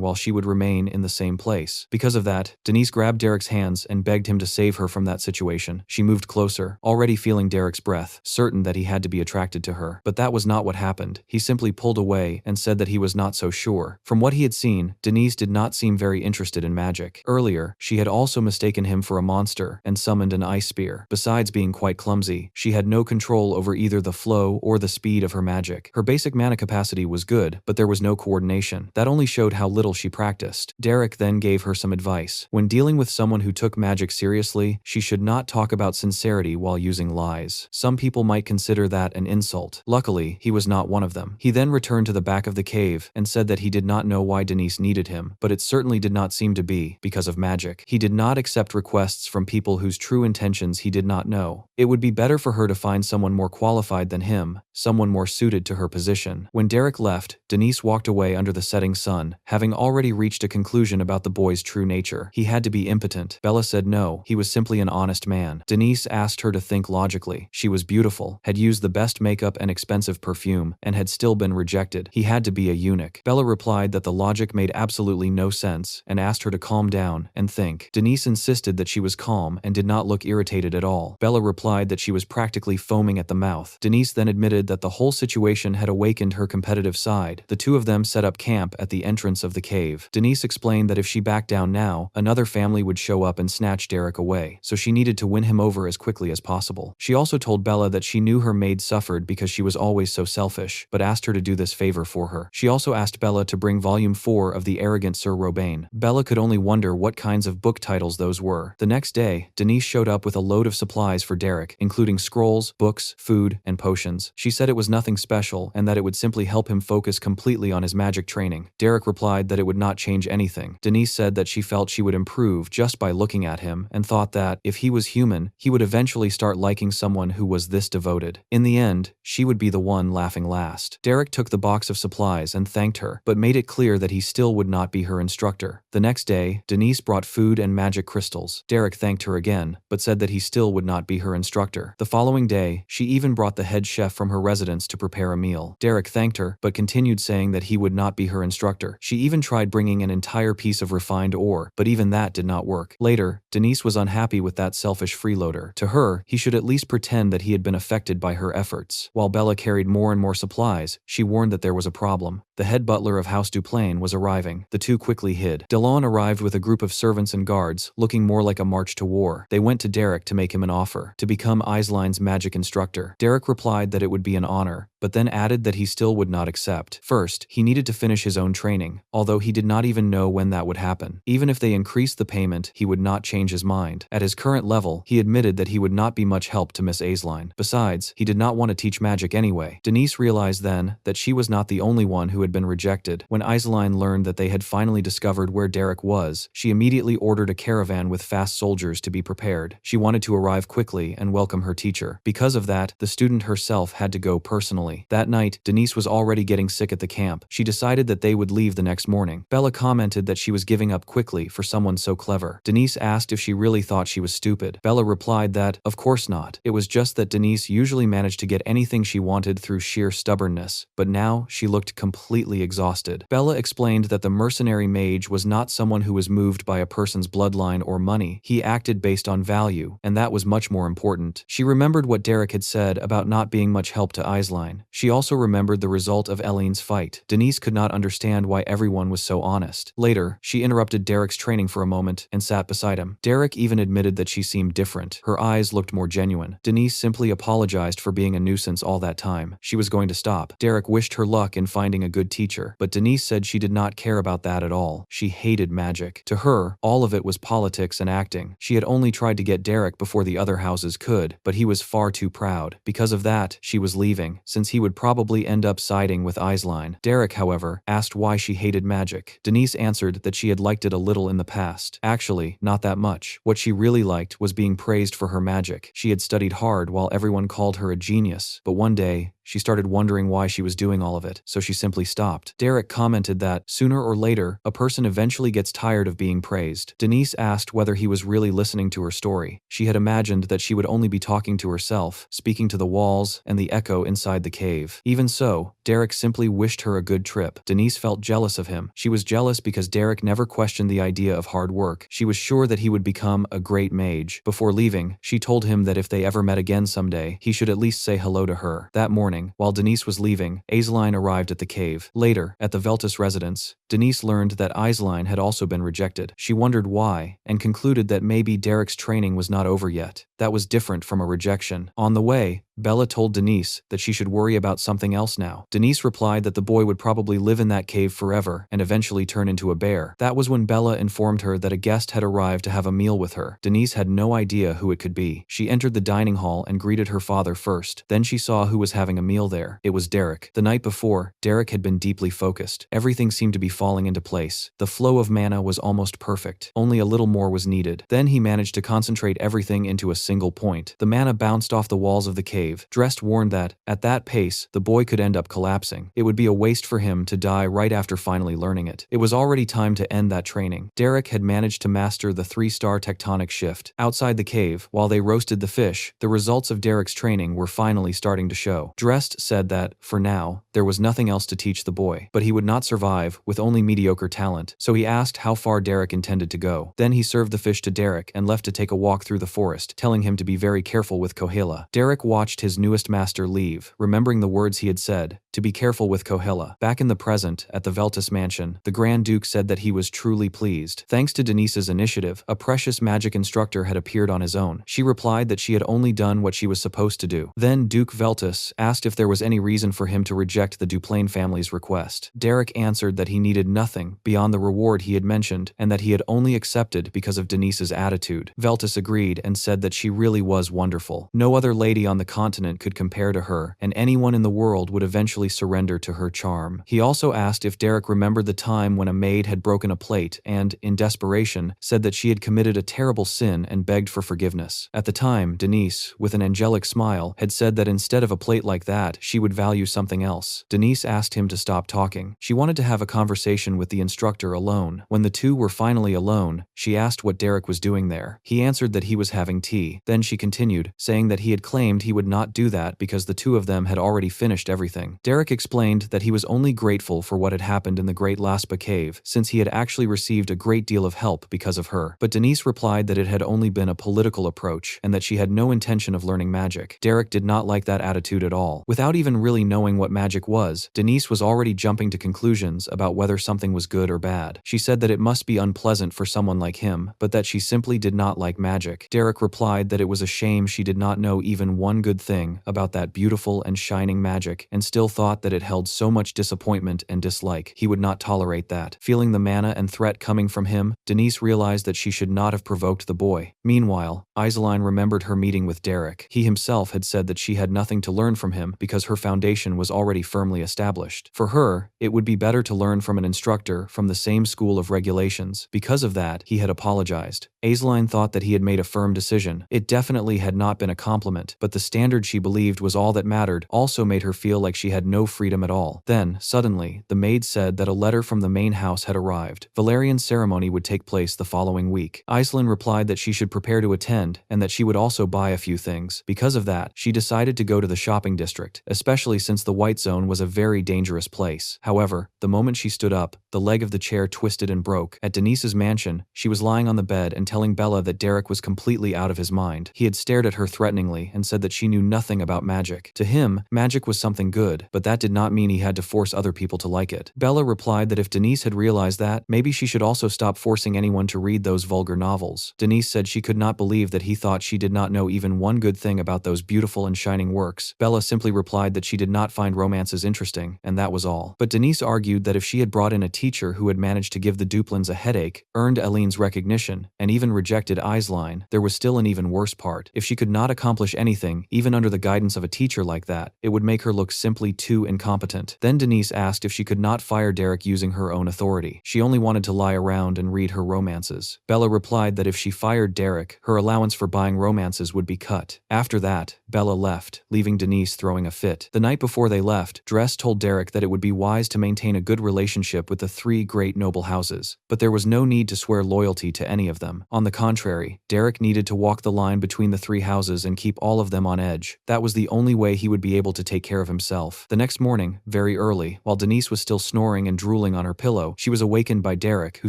A: while she would remain in the same place. Because of that, Denise grabbed Derek's hands and begged him to save her from that situation. She moved closer, already feeling Derek's breath, certain that he had to be attracted to her. But that was not what happened. He simply pulled away and said that he was not so sure. From what he had seen, Denise did not seem very interested in magic. Earlier, she had also mistaken him for a monster and summoned an ice spear. Besides being quite clumsy, she had no control over either the flow or the speed of her magic. Her basic mana capacity was good, but there was no coordination. That only showed how little she practiced. Derek then gave her some advice. When dealing with someone who took magic seriously, she should not talk about sincerity while using lies. Some people might consider that an insult. Luckily, he was not one of them. He then returned to the back of the cave and said that he did not know why Denise needed him, but it certainly did not seem to be because of magic. He did not accept requests from people whose true intentions he did not know. It would be better for her to find someone more qualified than him, someone more suited to her position. When Derek left, Denise walked away under the setting sun, having already reached a conclusion about the boy's true nature. He had to be impotent. Bella said no, he was simply an honest man. Denise asked her to think logically. She was beautiful, had used the best makeup and expensive perfume, and had still been rejected. He had to be a eunuch. Bella replied that the logic made absolutely no sense and asked her to calm down and think. Denise insisted that she was calm and did not look irritated at all. Bella replied that she was practically foaming at the mouth. Denise then admitted that the whole situation had awakened her competitive side. The 2 of them set up camp at the entrance of the cave. Denise explained that if she backed down now, another family would show up and snatch Derek away, so she needed to win him over as quickly as possible. She also told Bella that she knew her maid suffered because she was always so selfish, but asked her to do this favor for her. She also asked Bella to bring volume 4 of The Arrogant Sir Robane. Bella could only wonder what kinds of of book titles those were. The next day, Denise showed up with a load of supplies for Derek, including scrolls, books, food, and potions. She said it was nothing special and that it would simply help him focus completely on his magic training. Derek replied that it would not change anything. Denise said that she felt she would improve just by looking at him and thought that, if he was human, he would eventually start liking someone who was this devoted. In the end, she would be the one laughing last. Derek took the box of supplies and thanked her, but made it clear that he still would not be her instructor. The next day, Denise brought food and magic crystals. Derek thanked her again, but said that he still would not be her instructor. The following day, she even brought the head chef from her residence to prepare a meal. Derek thanked her, but continued saying that he would not be her instructor. She even tried bringing an entire piece of refined ore, but even that did not work. Later, Denise was unhappy with that selfish freeloader. To her, he should at least pretend that he had been affected by her efforts. While Bella carried more and more supplies, she warned that there was a problem. The head butler of House Duplain was arriving. The two quickly hid. Delon arrived with a group of servants and guards, looking more like a march to war. They went to Derek to make him an offer to become Aisline's magic instructor. Derek replied that it would be an honor, but then added that he still would not accept. First, he needed to finish his own training, although he did not even know when that would happen. Even if they increased the payment, he would not change his mind. At his current level, he admitted that he would not be much help to Miss Aisline. Besides, he did not want to teach magic anyway. Denise realized then that she was not the only one who had been rejected. When Aisline learned that they had finally discovered where Derek was, she immediately ordered a caravan with fast soldiers to be prepared. She wanted to arrive quickly and welcome her teacher. Because of that, the student herself had to go personally. That night, Denise was already getting sick at the camp. She decided that they would leave the next morning. Bella commented that she was giving up quickly for someone so clever. Denise asked if she really thought she was stupid. Bella replied that, of course not. It was just that Denise usually managed to get anything she wanted through sheer stubbornness, but now she looked completely exhausted. Bella explained that the mercenary mage was not someone who was moved by a person's bloodline or money. He acted based on value, and that was much more important. She remembered what Derek had said about not being much help to Aisline. She also remembered the result of Eileen's fight. Denise could not understand why everyone was so honest. Later, she interrupted Derek's training for a moment and sat beside him. Derek even admitted that she seemed different. Her eyes looked more genuine. Denise simply apologized for being a nuisance all that time. She was going to stop. Derek wished her luck in finding a good teacher, but Denise said she did not care about that at all. She hated magic. To her, all of it was politics and acting. She had only tried to get Derek before the other houses could, but he was far too proud. Because of that, she was leaving, since he would probably end up siding with Aisline. Derek, however, asked why she hated magic. Denise answered that she had liked it a little in the past. Actually, not that much. What she really liked was being praised for her magic. She had studied hard while everyone called her a genius, but one day, she started wondering why she was doing all of it, so she simply stopped. Derek commented that, sooner or later, a person eventually gets tired of being praised. Denise asked whether he was really listening to her story. She had imagined that she would only be talking to herself, speaking to the walls and the echo inside the cave. Even so, Derek simply wished her a good trip. Denise felt jealous of him. She was jealous because Derek never questioned the idea of hard work. She was sure that he would become a great mage. Before leaving, she told him that if they ever met again someday, he should at least say hello to her. That morning, while Denise was leaving, Aisline arrived at the cave. Later, at the Veltus residence, Denise learned that Aisline had also been rejected. She wondered why, and concluded that maybe Derek's training was not over yet. That was different from a rejection. On the way, Bella told Denise that she should worry about something else now. Denise replied that the boy would probably live in that cave forever and eventually turn into a bear. That was when Bella informed her that a guest had arrived to have a meal with her. Denise had no idea who it could be. She entered the dining hall and greeted her father first. Then she saw who was having a meal there. It was Derek. The night before, Derek had been deeply focused. Everything seemed to be falling into place. The flow of mana was almost perfect. Only a little more was needed. Then he managed to concentrate everything into a single point. The mana bounced off the walls of the cave. Drest warned that, at that pace, the boy could end up collapsing. It would be a waste for him to die right after finally learning it. It was already time to end that training. Derek had managed to master the 3-star tectonic shift. Outside the cave, while they roasted the fish, the results of Derek's training were finally starting to show. Drest said that, for now, there was nothing else to teach the boy, but he would not survive with only mediocre talent, so he asked how far Derek intended to go. Then he served the fish to Derek and left to take a walk through the forest, telling him to be very careful with Kohela. Derek watched watched his newest master leave, remembering the words he had said, to be careful with Kohela. Back in the present, at the Veltus mansion, the Grand Duke said that he was truly pleased. Thanks to Denise's initiative, a precious magic instructor had appeared on his own. She replied that she had only done what she was supposed to do. Then Duke Veltus asked if there was any reason for him to reject the Duplain family's request. Derek answered that he needed nothing beyond the reward he had mentioned and that he had only accepted because of Denise's attitude. Veltus agreed and said that she really was wonderful. No other lady on the continent could compare to her, and anyone in the world would eventually surrender to her charm. He also asked if Derek remembered the time when a maid had broken a plate and, in desperation, said that she had committed a terrible sin and begged for forgiveness. At the time, Denise, with an angelic smile, had said that instead of a plate like that, she would value something else. Denise asked him to stop talking. She wanted to have a conversation with the instructor alone. When the two were finally alone, she asked what Derek was doing there. He answered that he was having tea. Then she continued, saying that he had claimed he would not do that because the two of them had already finished everything. Derek explained that he was only grateful for what had happened in the Great Laspa cave, since he had actually received a great deal of help because of her. But Denise replied that it had only been a political approach and that she had no intention of learning magic. Derek did not like that attitude at all. Without even really knowing what magic was, Denise was already jumping to conclusions about whether something was good or bad. She said that it must be unpleasant for someone like him, but that she simply did not like magic. Derek replied that it was a shame she did not know even one good thing about that beautiful and shining magic and still thought that it held so much disappointment and dislike. He would not tolerate that. Feeling the mana and threat coming from him, Denise realized that she should not have provoked the boy. Meanwhile, Iseline remembered her meeting with Derek. He himself had said that she had nothing to learn from him because her foundation was already firmly established. For her, it would be better to learn from an instructor from the same school of regulations. Because of that, he had apologized. Iseline thought that he had made a firm decision. It definitely had not been a compliment, but the standard she believed was all that mattered also made her feel like she had no freedom at all. Then, suddenly, the maid said that a letter from the main house had arrived. Valerian's ceremony would take place the following week. Iseline replied that she should prepare to attend and that she would also buy a few things. Because of that, she decided to go to the shopping district, especially since the White Zone was a very dangerous place. However, the moment she stood up, the leg of the chair twisted and broke. At Denise's mansion, she was lying on the bed and telling Bella that Derek was completely out of his mind. He had stared at her threateningly and said that she knew nothing about magic. To him, magic was something good, but that did not mean he had to force other people to like it. Bella replied that if Denise had realized that, maybe she should also stop forcing anyone to read those vulgar novels. Denise said she could not believe that he thought she did not know even one good thing about those beautiful and shining works. Bella simply replied that she did not find romances interesting, and that was all. But Denise argued that if she had brought in a teacher who had managed to give the Duplins a headache, earned Eline's recognition, and even rejected Iseline, there was still an even worse part. If she could not accomplish anything, even under the guidance of a teacher like that, it would make her look simply too incompetent. Then Denise asked if she could not fire Derek using her own authority. She only wanted to lie around and read her romances. Bella replied that if she fired Derek, her allowance for buying romances would be cut. After that, Bella left, leaving Denise throwing a fit. The night before they left, Dress told Derek that it would be wise to maintain a good relationship with the three great noble houses, but there was no need to swear loyalty to any of them. On the contrary, Derek needed to walk the line between the three houses and keep all of them on edge. That was the only way he would be able to take care of himself. The next morning, very early, while Denise was still snoring and drooling on her pillow, she was awakened by Derek, who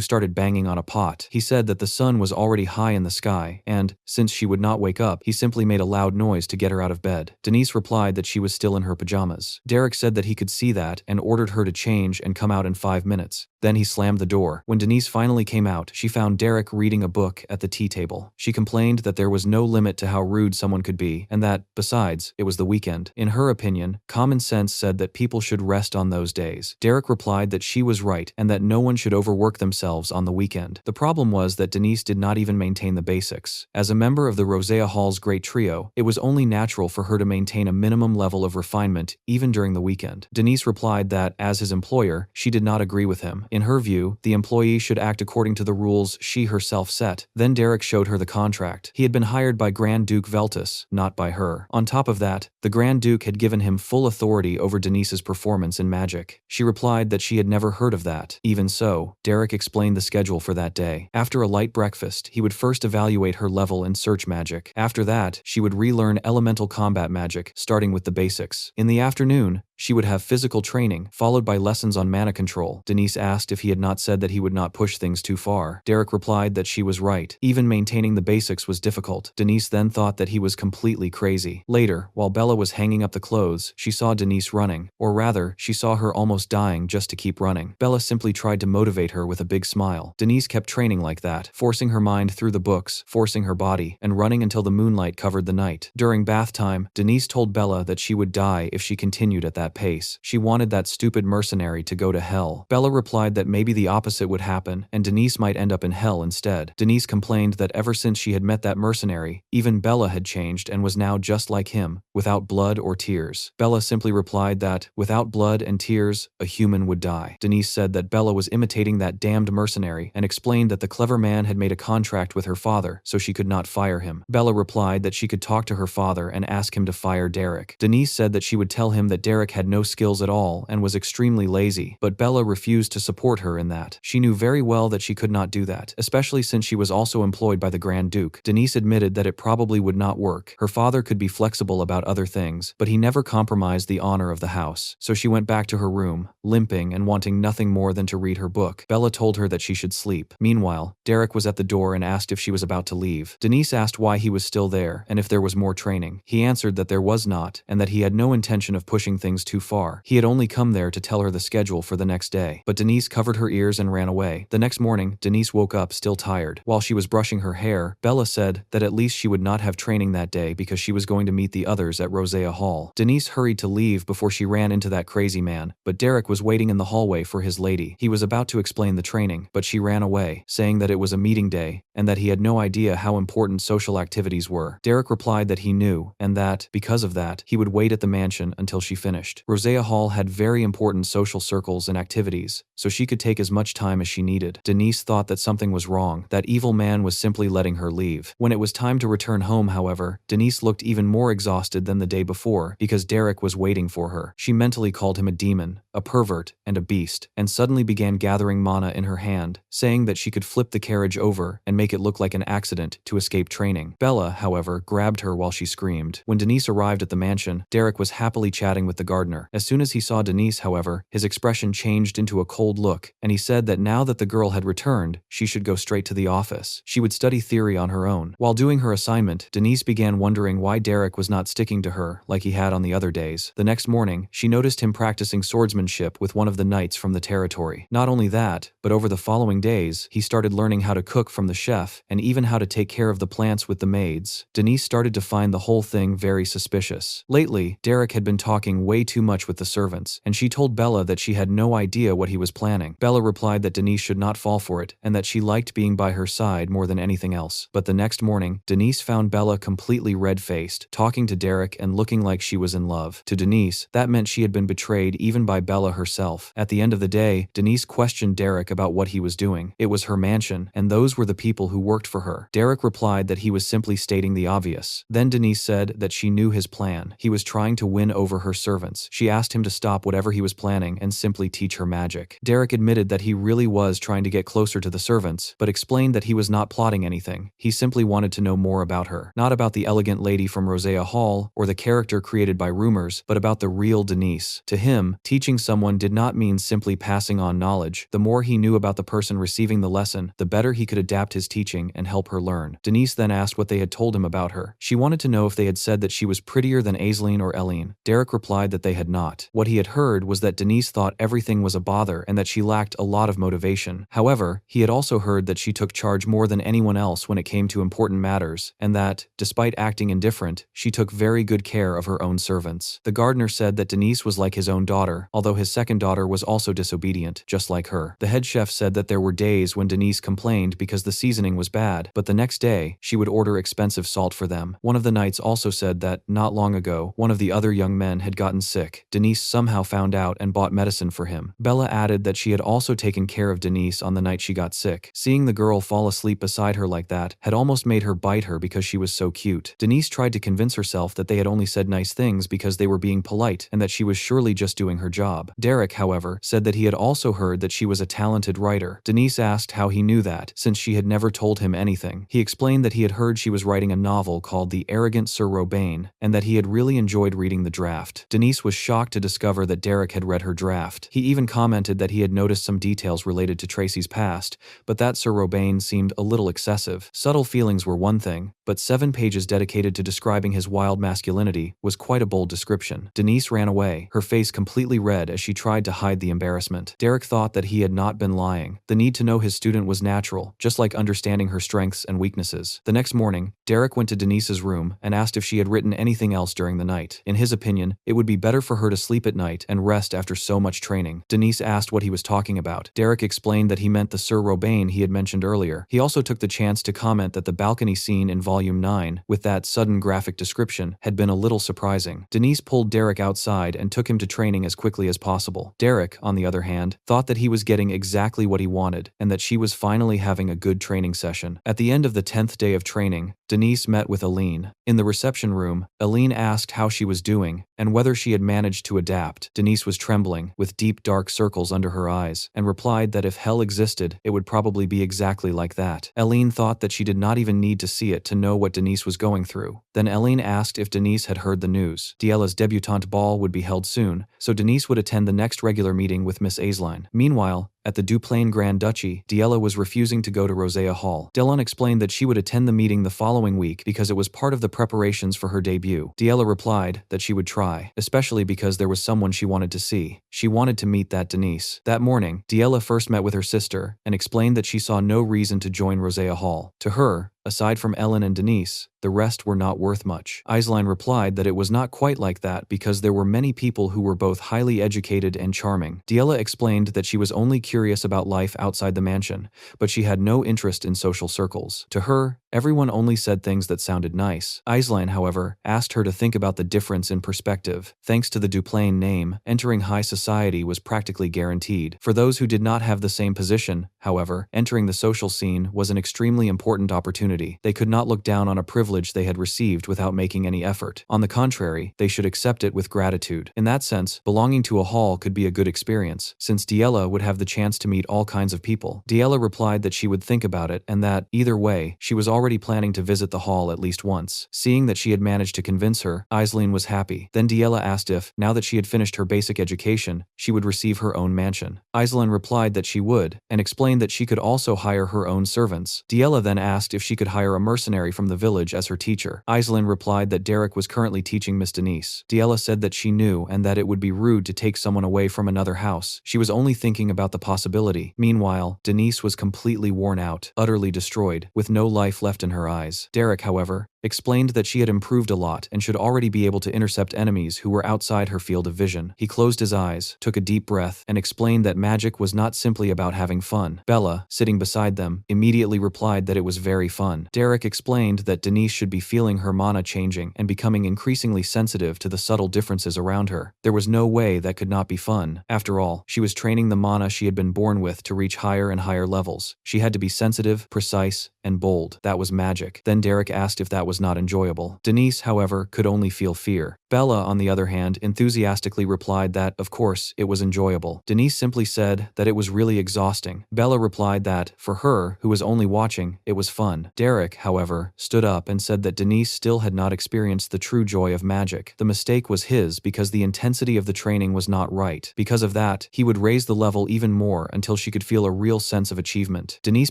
A: started banging on a pot. He said that the sun was already high in the sky, and, since she would not wake up, he simply made a loud noise to get her out of bed. Denise replied that she was still in her pajamas. Derek said that he could see that and ordered her to change and come out in 5 minutes. Then he slammed the door. When Denise finally came out, she found Derek reading a book at the tea table. She complained that there was no limit to how rude someone could be, and that, besides, it was the weekend. In her opinion, common sense said that people should rest on those days. Derek replied that she was right and that no one should overwork themselves on the weekend. The problem was that Denise did not even maintain the basics. As a member of the Rosea Hall's great trio, it was only natural for her to maintain a minimum level of refinement even during the weekend. Denise replied that, as his employer, she did not agree with him. In her view, the employee should act according to the rules she herself set. Then Derek showed her the contract. He had been hired by Grand Duke Veltus, not by her. On top of that, the Grand Duke had given him full authority over Denise's performance in magic. She replied that she had never heard of that. Even so, Derek explained the schedule for that day. After a light breakfast, he would first evaluate her level in search magic. After that, she would relearn elemental combat magic, starting with the basics. In the afternoon, she would have physical training, followed by lessons on mana control. Denise asked asked if he had not said that he would not push things too far. Derek replied that she was right. Even maintaining the basics was difficult. Denise then thought that he was completely crazy. Later, while Bella was hanging up the clothes, she saw Denise running. Or rather, she saw her almost dying just to keep running. Bella simply tried to motivate her with a big smile. Denise kept training like that, forcing her mind through the books, forcing her body, and running until the moonlight covered the night. During bath time, Denise told Bella that she would die if she continued at that pace. She wanted that stupid mercenary to go to hell. Bella replied that maybe the opposite would happen, and Denise might end up in hell instead. Denise complained that ever since she had met that mercenary, even Bella had changed and was now just like him, without blood or tears. Bella simply replied that, without blood and tears, a human would die. Denise said that Bella was imitating that damned mercenary and explained that the clever man had made a contract with her father so she could not fire him. Bella replied that she could talk to her father and ask him to fire Derek. Denise said that she would tell him that Derek had no skills at all and was extremely lazy, but Bella refused to support her in that. She knew very well that she could not do that, especially since she was also employed by the Grand Duke. Denise admitted that it probably would not work. Her father could be flexible about other things, but he never compromised the honor of the house. So she went back to her room, limping and wanting nothing more than to read her book. Bella told her that she should sleep. Meanwhile, Derek was at the door and asked if she was about to leave. Denise asked why he was still there and if there was more training. He answered that there was not and that he had no intention of pushing things too far. He had only come there to tell her the schedule for the next day. But Denise covered her ears and ran away. The next morning, Denise woke up still tired. While she was brushing her hair, Bella said that at least she would not have training that day because she was going to meet the others at Rosea Hall. Denise hurried to leave before she ran into that crazy man, but Derek was waiting in the hallway for his lady. He was about to explain the training, but she ran away, saying that it was a meeting day and that he had no idea how important social activities were. Derek replied that he knew, and that, because of that, he would wait at the mansion until she finished. Rosea Hall had very important social circles and activities, so she could take as much time as she needed. Denise thought that something was wrong. That evil man was simply letting her leave. When it was time to return home, however, Denise looked even more exhausted than the day before because Derek was waiting for her. She mentally called him a demon, a pervert, and a beast, and suddenly began gathering mana in her hand, saying that she could flip the carriage over and make it look like an accident to escape training. Bella, however, grabbed her while she screamed. When Denise arrived at the mansion, Derek was happily chatting with the gardener. As soon as he saw Denise, however, his expression changed into a cold look, and he said that now that the girl had returned, she should go straight to the office. She would study theory on her own. While doing her assignment, Denise began wondering why Derek was not sticking to her like he had on the other days. The next morning, she noticed him practicing swordsmanship with one of the knights from the territory. Not only that, but over the following days, he started learning how to cook from the chef and even how to take care of the plants with the maids. Denise started to find the whole thing very suspicious. Lately, Derek had been talking way too much with the servants, and she told Bella that she had no idea what he was planning. Bella replied that Denise should not fall for it and that she liked being by her side more than anything else. But the next morning, Denise found Bella completely red-faced, talking to Derek and looking like she was in love. To Denise, that meant she had been betrayed even by Bella herself. At the end of the day, Denise questioned Derek about what he was doing. It was her mansion, and those were the people who worked for her. Derek replied that he was simply stating the obvious. Then Denise said that she knew his plan. He was trying to win over her servants. She asked him to stop whatever he was planning and simply teach her magic. Derek admitted that he really was trying to get closer to the servants, but explained that he was not plotting anything. He simply wanted to know more about her. Not about the elegant lady from Rosea Hall or the character created by rumors, but about the real Denise. To him, teaching someone did not mean simply passing on knowledge. The more he knew about the person receiving the lesson, the better he could adapt his teaching and help her learn. Denise then asked what they had told him about her. She wanted to know if they had said that she was prettier than Aisling or Eileen. Derek replied that they had not. What he had heard was that Denise thought everything was a bother and that she lacked a lot of motivation. However, he had also heard that she took charge more than anyone else when it came to important matters, and that, despite acting indifferent, she took very good care of her own servants. The gardener said that Denise was like his own daughter, although his second daughter was also disobedient, just like her. The head chef said that there were days when Denise complained because the seasoning was bad, but the next day, she would order expensive salt for them. One of the knights also said that, not long ago, one of the other young men had gotten sick. Denise somehow found out and bought medicine for him. Bella added that she had also taken care of Denise on the night she got sick. Seeing the girl fall asleep beside her like that had almost made her bite her because she was so cute. Denise tried to convince herself that they had only said nice things because they were being polite and that she was surely just doing her job. Derek, however, said that he had also heard that she was a talented writer. Denise asked how he knew that, since she had never told him anything. He explained that he had heard she was writing a novel called The Arrogant Sir Robane, and that he had really enjoyed reading the draft. Denise was shocked to discover that Derek had read her draft. He even commented that he had had noticed some details related to Tracy's past, but that Sir Robane seemed a little excessive. Subtle feelings were one thing, but 7 pages dedicated to describing his wild masculinity was quite a bold description. Denise ran away, her face completely red as she tried to hide the embarrassment. Derek thought that he had not been lying. The need to know his student was natural, just like understanding her strengths and weaknesses. The next morning, Derek went to Denise's room and asked if she had written anything else during the night. In his opinion, it would be better for her to sleep at night and rest after so much training. Denise asked what he was talking about. Derek explained that he meant the Sir Robane he had mentioned earlier. He also took the chance to comment that the balcony scene in Volume 9, with that sudden graphic description, had been a little surprising. Denise pulled Derek outside and took him to training as quickly as possible. Derek, on the other hand, thought that he was getting exactly what he wanted and that she was finally having a good training session. At the end of the 10th day of training, Denise met with Aline. In the reception room, Aline asked how she was doing and whether she had managed to adapt. Denise was trembling, with deep dark circles under her eyes, and replied that if hell existed, it would probably be exactly like that. Aline thought that she did not even need to see it to know what Denise was going through. Then Aline asked if Denise had heard the news. Diella's debutante ball would be held soon, so Denise would attend the next regular meeting with Miss Aisline. Meanwhile, at the Duplain Grand Duchy, Diella was refusing to go to Rosea Hall. Delon explained that she would attend the meeting the following week because it was part of the preparations for her debut. Diella replied that she would try, especially because there was someone she wanted to see. She wanted to meet that Denise. That morning, Diella first met with her sister and explained that she saw no reason to join Rosea Hall. To her, aside from Ellen and Denise, the rest were not worth much. Aisline replied that it was not quite like that because there were many people who were both highly educated and charming. Diella explained that she was only curious about life outside the mansion, but she had no interest in social circles. To her, everyone only said things that sounded nice. Aisline, however, asked her to think about the difference in perspective. Thanks to the Duplain name, entering high society was practically guaranteed. For those who did not have the same position, however, entering the social scene was an extremely important opportunity. They could not look down on a privilege they had received without making any effort. On the contrary, they should accept it with gratitude. In that sense, belonging to a hall could be a good experience, since Diella would have the chance to meet all kinds of people. Diella replied that she would think about it and that, either way, she was already planning to visit the hall at least once. Seeing that she had managed to convince her, Aisline was happy. Then Diella asked if, now that she had finished her basic education, she would receive her own mansion. Aisline replied that she would, and explained that she could also hire her own servants. Diella then asked if she could hire a mercenary from the village as her teacher. Aisline replied that Derek was currently teaching Miss Denise. Diella said that she knew and that it would be rude to take someone away from another house. She was only thinking about the possibility. Meanwhile, Denise was completely worn out, utterly destroyed, with no life left in her eyes. Derek, however, explained that she had improved a lot and should already be able to intercept enemies who were outside her field of vision. He closed his eyes, took a deep breath, and explained that magic was not simply about having fun. Bella, sitting beside them, immediately replied that it was very fun. Derek explained that Denise should be feeling her mana changing and becoming increasingly sensitive to the subtle differences around her. There was no way that could not be fun. After all, she was training the mana she had been born with to reach higher and higher levels. She had to be sensitive, precise, and bold. That was magic. Then Derek asked if that was not enjoyable. Denise, however, could only feel fear. Bella, on the other hand, enthusiastically replied that, of course, it was enjoyable. Denise simply said that it was really exhausting. Bella replied that, for her, who was only watching, it was fun. Derek, however, stood up and said that Denise still had not experienced the true joy of magic. The mistake was his because the intensity of the training was not right. Because of that, he would raise the level even more until she could feel a real sense of achievement. Denise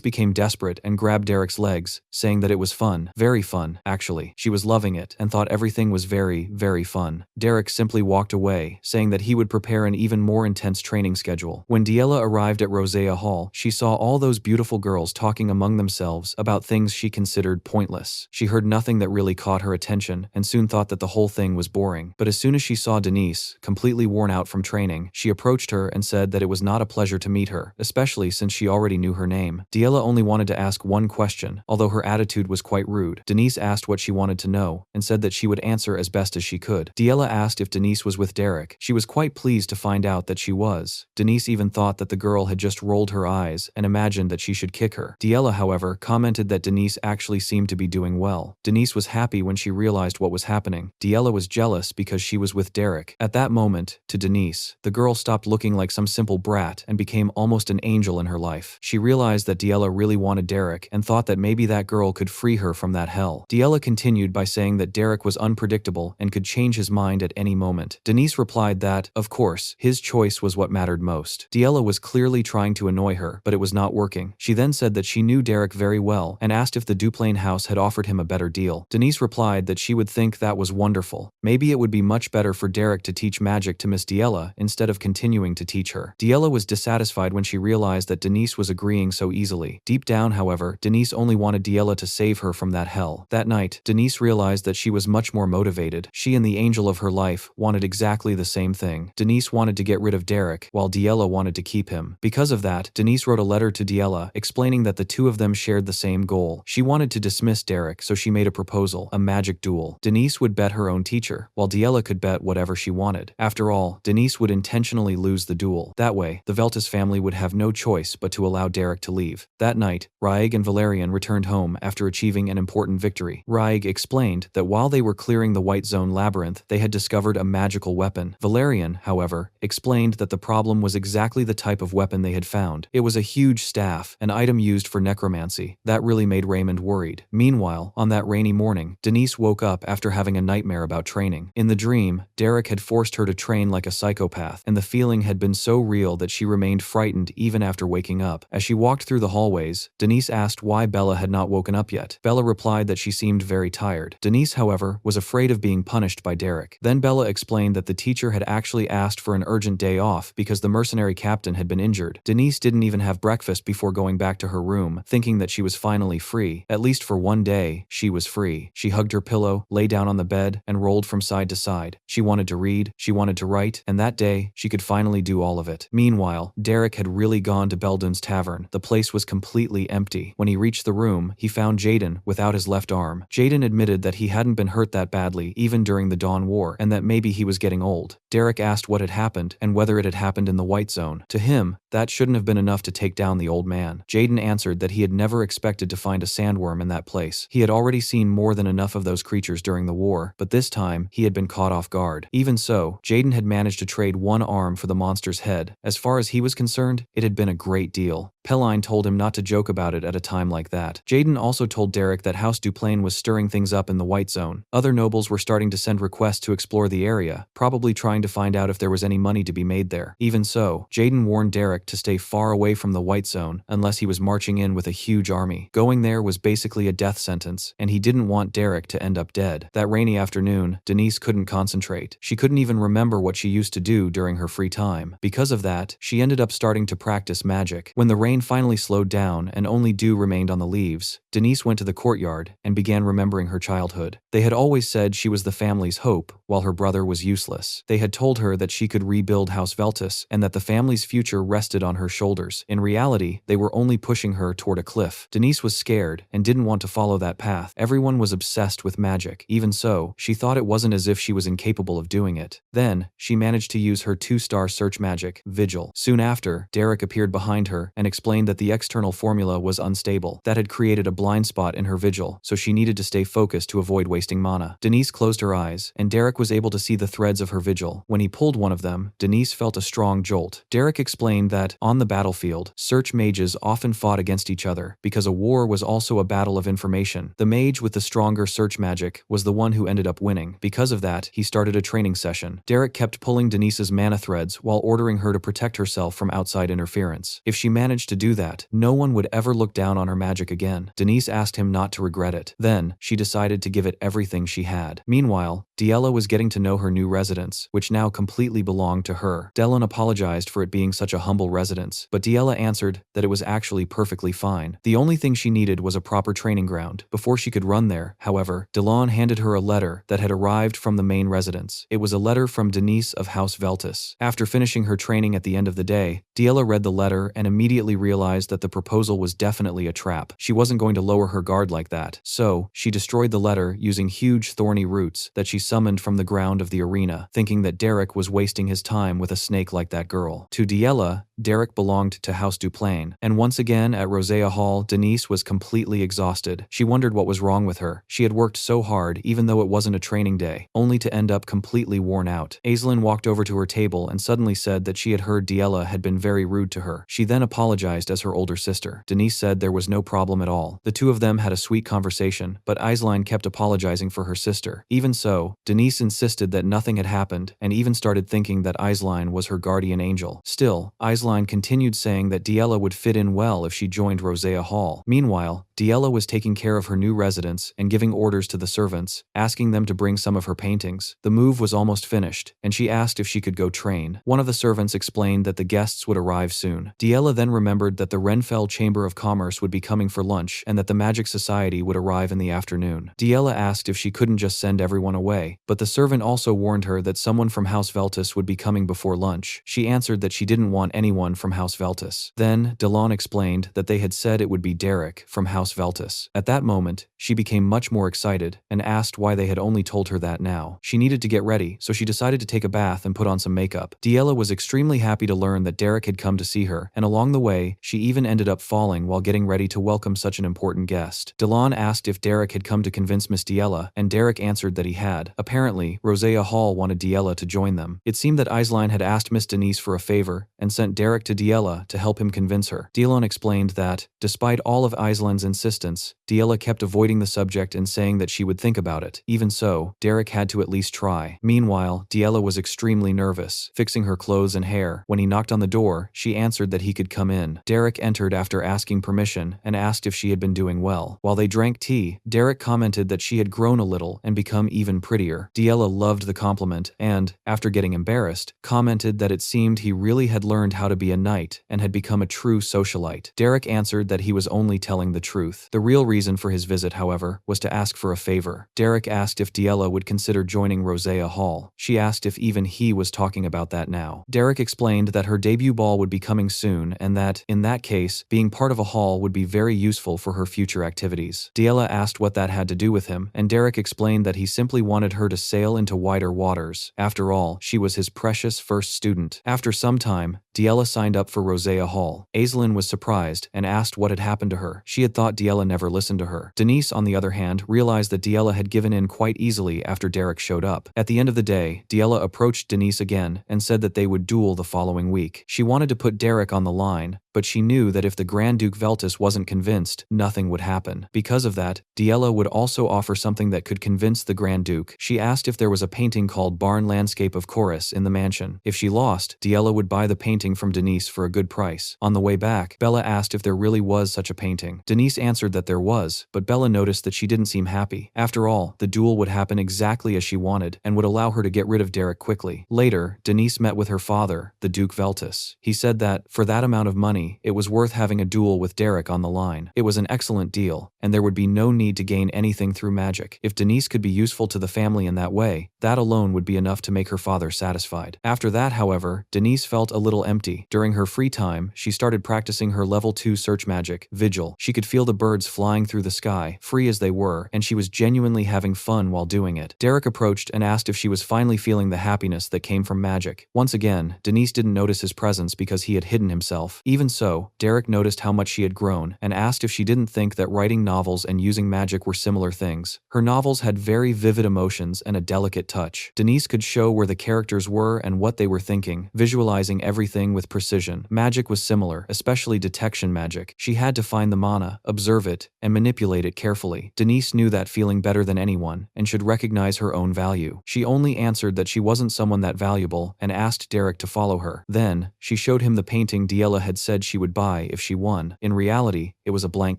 A: became desperate and grabbed Derek's legs, saying that it was fun. Very fun, actually. She was loving it and thought everything was very, very fun. Derek simply walked away, saying that he would prepare an even more intense training schedule. When Diella arrived at Rosea Hall, she saw all those beautiful girls talking among themselves about things she considered pointless. She heard nothing that really caught her attention and soon thought that the whole thing was boring. But as soon as she saw Denise, completely worn out from training, she approached her and said that it was not a pleasure to meet her, especially since she already knew her name. Diella only wanted to ask one question, although her attitude was quite rude. Denise asked what she wanted to know and said that she would answer as best as she could. Diella asked if Denise was with Derek. She was quite pleased to find out that she was. Denise even thought that the girl had just rolled her eyes and imagined that she should kick her. Diella, however, commented that Denise actually seemed to be doing well. Denise was happy when she realized what was happening. Diella was jealous because she was with Derek. At that moment, to Denise, the girl stopped looking like some simple brat and became almost an angel in her life. She realized that Diella really wanted Derek and thought that maybe that girl could free her from that hell. Diella continued by saying that Derek was unpredictable and could change change his mind at any moment. Denise replied that, of course, his choice was what mattered most. Yahello was clearly trying to annoy her, but it was not working. She then said that she knew Derek very well and asked if the Duplain house had offered him a better deal. Denise replied that she would think that was wonderful. Maybe it would be much better for Derek to teach magic to Miss Yahello instead of continuing to teach her. Yahello was dissatisfied when she realized that Denise was agreeing so easily. Deep down, however, Denise only wanted Yahello to save her from that hell. That night, Denise realized that she was much more motivated. She and the angel of her life wanted exactly the same thing. Denise wanted to get rid of Derek, while Yahello wanted to keep him. Because of that, Denise wrote a letter to Yahello explaining that the two of them shared the same goal. She wanted to dismiss Derek, so she made a proposal, a magic duel. Denise would bet her own teacher, while Yahello could bet whatever she wanted. After all, Denise would intentionally lose the duel. That way, the Veltus family would have no choice but to allow Derek to leave. That night, Raig and Valerian returned home after achieving an important victory. Raig explained that while they were clearing the White Zone labyrinth, they had discovered a magical weapon. Valerian, however, explained that the problem was exactly the type of weapon they had found. It was a huge staff, an item used for necromancy. That really made Raymond worried. Meanwhile, on that rainy morning, Denise woke up after having a nightmare about training. In the dream, Derek had forced her to train like a psychopath, and the feeling had been so real that she remained frightened even after waking up. As she walked through the hallways, Denise asked why Bella had not woken up yet. Bella replied that she seemed very tired. Denise, however, was afraid of being punished by Derek. Then Bella explained that the teacher had actually asked for an urgent day off because the mercenary captain had been injured. Denise didn't even have breakfast before going back to her room, thinking that she was finally free. At least for one day, she was free. She hugged her pillow, lay down on the bed, and rolled from side to side. She wanted to read, she wanted to write, and that day, she could finally do all of it. Meanwhile, Derek had really gone to Beldun's tavern. The place was completely empty. When he reached the room, he found Jaden without his left arm. Jaden admitted that he hadn't been hurt that badly even during the Dawn War, and that maybe he was getting old. Derek asked what had happened and whether it had happened in the White Zone. To him, that shouldn't have been enough to take down the old man. Jaden answered that he had never expected to find a sandworm in that place. He had already seen more than enough of those creatures during the war, but this time, he had been caught off guard. Even so, Jaden had managed to trade one arm for the monster's head. As far as he was concerned, it had been a great deal. Pelline told him not to joke about it at a time like that. Jaden also told Derek that House Duplain was stirring things up in the White Zone. Other nobles were starting to send requests to explore the area, probably trying to find out if there was any money to be made there. Even so, Jaden warned Derek to stay far away from the White Zone unless he was marching in with a huge army. Going there was basically a death sentence, and he didn't want Derek to end up dead. That rainy afternoon, Denise couldn't concentrate. She couldn't even remember what she used to do during her free time. Because of that, she ended up starting to practice magic. When the rain finally slowed down and only dew remained on the leaves, Denise went to the courtyard and began remembering her childhood. They had always said she was the family's hope, while her brother was useless. They had told her that she could rebuild House Veltus and that the family's future rested on her shoulders. In reality, they were only pushing her toward a cliff. Denise was scared and didn't want to follow that path. Everyone was obsessed with magic. Even so, she thought it wasn't as if she was incapable of doing it. Then, she managed to use her 2-star search magic, Vigil. Soon after, Derek appeared behind her and explained that the external formula was unstable. That had created a blind spot in her vigil, so she needed to stay focused to avoid wasting mana. Denise closed her eyes, and Derek was able to see the threads of her vigil. When he pulled one of them, Denise felt a strong jolt. Derek explained that, on the battlefield, search mages often fought against each other, because a war was also a battle of information. The mage with the stronger search magic was the one who ended up winning. Because of that, he started a training session. Derek kept pulling Denise's mana threads while ordering her to protect herself from outside interference. If she managed to do that, no one would ever look down on her magic again. Denise asked him not to regret it. Then, she decided to give it everything she had. Meanwhile, Yahello was getting to know her new residence, which now completely belonged to her. Delon apologized for it being such a humble residence, but Yahello answered that it was actually perfectly fine. The only thing she needed was a proper training ground. Before she could run there, however, Delon handed her a letter that had arrived from the main residence. It was a letter from Denise of House Veltus. After finishing her training at the end of the day, Yahello read the letter and immediately realized that the proposal was definitely a trap. She wasn't going to lower her guard like that, so she destroyed the letter using huge thorny roots that she summoned from the ground of the arena, thinking that Derek was wasting his time with a snake like that girl. To Yahello, Derek belonged to House Duplain, and once again at Rosea Hall, Denise was completely exhausted. She wondered what was wrong with her. She had worked so hard even though it wasn't a training day, only to end up completely worn out. Aislinn walked over to her table and suddenly said that she had heard Yahello had been very rude to her. She then apologized as her older sister. Denise said there was no problem at all. The two of them had a sweet conversation, but Aislinn kept apologizing for her sister. Even so, though, Denise insisted that nothing had happened and even started thinking that Aisline was her guardian angel. Still, Aisline continued saying that Diella would fit in well if she joined Rosea Hall. Meanwhile, Diella was taking care of her new residents and giving orders to the servants, asking them to bring some of her paintings. The move was almost finished, and she asked if she could go train. One of the servants explained that the guests would arrive soon. Diella then remembered that the Renfell Chamber of Commerce would be coming for lunch and that the Magic Society would arrive in the afternoon. Diella asked if she couldn't just send everyone away, but the servant also warned her that someone from House Veltus would be coming before lunch. She answered that she didn't want anyone from House Veltus. Then, Delon explained that they had said it would be Derek from House Veltus. At that moment, she became much more excited and asked why they had only told her that now. She needed to get ready, so she decided to take a bath and put on some makeup. Diella was extremely happy to learn that Derek had come to see her, and along the way, she even ended up falling while getting ready to welcome such an important guest. Delon asked if Derek had come to convince Miss Diella, and Derek answered that he had. Apparently, Rosea Hall wanted Diella to join them. It seemed that Aisline had asked Miss Denise for a favor and sent Derek to Diella to help him convince her. Delon explained that, despite all of Aisline's insistence, Diella kept avoiding the subject and saying that she would think about it. Even so, Derek had to at least try. Meanwhile, Diella was extremely nervous, fixing her clothes and hair. When he knocked on the door, she answered that he could come in. Derek entered after asking permission and asked if she had been doing well. While they drank tea, Derek commented that she had grown a little and become even prettier. Diella loved the compliment and, after getting embarrassed, commented that it seemed he really had learned how to be a knight and had become a true socialite. Derek answered that he was only telling the truth. The real reason for his visit, however, was to ask for a favor. Derek asked if Diella would consider joining Rosea Hall. She asked if even he was talking about that now. Derek explained that her debut ball would be coming soon and that, in that case, being part of a hall would be very useful for her future activities. Diella asked what that had to do with him, and Derek explained that he simply wanted her to sail into wider waters. After all, she was his precious first student. After some time, Diella signed up for Rosea Hall. Aislinn was surprised and asked what had happened to her. She had thought Diella never listened to her. Denise, on the other hand, realized that Diella had given in quite easily after Derek showed up. At the end of the day, Diella approached Denise again and said that they would duel the following week. She wanted to put Derek on the line, but she knew that if the Grand Duke Veltus wasn't convinced, nothing would happen. Because of that, Diella would also offer something that could convince the Grand Duke. She asked if there was a painting called Barn Landscape of Chorus in the mansion. If she lost, Diella would buy the painting from Denise for a good price. On the way back, Bella asked if there really was such a painting. Denise answered that there was, but Bella noticed that she didn't seem happy. After all, the duel would happen exactly as she wanted and would allow her to get rid of Derek quickly. Later, Denise met with her father, the Duke Veltus. He said that, for that amount of money, it was worth having a duel with Derek on the line. It was an excellent deal, and there would be no need to gain anything through magic. If Denise could be useful to the family in that way, that alone would be enough to make her father satisfied. After that, however, Denise felt a little empty. During her free time, she started practicing her level 2 search magic, Vigil. She could feel the birds flying through the sky, free as they were, and she was genuinely having fun while doing it. Derek approached and asked if she was finally feeling the happiness that came from magic. Once again, Denise didn't notice his presence because he had hidden himself. Even so, Derek noticed how much she had grown and asked if she didn't think that writing novels and using magic were similar things. Her novels had very vivid emotions and a delicate touch. Denise could show where the characters were and what they were thinking, visualizing everything with precision. Magic was similar, especially detection magic. She had to find the mana, observe it, and manipulate it carefully. Denise knew that feeling better than anyone and should recognize her own value. She only answered that she wasn't someone that valuable and asked Derek to follow her. Then, she showed him the painting Diella had said she would buy if she won. In reality, it was a blank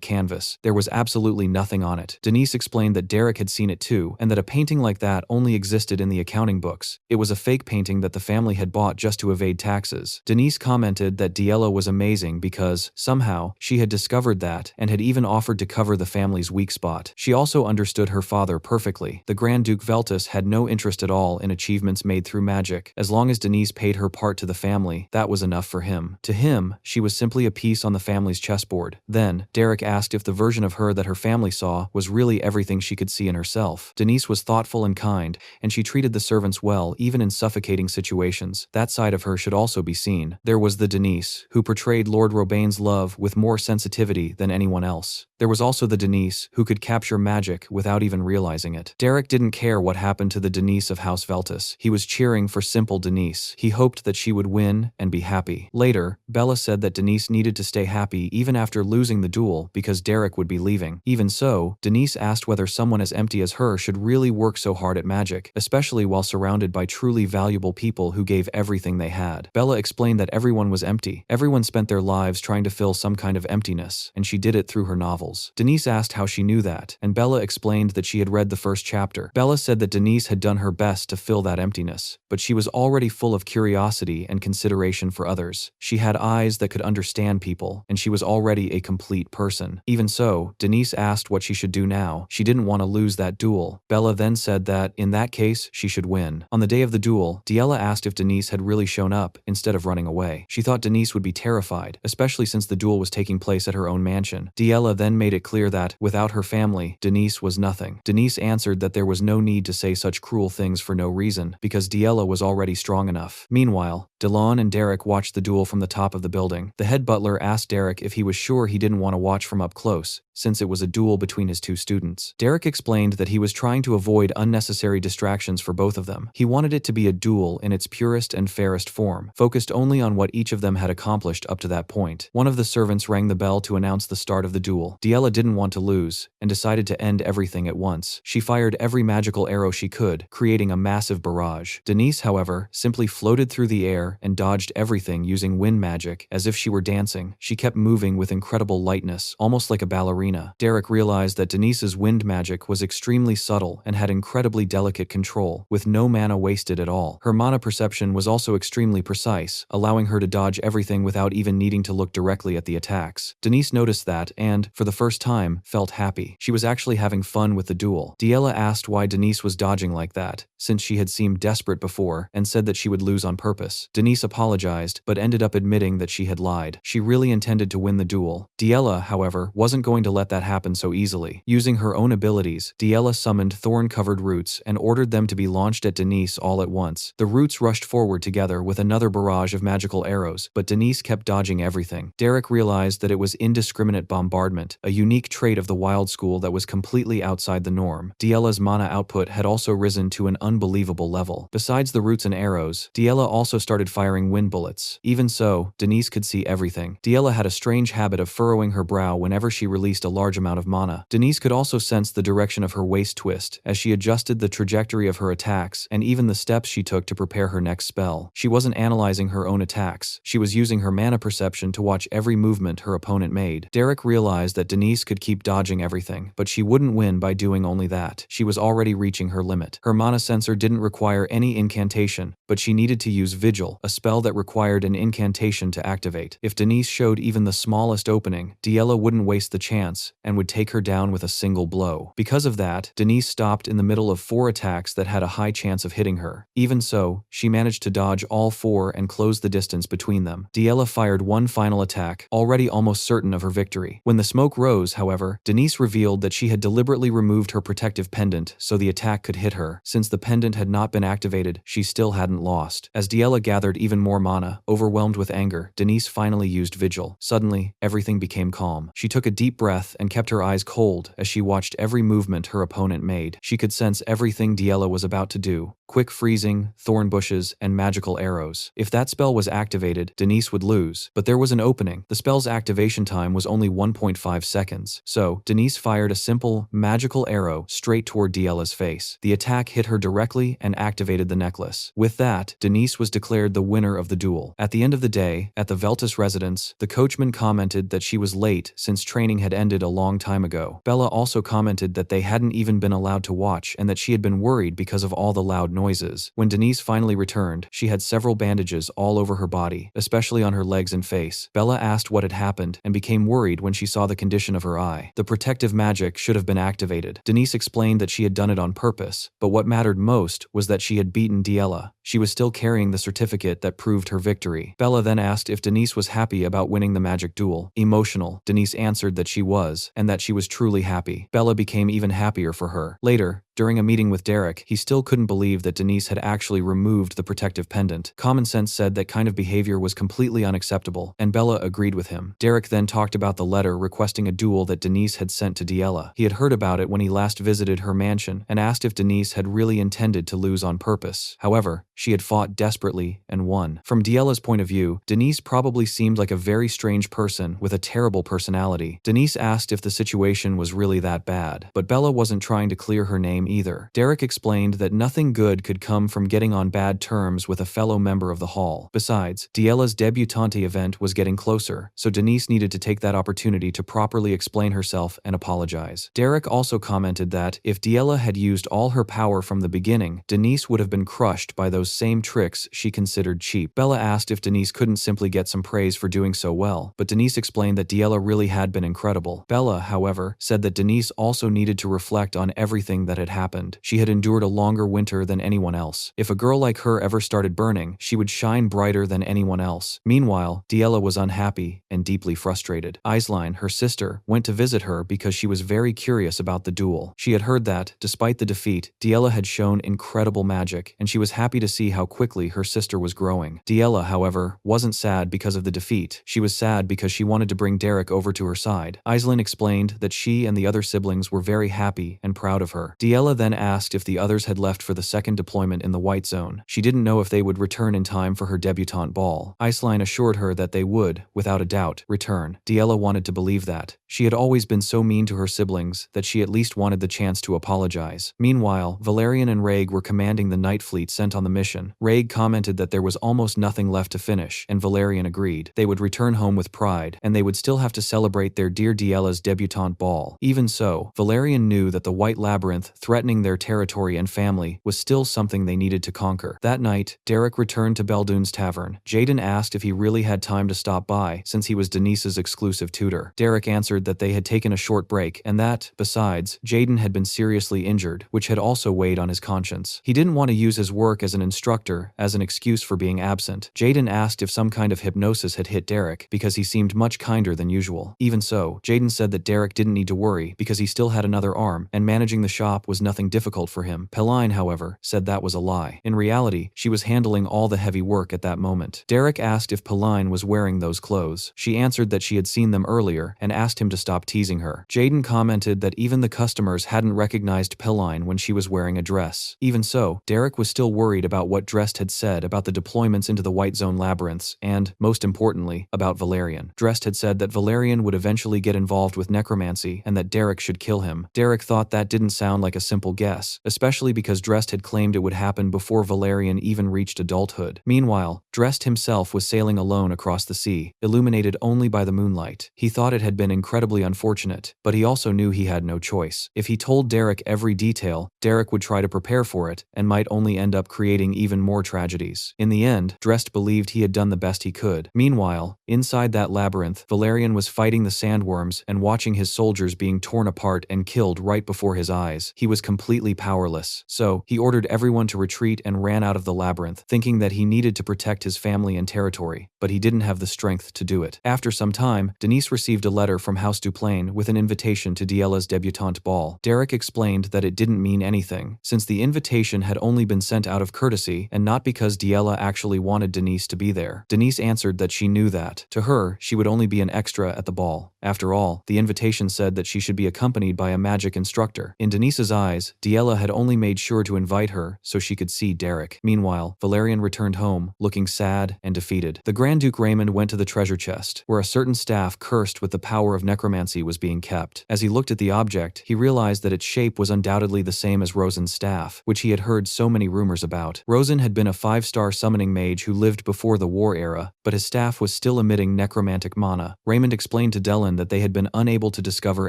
A: canvas. There was absolutely nothing on it. Denise explained that Derek had seen it too, and that a painting like that only existed in the accounting books. It was a fake painting that the family had bought just to evade taxes. Denise commented that Diella was amazing because, somehow, she had discovered that and had even offered to cover the family's weak spot. She also understood her father perfectly. The Grand Duke Veltus had no interest at all in achievements made through magic. As long as Denise paid her part to the family, that was enough for him. To him, she was simply a piece on the family's chessboard. Then, Derek asked if the version of her that her family saw was really everything she could see in herself. Denise was thoughtful and kind, and she treated the servants well even in suffocating situations. That side of her should also be seen. scene, there was the Denise, who portrayed Lord Robaine's love with more sensitivity than anyone else. There was also the Denise, who could capture magic without even realizing it. Derek didn't care what happened to the Denise of House Veltus. He was cheering for simple Denise. He hoped that she would win and be happy. Later, Bella said that Denise needed to stay happy even after losing the duel because Derek would be leaving. Even so, Denise asked whether someone as empty as her should really work so hard at magic, especially while surrounded by truly valuable people who gave everything they had. Bella explained that everyone was empty. Everyone spent their lives trying to fill some kind of emptiness, and she did it through her novels. Denise asked how she knew that, and Bella explained that she had read the first chapter. Bella said that Denise had done her best to fill that emptiness, but she was already full of curiosity and consideration for others. She had eyes that could understand people, and she was already a complete person. Even so, Denise asked what she should do now. She didn't want to lose that duel. Bella then said that, in that case, she should win. On the day of the duel, Diella asked if Denise had really shown up instead of running away. She thought Denise would be terrified, especially since the duel was taking place at her own mansion. Diella then made it clear that, without her family, Denise was nothing. Denise answered that there was no need to say such cruel things for no reason, because Diella was already strong enough. Meanwhile, Delon and Derek watched the duel from the top of the building. The head butler asked Derek if he was sure he didn't want to watch from up close, since it was a duel between his two students. Derek explained that he was trying to avoid unnecessary distractions for both of them. He wanted it to be a duel in its purest and fairest form, focused only on what each of them had accomplished up to that point. One of the servants rang the bell to announce the start of the duel. Diella didn't want to lose, and decided to end everything at once. She fired every magical arrow she could, creating a massive barrage. Denise, however, simply floated through the air and dodged everything using wind magic, as if she were dancing. She kept moving with incredible lightness, almost like a ballerina. Derek realized that Denise's wind magic was extremely subtle and had incredibly delicate control, with no mana wasted at all. Her mana perception was also extremely precise, allowing her to dodge everything without even needing to look directly at the attacks. Denise noticed that and, for the first time, felt happy. She was actually having fun with the duel. Diella asked why Denise was dodging like that, since she had seemed desperate before, and said that she would lose on purpose. Denise apologized, but ended up admitting that she had lied. She really intended to win the duel. Diella, however, wasn't going to let that happen so easily. Using her own abilities, Diella summoned thorn-covered roots and ordered them to be launched at Denise all at once. The roots rushed forward together with another barrage of magical arrows, but Denise kept dodging everything. Derek realized that it was indiscriminate bombardment, a unique trait of the wild school that was completely outside the norm. Diella's mana output had also risen to an unbelievable level. Besides the roots and arrows, Diella also started firing wind bullets. Even so, Denise could see everything. Diella had a strange habit of furrowing her brow whenever she released a large amount of mana. Denise could also sense the direction of her waist twist as she adjusted the trajectory of her attacks and even the steps she took to prepare her next spell. She wasn't analyzing her own attacks. She was using her mana perception to watch every movement her opponent made. Derek realized that Denise could keep dodging everything, but she wouldn't win by doing only that. She was already reaching her limit. Her mana sensor didn't require any incantation, but she needed to use Vigil, a spell that required an incantation to activate. If Denise showed even the smallest opening, Diella wouldn't waste the chance and would take her down with a single blow. Because of that, Denise stopped in the middle of 4 attacks that had a high chance of hitting her. Even so, she managed to dodge all 4 and close the distance between them. Diella fired one final attack, already almost certain of her victory. When the smoke rose, however, Denise revealed that she had deliberately removed her protective pendant so the attack could hit her. Since the pendant had not been activated, she still hadn't lost. As Diella gathered even more mana, overwhelmed with anger, Denise finally used Vigil. Suddenly, everything became calm. She took a deep breath and kept her eyes cold as she watched every movement her opponent made. She could sense everything Diella was about to do. Quick freezing, thorn bushes, and magical arrows. If that spell was activated, Denise would lose, but there was an opening. The spell's activation time was only 1.5 seconds, so Denise fired a simple, magical arrow straight toward Diella's face. The attack hit her directly and activated the necklace. With that, Denise was declared the winner of the duel. At the end of the day, at the Veltus residence, the coachman commented that she was late since training had ended a long time ago. Bella also commented that they hadn't even been allowed to watch and that she had been worried because of all the loud noises. When Denise finally returned, she had several bandages all over her body, especially on her legs and face. Bella asked what had happened and became worried when she saw the condition of her eye. The protective magic should have been activated. Denise explained that she had done it on purpose, but what mattered most was that she had beaten Diella. she was still carrying the certificate that proved her victory. Bella then asked if Denise was happy about winning the magic duel. Emotional, Denise answered that she was, and that she was truly happy. Bella became even happier for her. Later, during a meeting with Derek, he still couldn't believe that Denise had actually removed the protective pendant. Common sense said that kind of behavior was completely unacceptable, and Bella agreed with him. Derek then talked about the letter requesting a duel that Denise had sent to Diella. He had heard about it when he last visited her mansion and asked if Denise had really intended to lose on purpose. However, she had fought desperately and won. From Diella's point of view, Denise probably seemed like a very strange person with a terrible personality. Denise asked if the situation was really that bad, but Bella wasn't trying to clear her name either. Derek explained that nothing good could come from getting on bad terms with a fellow member of the hall. Besides, Diella's debutante event was getting closer, so Denise needed to take that opportunity to properly explain herself and apologize. Derek also commented that if Diella had used all her power from the beginning, Denise would have been crushed by those same tricks she considered cheap. Bella asked if Denise couldn't simply get some praise for doing so well, but Denise explained that Diella really had been incredible. Bella, however, said that Denise also needed to reflect on everything that had happened. She had endured a longer winter than anyone else. If a girl like her ever started burning, she would shine brighter than anyone else. Meanwhile, Diella was unhappy and deeply frustrated. Aisline, her sister, went to visit her because she was very curious about the duel. She had heard that, despite the defeat, Diella had shown incredible magic, and she was happy to see how quickly her sister was growing. Diella, however, wasn't sad because of the defeat. She was sad because she wanted to bring Derek over to her side. Aisline explained that she and the other siblings were very happy and proud of her. Diella then asked if the others had left for the second deployment in the White Zone. She didn't know if they would return in time for her debutante ball. Aisline assured her that they would, without a doubt, return. Diella wanted to believe that. She had always been so mean to her siblings that she at least wanted the chance to apologize. Meanwhile, Valerian and Raig were commanding the night fleet sent on the mission. Raig commented that there was almost nothing left to finish, and Valerian agreed. They would return home with pride, and they would still have to celebrate their dear Diella's debutante ball. Even so, Valerian knew that the White Labyrinth threatening their territory and family was still something they needed to conquer. That night, Derek returned to Beldoon's tavern. Jaden asked if he really had time to stop by, since he was Denise's exclusive tutor. Derek answered that they had taken a short break, and that, besides, Jaden had been seriously injured, which had also weighed on his conscience. He didn't want to use his work as an instructor as an excuse for being absent. Jaden asked if some kind of hypnosis had hit Derek, because he seemed much kinder than usual. Even so, Jaden said that Derek didn't need to worry because he still had another arm, and managing the shop was nothing difficult for him. Peline, however, said that was a lie. In reality, she was handling all the heavy work at that moment. Derek asked if Peline was wearing those clothes. She answered that she had seen them earlier and asked him to stop teasing her. Jaden commented that even the customers hadn't recognized Peline when she was wearing a dress. Even so, Derek was still worried about what Drest had said about the deployments into the White Zone labyrinths and, most importantly, about Valerian. Drest had said that Valerian would eventually get involved with necromancy and that Derek should kill him. Derek thought that didn't sound like a simple guess, especially because Drest had claimed it would happen before Valerian even reached adulthood. Meanwhile, Drest himself was sailing alone across the sea, illuminated only by the moonlight. He thought it had been incredibly unfortunate, but he also knew he had no choice. If he told Derek every detail, Derek would try to prepare for it and might only end up creating even more tragedies. In the end, Drest believed he had done the best he could. Meanwhile, inside that labyrinth, Valerian was fighting the sandworms and watching his soldiers being torn apart and killed right before his eyes. He was completely powerless. So, he ordered everyone to retreat and ran out of the labyrinth, thinking that he needed to protect his family and territory, but he didn't have the strength to do it. After some time, Denise received a letter from House Duplain with an invitation to Diella's debutante ball. Derek explained that it didn't mean anything, since the invitation had only been sent out of courtesy and not because Diella actually wanted Denise to be there. Denise answered that she knew that. To her, she would only be an extra at the ball. After all, the invitation said that she should be accompanied by a magic instructor. In Denise's eyes, Diella had only made sure to invite her so she could see Derek. Meanwhile, Valerian returned home, looking sad and defeated. The Grand Duke Raymond went to the treasure chest, where a certain staff cursed with the power of necromancy was being kept. As he looked at the object, he realized that its shape was undoubtedly the same as Rosen's staff, which he had heard so many rumors about. Rosen had been a 5-star summoning mage who lived before the war era, but his staff was still emitting necromantic mana. Raymond explained to Dellen determined that they had been unable to discover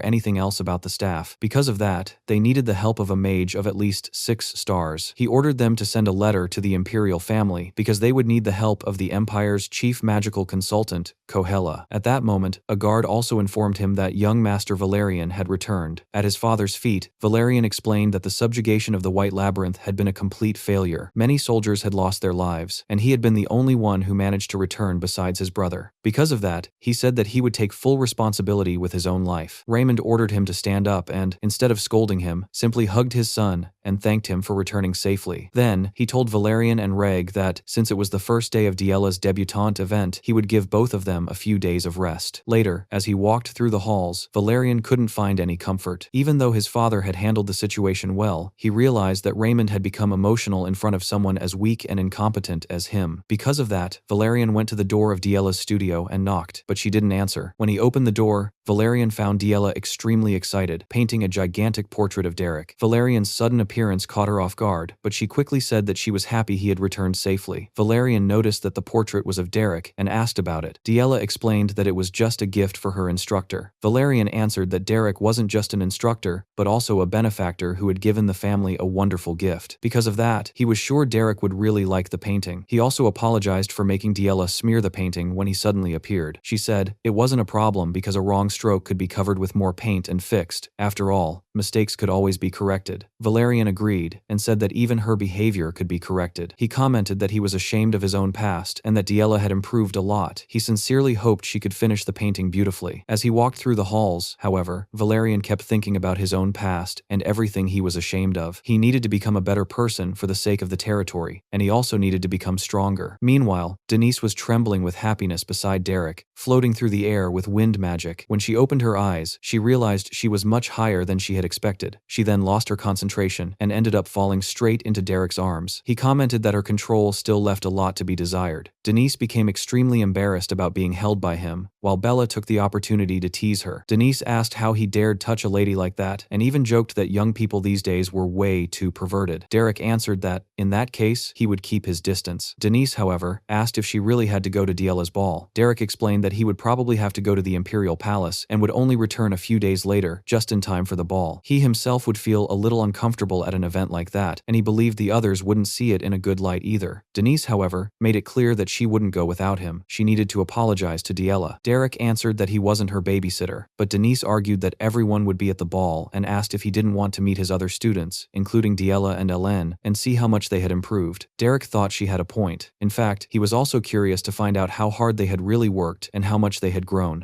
A: anything else about the staff. Because of that, they needed the help of a mage of at least 6 stars. He ordered them to send a letter to the imperial family because they would need the help of the empire's chief magical consultant, Yahello. At that moment, a guard also informed him that young Master Valerian had returned. At his father's feet, Valerian explained that the subjugation of the White Labyrinth had been a complete failure. Many soldiers had lost their lives, and he had been the only one who managed to return besides his brother. Because of that, he said that he would take full responsibility with his own life. Raymond ordered him to stand up and, instead of scolding him, simply hugged his son and thanked him for returning safely. Then, he told Valerian and Reg that, since it was the first day of Diella's debutante event, he would give both of them a few days of rest. Later, as he walked through the halls, Valerian couldn't find any comfort. Even though his father had handled the situation well, he realized that Raymond had become emotional in front of someone as weak and incompetent as him. Because of that, Valerian went to the door of Diella's studio and knocked, but she didn't answer. When he opened the door, Valerian found Diella extremely excited, painting a gigantic portrait of Derek. Valerian's sudden appearance caught her off guard, but she quickly said that she was happy he had returned safely. Valerian noticed that the portrait was of Derek and asked about it. Diella explained that it was just a gift for her instructor. Valerian answered that Derek wasn't just an instructor, but also a benefactor who had given the family a wonderful gift. Because of that, he was sure Derek would really like the painting. He also apologized for making Diella smear the painting when he suddenly appeared. She said, it wasn't a problem because a wrong stroke could be covered with more paint and fixed. After all, mistakes could always be corrected. Valerian agreed and said that even her behavior could be corrected. He commented that he was ashamed of his own past and that Diella had improved a lot. He sincerely hoped she could finish the painting beautifully. As he walked through the halls, however, Valerian kept thinking about his own past and everything he was ashamed of. He needed to become a better person for the sake of the territory, and he also needed to become stronger. Meanwhile, Denise was trembling with happiness beside Derek, floating through the air with wind magic. When she opened her eyes, she realized she was much higher than she had expected. She then lost her concentration and ended up falling straight into Derek's arms. He commented that her control still left a lot to be desired. Denise became extremely embarrassed about being held by him, while Bella took the opportunity to tease her. Denise asked how he dared touch a lady like that, and even joked that young people these days were way too perverted. Derek answered that, in that case, he would keep his distance. Denise, however, asked if she really had to go to Diella's ball. Derek explained that he would probably have to go to the Imperial Palace and would only return a few days later, just in time for the ball. He himself would feel a little uncomfortable at an event like that, and he believed the others wouldn't see it in a good light either. Denise, however, made it clear that she wouldn't go without him. She needed to apologize to Diella. Derek answered that he wasn't her babysitter, but Denise argued that everyone would be at the ball and asked if he didn't want to meet his other students, including Diella and Hélène, and see how much they had improved. Derek thought she had a point. In fact, he was also curious to find out how hard they had really worked and how much they had grown.